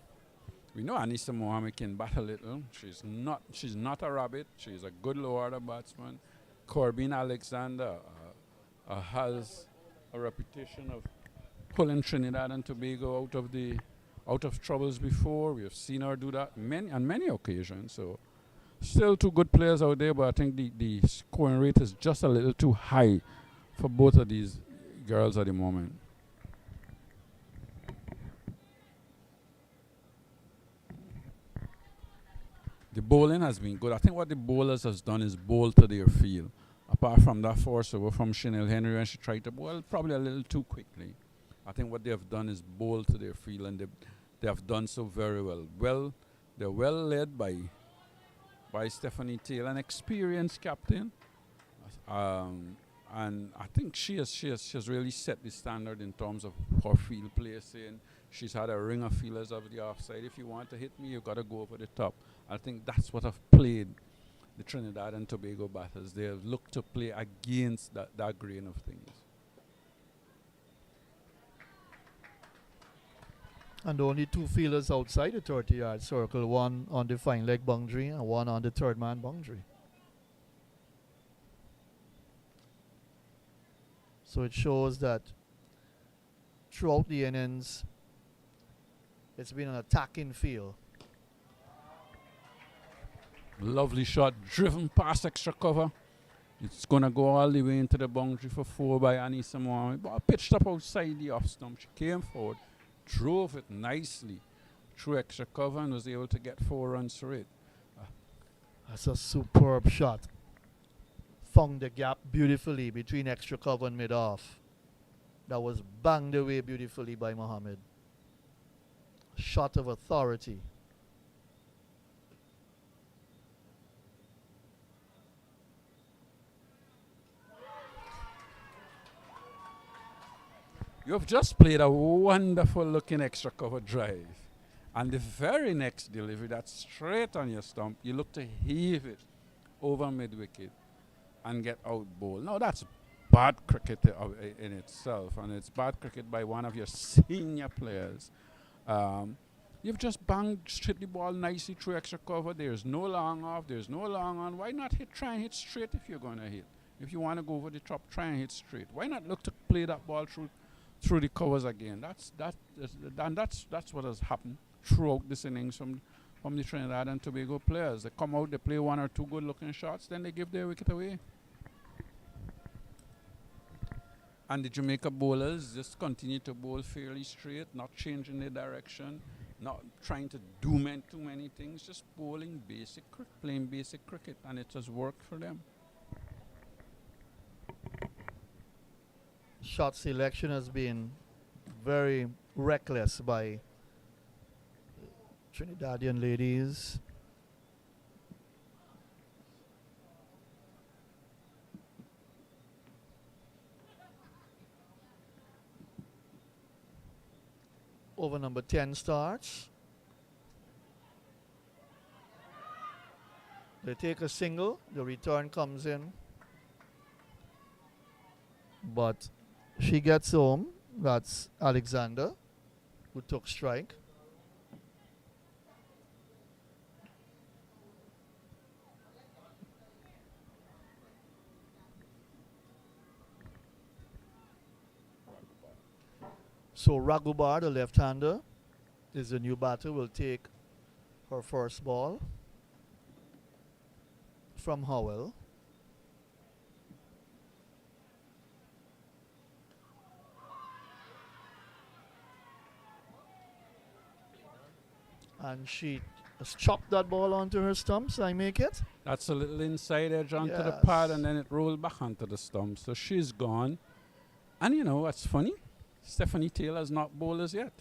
S3: We know Anisa Mohammed can bat a little. She's not a rabbit. She's a good low order batsman. Corbin Alexander has a reputation of pulling Trinidad and Tobago out of troubles before. We have seen her do that on many occasions. So still 2 good players out there, but I think the scoring rate is just a little too high for both of these girls at the moment. The bowling has been good. I think what the bowlers has done is bowl to their field. Apart from that force over from Chanel Henry when she tried to bowl probably a little too quickly. I think what they have done is bowl to their field, and they have done so very well. Well, they're well led by Stephanie Taylor, an experienced captain. And I think she has really set the standard in terms of her field placing. She's had a ring of fielders over the offside. If you want to hit me, you've got to go over the top. I think that's what have played the Trinidad and Tobago batters. They have looked to play against that grain of things.
S1: And only 2 fielders outside the 30-yard circle, 1 on the fine leg boundary and 1 on the third man boundary. So it shows that throughout the innings, it's been an attacking field.
S3: Lovely shot, driven past extra cover. It's going to go all the way into the boundary for 4 by Anisa Mohammed. But pitched up outside the off stump. She came forward, drove it nicely through extra cover and was able to get 4 runs for it.
S1: That's a superb shot. Found the gap beautifully between extra cover and mid-off. That was banged away beautifully by Mohammed. Shot of authority.
S3: You have just played a wonderful looking extra cover drive. And the very next delivery, that's straight on your stump, you look to heave it over mid-wicket and get out bowled. Now that's bad cricket in itself, and it's bad cricket by one of your senior players. You've just banged straight the ball nicely through extra cover. There's no long off. There's no long on. Why not try and hit straight if you're going to hit? If you want to go over the top, try and hit straight. Why not look to play that ball through the covers again? That's what has happened throughout this innings from the Trinidad and Tobago players. They come out, they play one or two good-looking shots, then they give their wicket away. And the Jamaica bowlers just continue to bowl fairly straight, not changing their direction, not trying to do too many things, just bowling playing basic cricket, and it has worked for them.
S1: Shot selection has been very reckless by Trinidadian ladies. Over number 10 starts. They take a single, the return comes in, but she gets home. That's Alexander, who took strike. So Ragubar, the left-hander, is the new batter, will take her first ball from Howell. And she has chopped that ball onto her stumps, I make it.
S3: That's a little inside edge onto the
S1: Yes.
S3: pad, and then it rolled back onto the stump. So she's gone. And you know what's funny? Stephanie Taylor's not bowled as yet.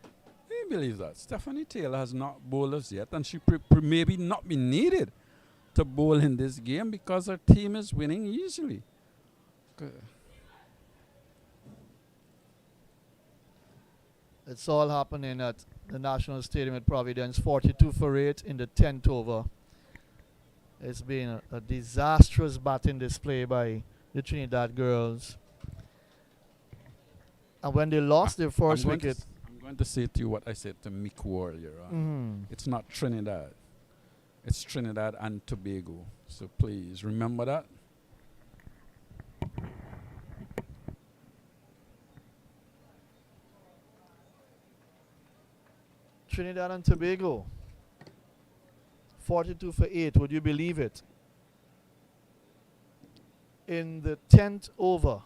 S3: Can you believe that? Stephanie Taylor has not bowled as yet, and she maybe not be needed to bowl in this game because her team is winning easily.
S1: It's all happening at the National Stadium at Providence, 42 for 8 in the 10th over. It's been a disastrous batting display by the Trinidad girls. And when they lost their first wicket,
S3: I'm going to say to you what I said to Mick Wall earlier on. It's not Trinidad. It's Trinidad and Tobago. So please remember that.
S1: Trinidad and Tobago, 42 for 8, would you believe it? In the 10th over.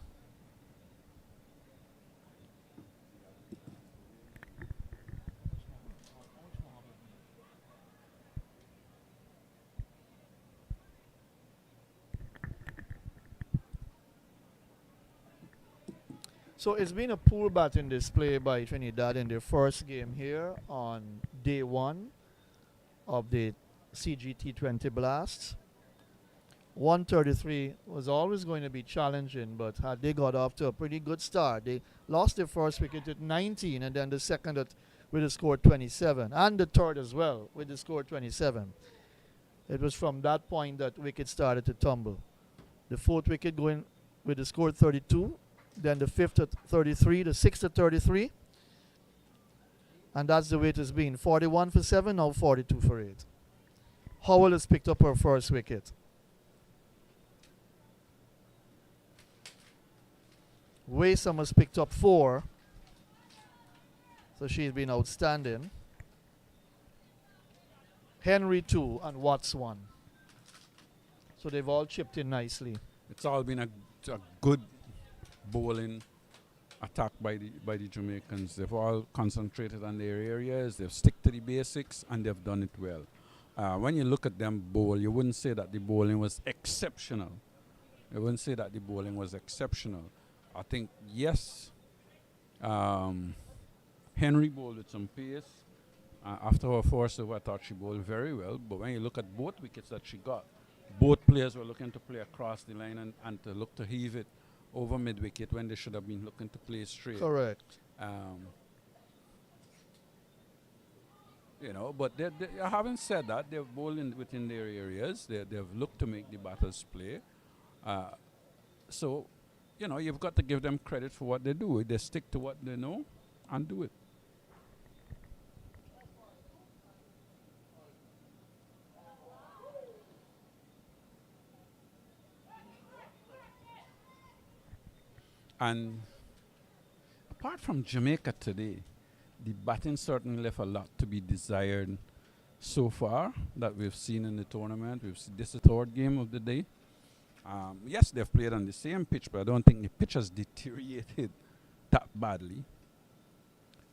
S1: So it's been a poor batting display by Trinidad in their first game here on day 1 of the CG T20 Blast. 133 was always going to be challenging, but had they got off to a pretty good start. They lost their first wicket at 19, and then the second with a score 27, and the third as well with the score 27. It was from that point that wicket started to tumble. The fourth wicket going with the score 32, then the fifth at 33, the sixth at 33, and that's the way it has been. 41 for 7, now 42 for 8. Howell has picked up her first wicket. Waysome has picked up 4, so she's been outstanding. Henry 2 and Watts 1. So they've all chipped in nicely.
S3: It's all been a good bowling attack by the Jamaicans. They've all concentrated on their areas. They've stick to the basics, and they've done it well. When you look at them bowl, you wouldn't say that the bowling was exceptional. You wouldn't say that the bowling was exceptional. I think, yes, Henry bowled with some pace. After her first over, I thought she bowled very well. But when you look at both wickets that she got, both players were looking to play across the line and to look to heave it over mid-wicket when they should have been looking to play straight.
S1: Correct.
S3: You know, but having said that, they've bowled within their areas. They've looked to make the batters play. Uh, so, you know, you've got to give them credit for what they do. They stick to what they know and do it. And apart from Jamaica today, the batting certainly left a lot to be desired so far that we've seen in the tournament. We've seen this is the third game of the day. Yes, they've played on the same pitch, but I don't think the pitch has deteriorated that badly.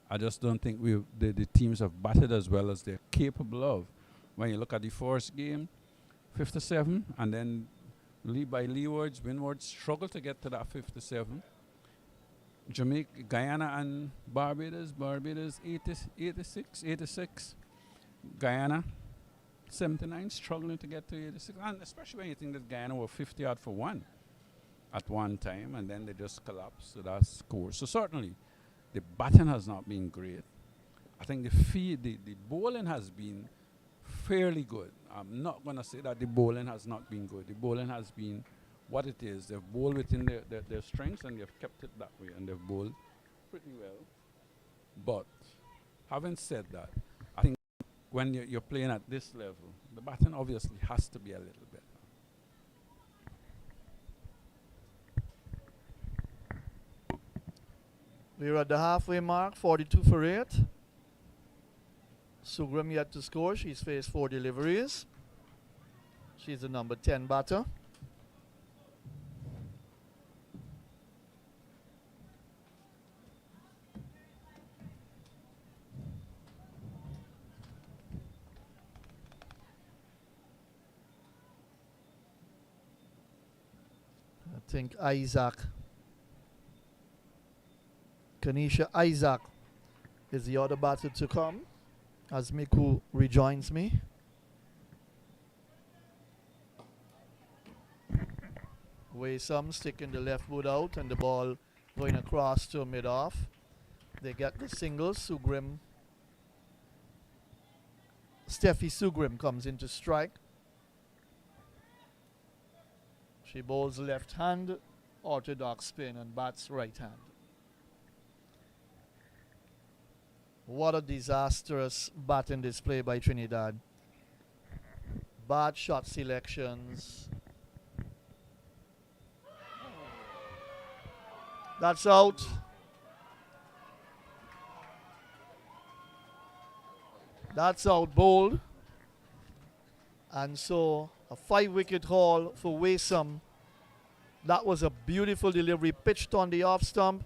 S3: I just don't think the teams have batted as well as they're capable of. When you look at the first game, 57, and then by leewards, windwards struggle to get to that 57. Jamaica, Guyana and Barbados 86. Guyana 79, struggling to get to 86. And especially when you think that Guyana were 50 out for one at one time, and then they just collapsed. So that's score. So certainly, the batting has not been great. I think the bowling has been fairly good. I'm not going to say that the bowling has not been good. The bowling has been what it is. They've bowled within their strengths, and they've kept it that way, and they've bowled pretty well. But having said that, I think when you're playing at this level, the batting obviously has to be a little better.
S1: We're at the halfway mark, 42 for 8. Sugram yet to score. She's faced 4 deliveries. She's the number 10 batter. I think Kanisha Isaac is the other batter to come as Miku rejoins me. Waysome sticking the left wood out and the ball going across to mid-off. They get the single. Steffi Sugrim comes into strike. She bowls left hand, orthodox spin, and bats right hand. What a disastrous batting display by Trinidad. Bad shot selections. That's out. That's out bowled. And so a 5-wicket haul for Waysome. That was a beautiful delivery pitched on the off stump.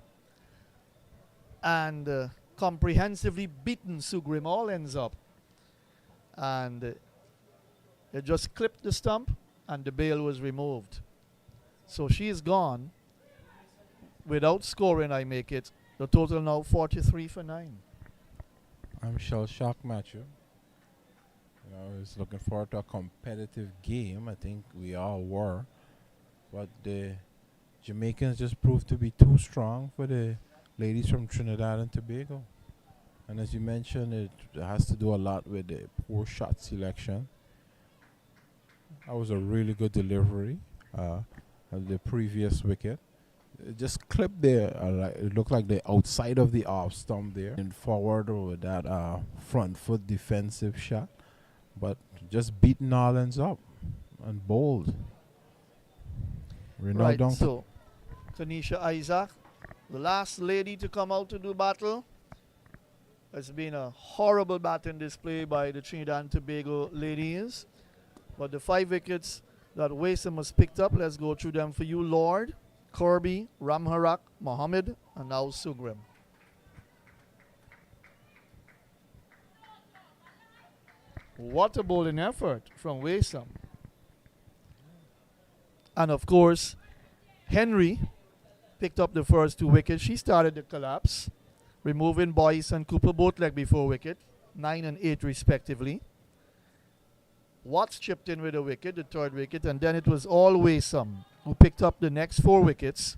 S1: And comprehensively beaten Sugrim all ends up. And it just clipped the stump and the bail was removed. So she is gone. Without scoring, I make it. The total now 43 for 9.
S2: I'm shell-shocked, Matthew. I was looking forward to a competitive game. I think we all were. But the Jamaicans just proved to be too strong for the ladies from Trinidad and Tobago. And as you mentioned, it has to do a lot with the poor shot selection. That was a really good delivery of the previous wicket. It just clipped there. It looked like the outside of the off stump there. And forward with that front foot defensive shot. But just beaten all ends up and bowled.
S1: Right, so Kanisha Isaac, the last lady to come out to do battle. It's been a horrible batting display by the Trinidad and Tobago ladies. But the 5 wickets that Waysome has picked up, let's go through them for you, Lord, Kirby, Ramharak, Mohammed, and now Sugrim. What a bowling effort from Waysome. And of course, Henry picked up the first 2 wickets. She started the collapse, removing Boyce and Cooper both leg before wicket, 9 and 8 respectively. Watts chipped in with a wicket, the 3rd wicket, and then it was all Waysome who picked up the next 4 wickets.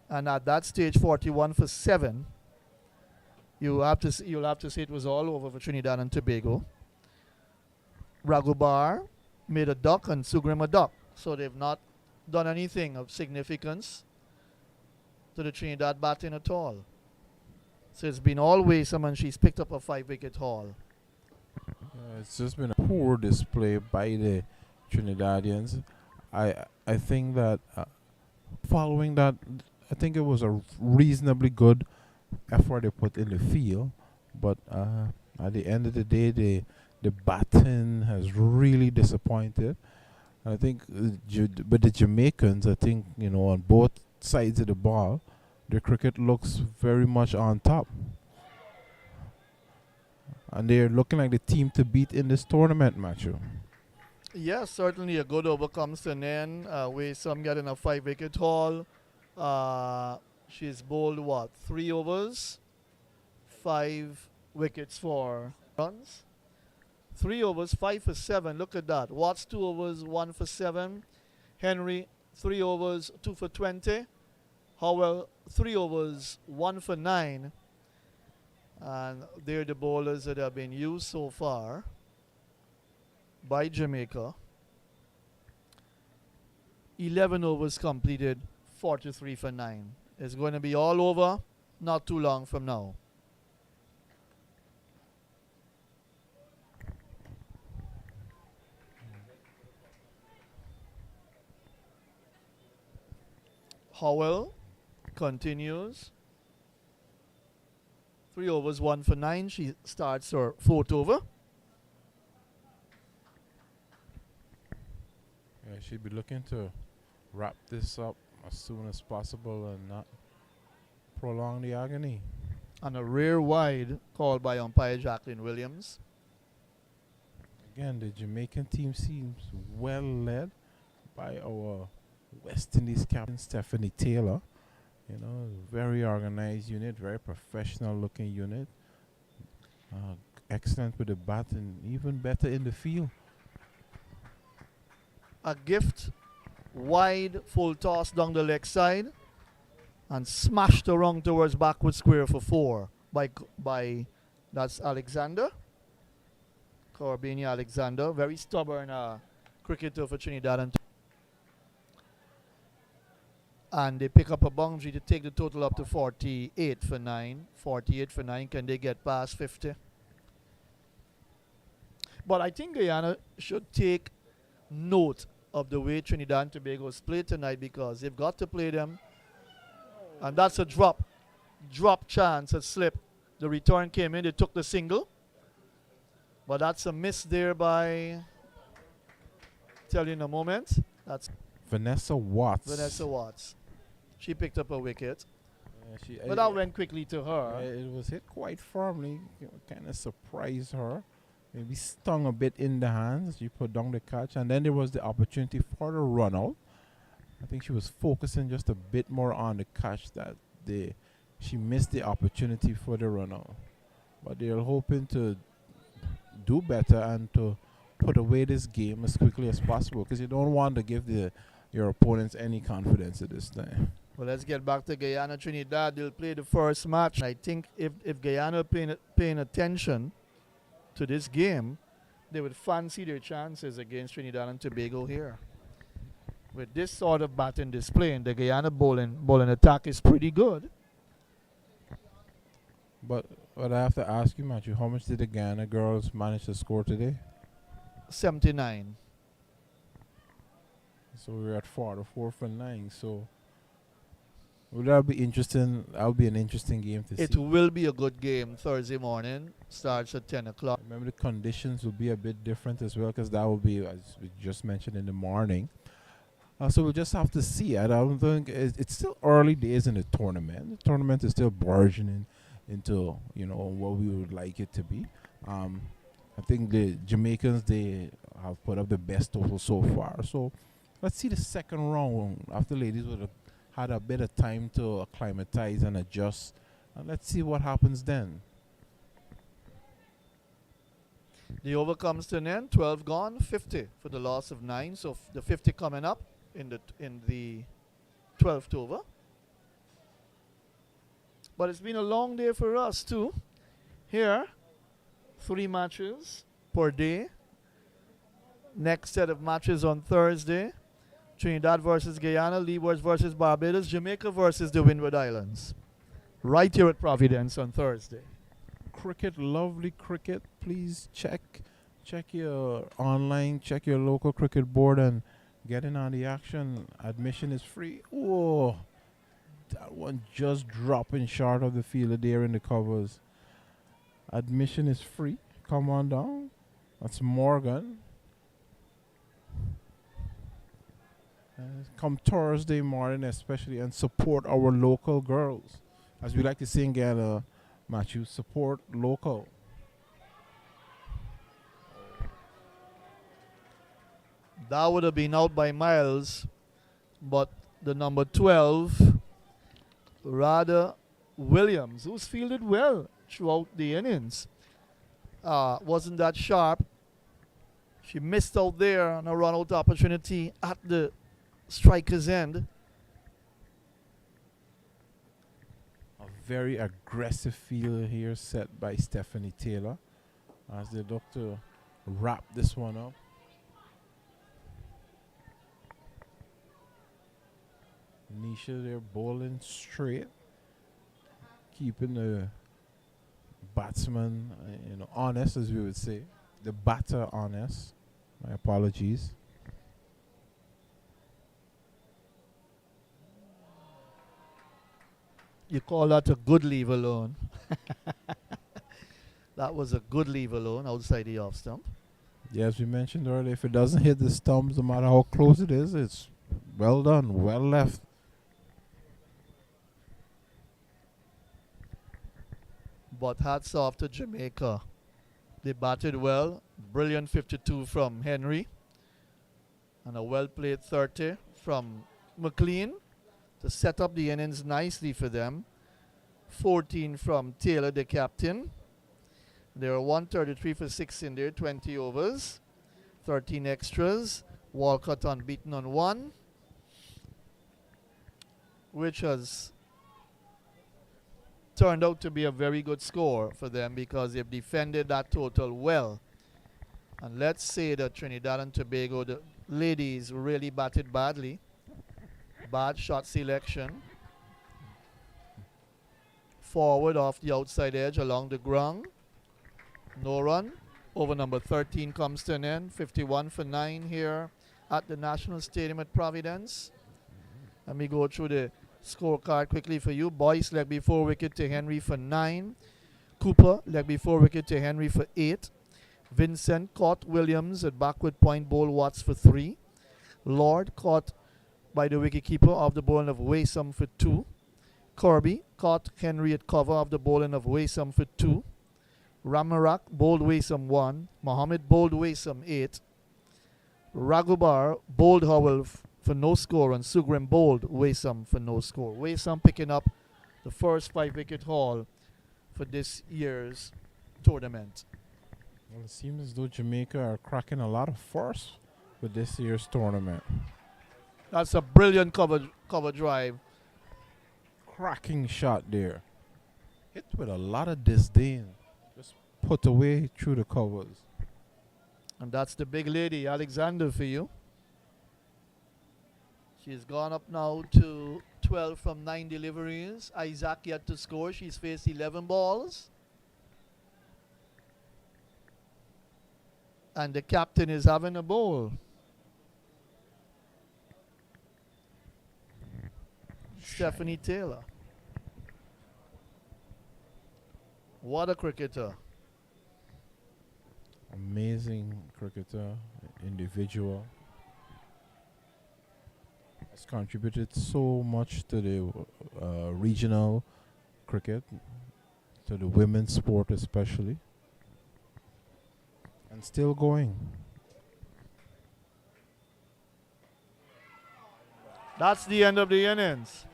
S1: And at that stage, 41 for 7. You'll have to say it was all over for Trinidad and Tobago. Ragubar made a duck and Sugrim a duck. So they've not done anything of significance to the Trinidad batting at all. So it's been always someone she's picked up a 5-wicket haul.
S2: It's just been a poor display by the Trinidadians. I think that following that, I think it was a reasonably good effort they put in the field, but at the end of the day, the batting has really disappointed. I think with the Jamaicans, I think, on both sides of the ball, the cricket looks very much on top. And they're looking like the team to beat in this tournament, Matthew.
S1: Yes, certainly a good over comes to an end. With some getting a 5-wicket haul. She's bowled 3 overs, 5 wickets for runs. 3 overs, 5 for 7. Look at that. Watts 2 overs, 1 for 7. Henry 3 overs, 2 for 20. Howell 3 overs, 1 for 9. And they're the bowlers that have been used so far by Jamaica. 11 overs completed, 43 for 9. It's going to be all over not too long from now. Howell continues. 3 overs, 1 for 9. She starts her 4th over.
S2: Yeah, she'd be looking to wrap this up as soon as possible and not prolong the agony.
S1: And a rare wide called by umpire Jacqueline Williams.
S2: Again, the Jamaican team seems well led by our West Indies captain Stephanie Taylor. Very organized unit, very professional looking unit. Excellent with the bat and even better in the field.
S1: A gift wide, full toss down the leg side and smashed around towards backward square for 4 by that's Alexander. Corbini Alexander, very stubborn cricketer for Trinidad and they pick up a boundary to take the total up to 48 for 9. 48 for 9. Can they get past 50? But I think Guyana should take note of the way Trinidad and Tobago's played tonight, because they've got to play them. And that's a drop chance, a slip. The return came in, they took the single. But that's a miss there by, tell you in a moment, that's
S2: Vanessa Watts.
S1: She picked up a wicket.
S2: She,
S1: But that went quickly to her.
S2: It was hit quite firmly, kind of surprised her. Maybe stung a bit in the hands. She put down the catch, and then there was the opportunity for the run out. I think she was focusing just a bit more on the catch that she missed the opportunity for the run out. But they're hoping to do better and to put away this game as quickly as possible, because you don't want to give your opponents any confidence at this time.
S1: Well, let's get back to Guyana Trinidad. They'll play the first match. I think if Guyana paying attention to this game, they would fancy their chances against Trinidad and Tobago here. With this sort of batting display, and the Guyana bowling attack is pretty good.
S2: But I have to ask you, Matthew, how much did the Guyana girls manage to score today?
S1: 79.
S2: So we're at 4 for 9. So would that be interesting? That'll be an interesting game to see.
S1: It will be a good game Thursday morning. Starts at 10 o'clock.
S2: Remember, the conditions will be a bit different as well, because that will be, as we just mentioned, in the morning. So we'll just have to see. I don't think it's still early days in the tournament. The tournament is still burgeoning into what we would like it to be. I think the Jamaicans, they have put up the best total so far. So let's see the second round after ladies would have had a bit of time to acclimatize and adjust. And let's see what happens then.
S1: The over comes to an end. 12 gone, 50 for the loss of 9. So the 50 coming up in the 12th over. But it's been a long day for us too. Here, 3 matches per day. Next set of matches on Thursday. Trinidad versus Guyana, Leewards versus Barbados, Jamaica versus the Windward Islands. Right here at Providence on Thursday.
S2: Cricket, lovely cricket. Please check your online, check your local cricket board and get in on the action. Admission is free. Oh, that one just dropping short of the fielder there in the covers. Admission is free. Come on down. That's Morgan. Come Thursday morning especially and support our local girls. As we like to say in Ghana, Matthew, support local.
S1: That would have been out by miles, but the number 12, Rada Williams, who's fielded well throughout the innings, wasn't that sharp. She missed out there on a run-out opportunity at the striker's end.
S2: A very aggressive field here set by Stephanie Taylor as they look to wrap this one up. Nisha there bowling straight, keeping the batsman, honest, as we would say. The batter honest. My apologies.
S1: You call that a good leave alone. That was a good leave alone outside the off stump.
S2: Yeah, as we mentioned earlier, if it doesn't hit the stumps, no matter how close it is, it's well done, well left.
S1: But hats off to Jamaica. They batted well. Brilliant 52 from Henry. And a well-played 30 from McLean to set up the innings nicely for them. 14 from Taylor, the captain. There are 133 for 6 in there, 20 overs. 13 extras. Walcott unbeaten on 1. Which has turned out to be a very good score for them because they've defended that total well. And let's say that Trinidad and Tobago, the ladies, really batted badly. Bad shot selection. Forward off the outside edge along the ground. No run. Over number 13 comes to an end. 51 for 9 here at the National Stadium at Providence. Let me go through the scorecard quickly for you. Boyce leg before wicket to Henry for 9. Cooper leg before wicket to Henry for 8. Vincent caught Williams at backward point bowl Watts for 3. Lord caught by the wicketkeeper off the bowling of Waysome for 2. Kirby caught Henry at cover of the bowling of Waysome for 2. Ramarak bowled Waysome 1. Mohammed bowled Waysome 8. Ragubar bowled Howell for no score, and Sugrim bowled Waysome for no score. Waysome picking up the first 5-wicket haul for this year's tournament.
S2: Well, it seems as though Jamaica are cracking a lot of force with this year's tournament.
S1: That's a brilliant cover drive.
S2: Cracking shot there. Hit with a lot of disdain. Just put away through the covers.
S1: And that's the big lady, Alexander, for you. She's gone up now to 12 from 9 deliveries. Isaac yet to score. She's faced 11 balls. And the captain is having a bowl. Stephanie Taylor. What a cricketer.
S2: Amazing cricketer, individual. Has contributed so much to the regional cricket, to the women's sport especially. And still going.
S1: That's the end of the innings.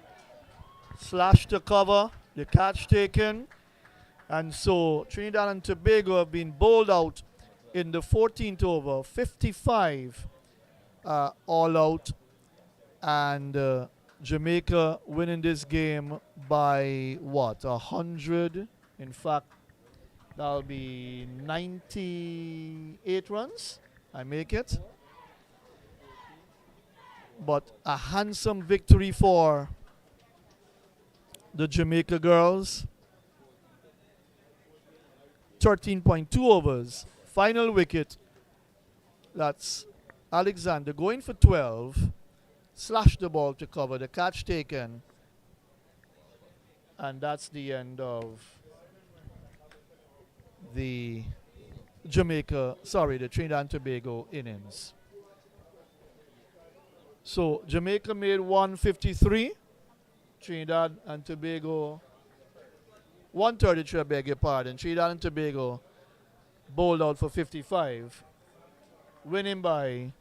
S1: Slash to cover, the catch taken. And so Trinidad and Tobago have been bowled out in the 14th over, 55 all out. And Jamaica winning this game by what, 100? In fact, that'll be 98 runs. I make it. But a handsome victory for the Jamaica girls. 13.2 overs. Final wicket. That's Alexander going for 12. Slashed the ball to cover. The catch taken. And that's the end of the the Trinidad and Tobago innings. So Jamaica made 153. Trinidad and Tobago 133, I beg your pardon. Trinidad and Tobago bowled out for 55, winning by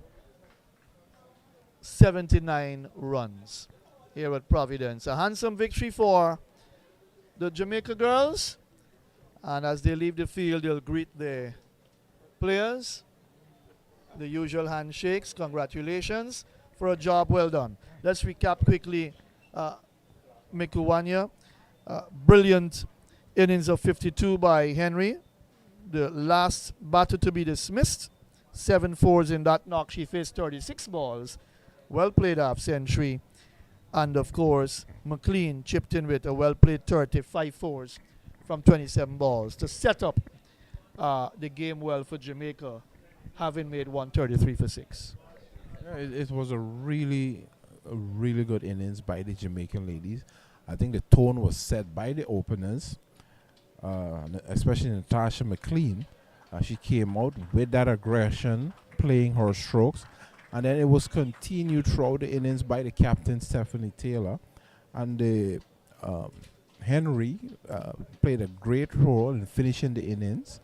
S1: 79 runs here at Providence. A handsome victory for the Jamaica girls. And as they leave the field, they'll greet their players. The usual handshakes. Congratulations for a job well done. Let's recap quickly. Mikuwanya, brilliant innings of 52 by Henry. The last batter to be dismissed. 7 fours in that knock. She faced 36 balls. Well played half century. And of course, McLean chipped in with a well played 35 fours from 27 balls to set up the game well for Jamaica, having made 133 for 6.
S2: Yeah, it was a really good innings by the Jamaican ladies. I think the tone was set by the openers, especially Natasha McLean. She came out with that aggression, playing her strokes, and then it was continued throughout the innings by the captain, Stephanie Taylor. And the Henry played a great role in finishing the innings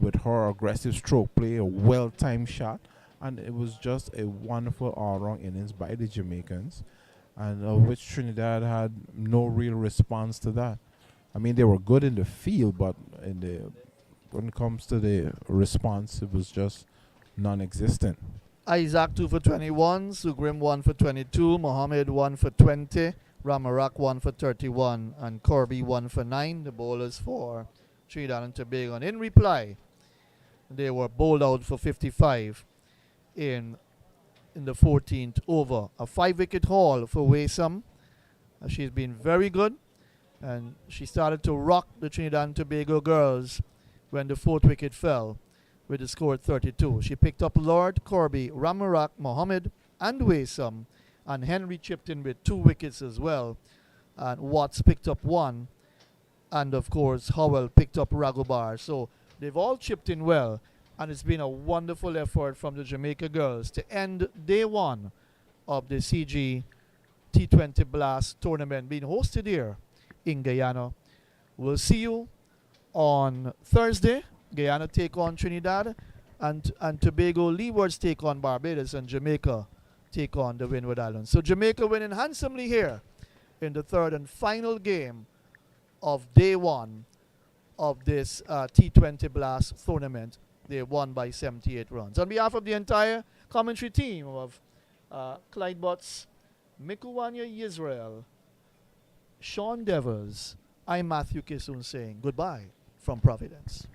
S2: with her aggressive stroke play, a well-timed shot, and it was just a wonderful all-round innings by the Jamaicans, and of which Trinidad had no real response to that. I mean, they were good in the field, but when it comes to the response, it was just non-existent.
S1: Isaac 2 for 21, Sugrim 1 for 22, Mohammed 1 for 20, Ramarak 1 for 31, and Corby 1 for 9, the bowlers for Trinidad and Tobago. And in reply, they were bowled out for 55 in the 14th over. A 5-wicket haul for Waysam. She's been very good, and she started to rock the Trinidad and Tobago girls when the 4th wicket fell with the score at 32. She picked up Lord, Corby, Ramarak, Mohammed, and Waysam, and Henry chipped in with 2 wickets as well, and Watts picked up 1, and of course Howell picked up Ragubar. So they've all chipped in well, and it's been a wonderful effort from the Jamaica girls to end day 1 of the CG T20 Blast tournament being hosted here in Guyana. We'll see you on Thursday. Guyana take on Trinidad, and Tobago Leewards take on Barbados, and Jamaica take on the Windward Islands. So Jamaica winning handsomely here in the 3rd and final game of day 1 of this T20 Blast tournament. They won by 78 runs. On behalf of the entire commentary team of Clyde Butts, Mikuwanya Yisrael, Sean Devers, I'm Matthew Kisun saying goodbye from Providence.